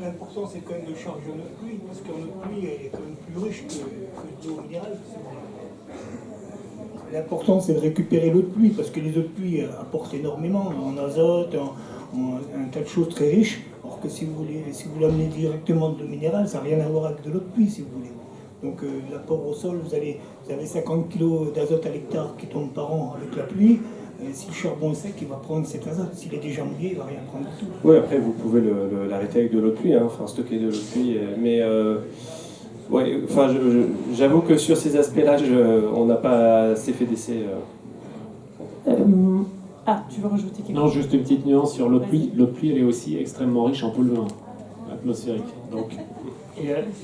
Speaker 9: L'important, c'est quand même de charger en eau de pluie, parce qu'en eau de pluie, elle est quand même plus riche que l'eau minérale. L'important, c'est de récupérer l'eau de pluie, parce que les eaux de pluie apportent énormément en azote, en un tas de choses très riches. Alors que si vous l'amenez directement de l'eau minérale, ça n'a rien à voir avec de l'eau de pluie, si vous voulez. Donc l'apport au sol, vous avez 50 kg d'azote à l'hectare qui tombe par an avec la pluie. Si le charbon est sec, il va prendre cet azote. S'il est déjà mouillé, il ne va rien prendre du tout.
Speaker 3: Oui, après, vous pouvez l'arrêter avec de l'eau de pluie, hein, enfin stocker de l'eau de pluie. Mais ouais, enfin, j'avoue que sur ces aspects-là, on n'a pas assez fait d'essais.
Speaker 1: Tu veux rajouter quelque chose?
Speaker 4: Non, juste une petite nuance sur l'eau de pluie. L'eau de pluie, elle est aussi extrêmement riche en polluants atmosphériques. Donc,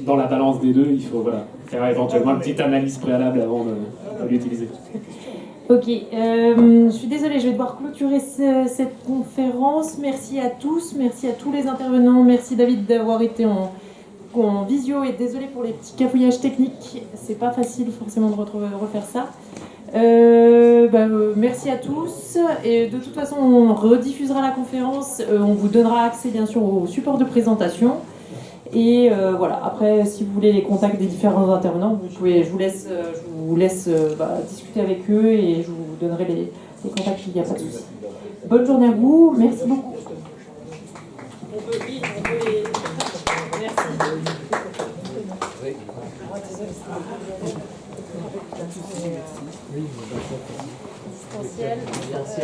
Speaker 4: dans la balance des deux, il faut faire éventuellement une petite analyse préalable avant de l'utiliser.
Speaker 1: Ok, je suis désolée, je vais devoir clôturer cette conférence. Merci à tous, merci à tous les intervenants. Merci David d'avoir été en visio et désolé pour les petits cafouillages techniques. C'est pas facile forcément de refaire ça. Merci à tous et de toute façon on rediffusera la conférence, on vous donnera accès bien sûr au support de présentation et voilà, après si vous voulez les contacts des différents intervenants, je vous laisse discuter avec eux et je vous donnerai les contacts, il n'y a pas de souci. Bonne journée à vous, merci beaucoup. Merci.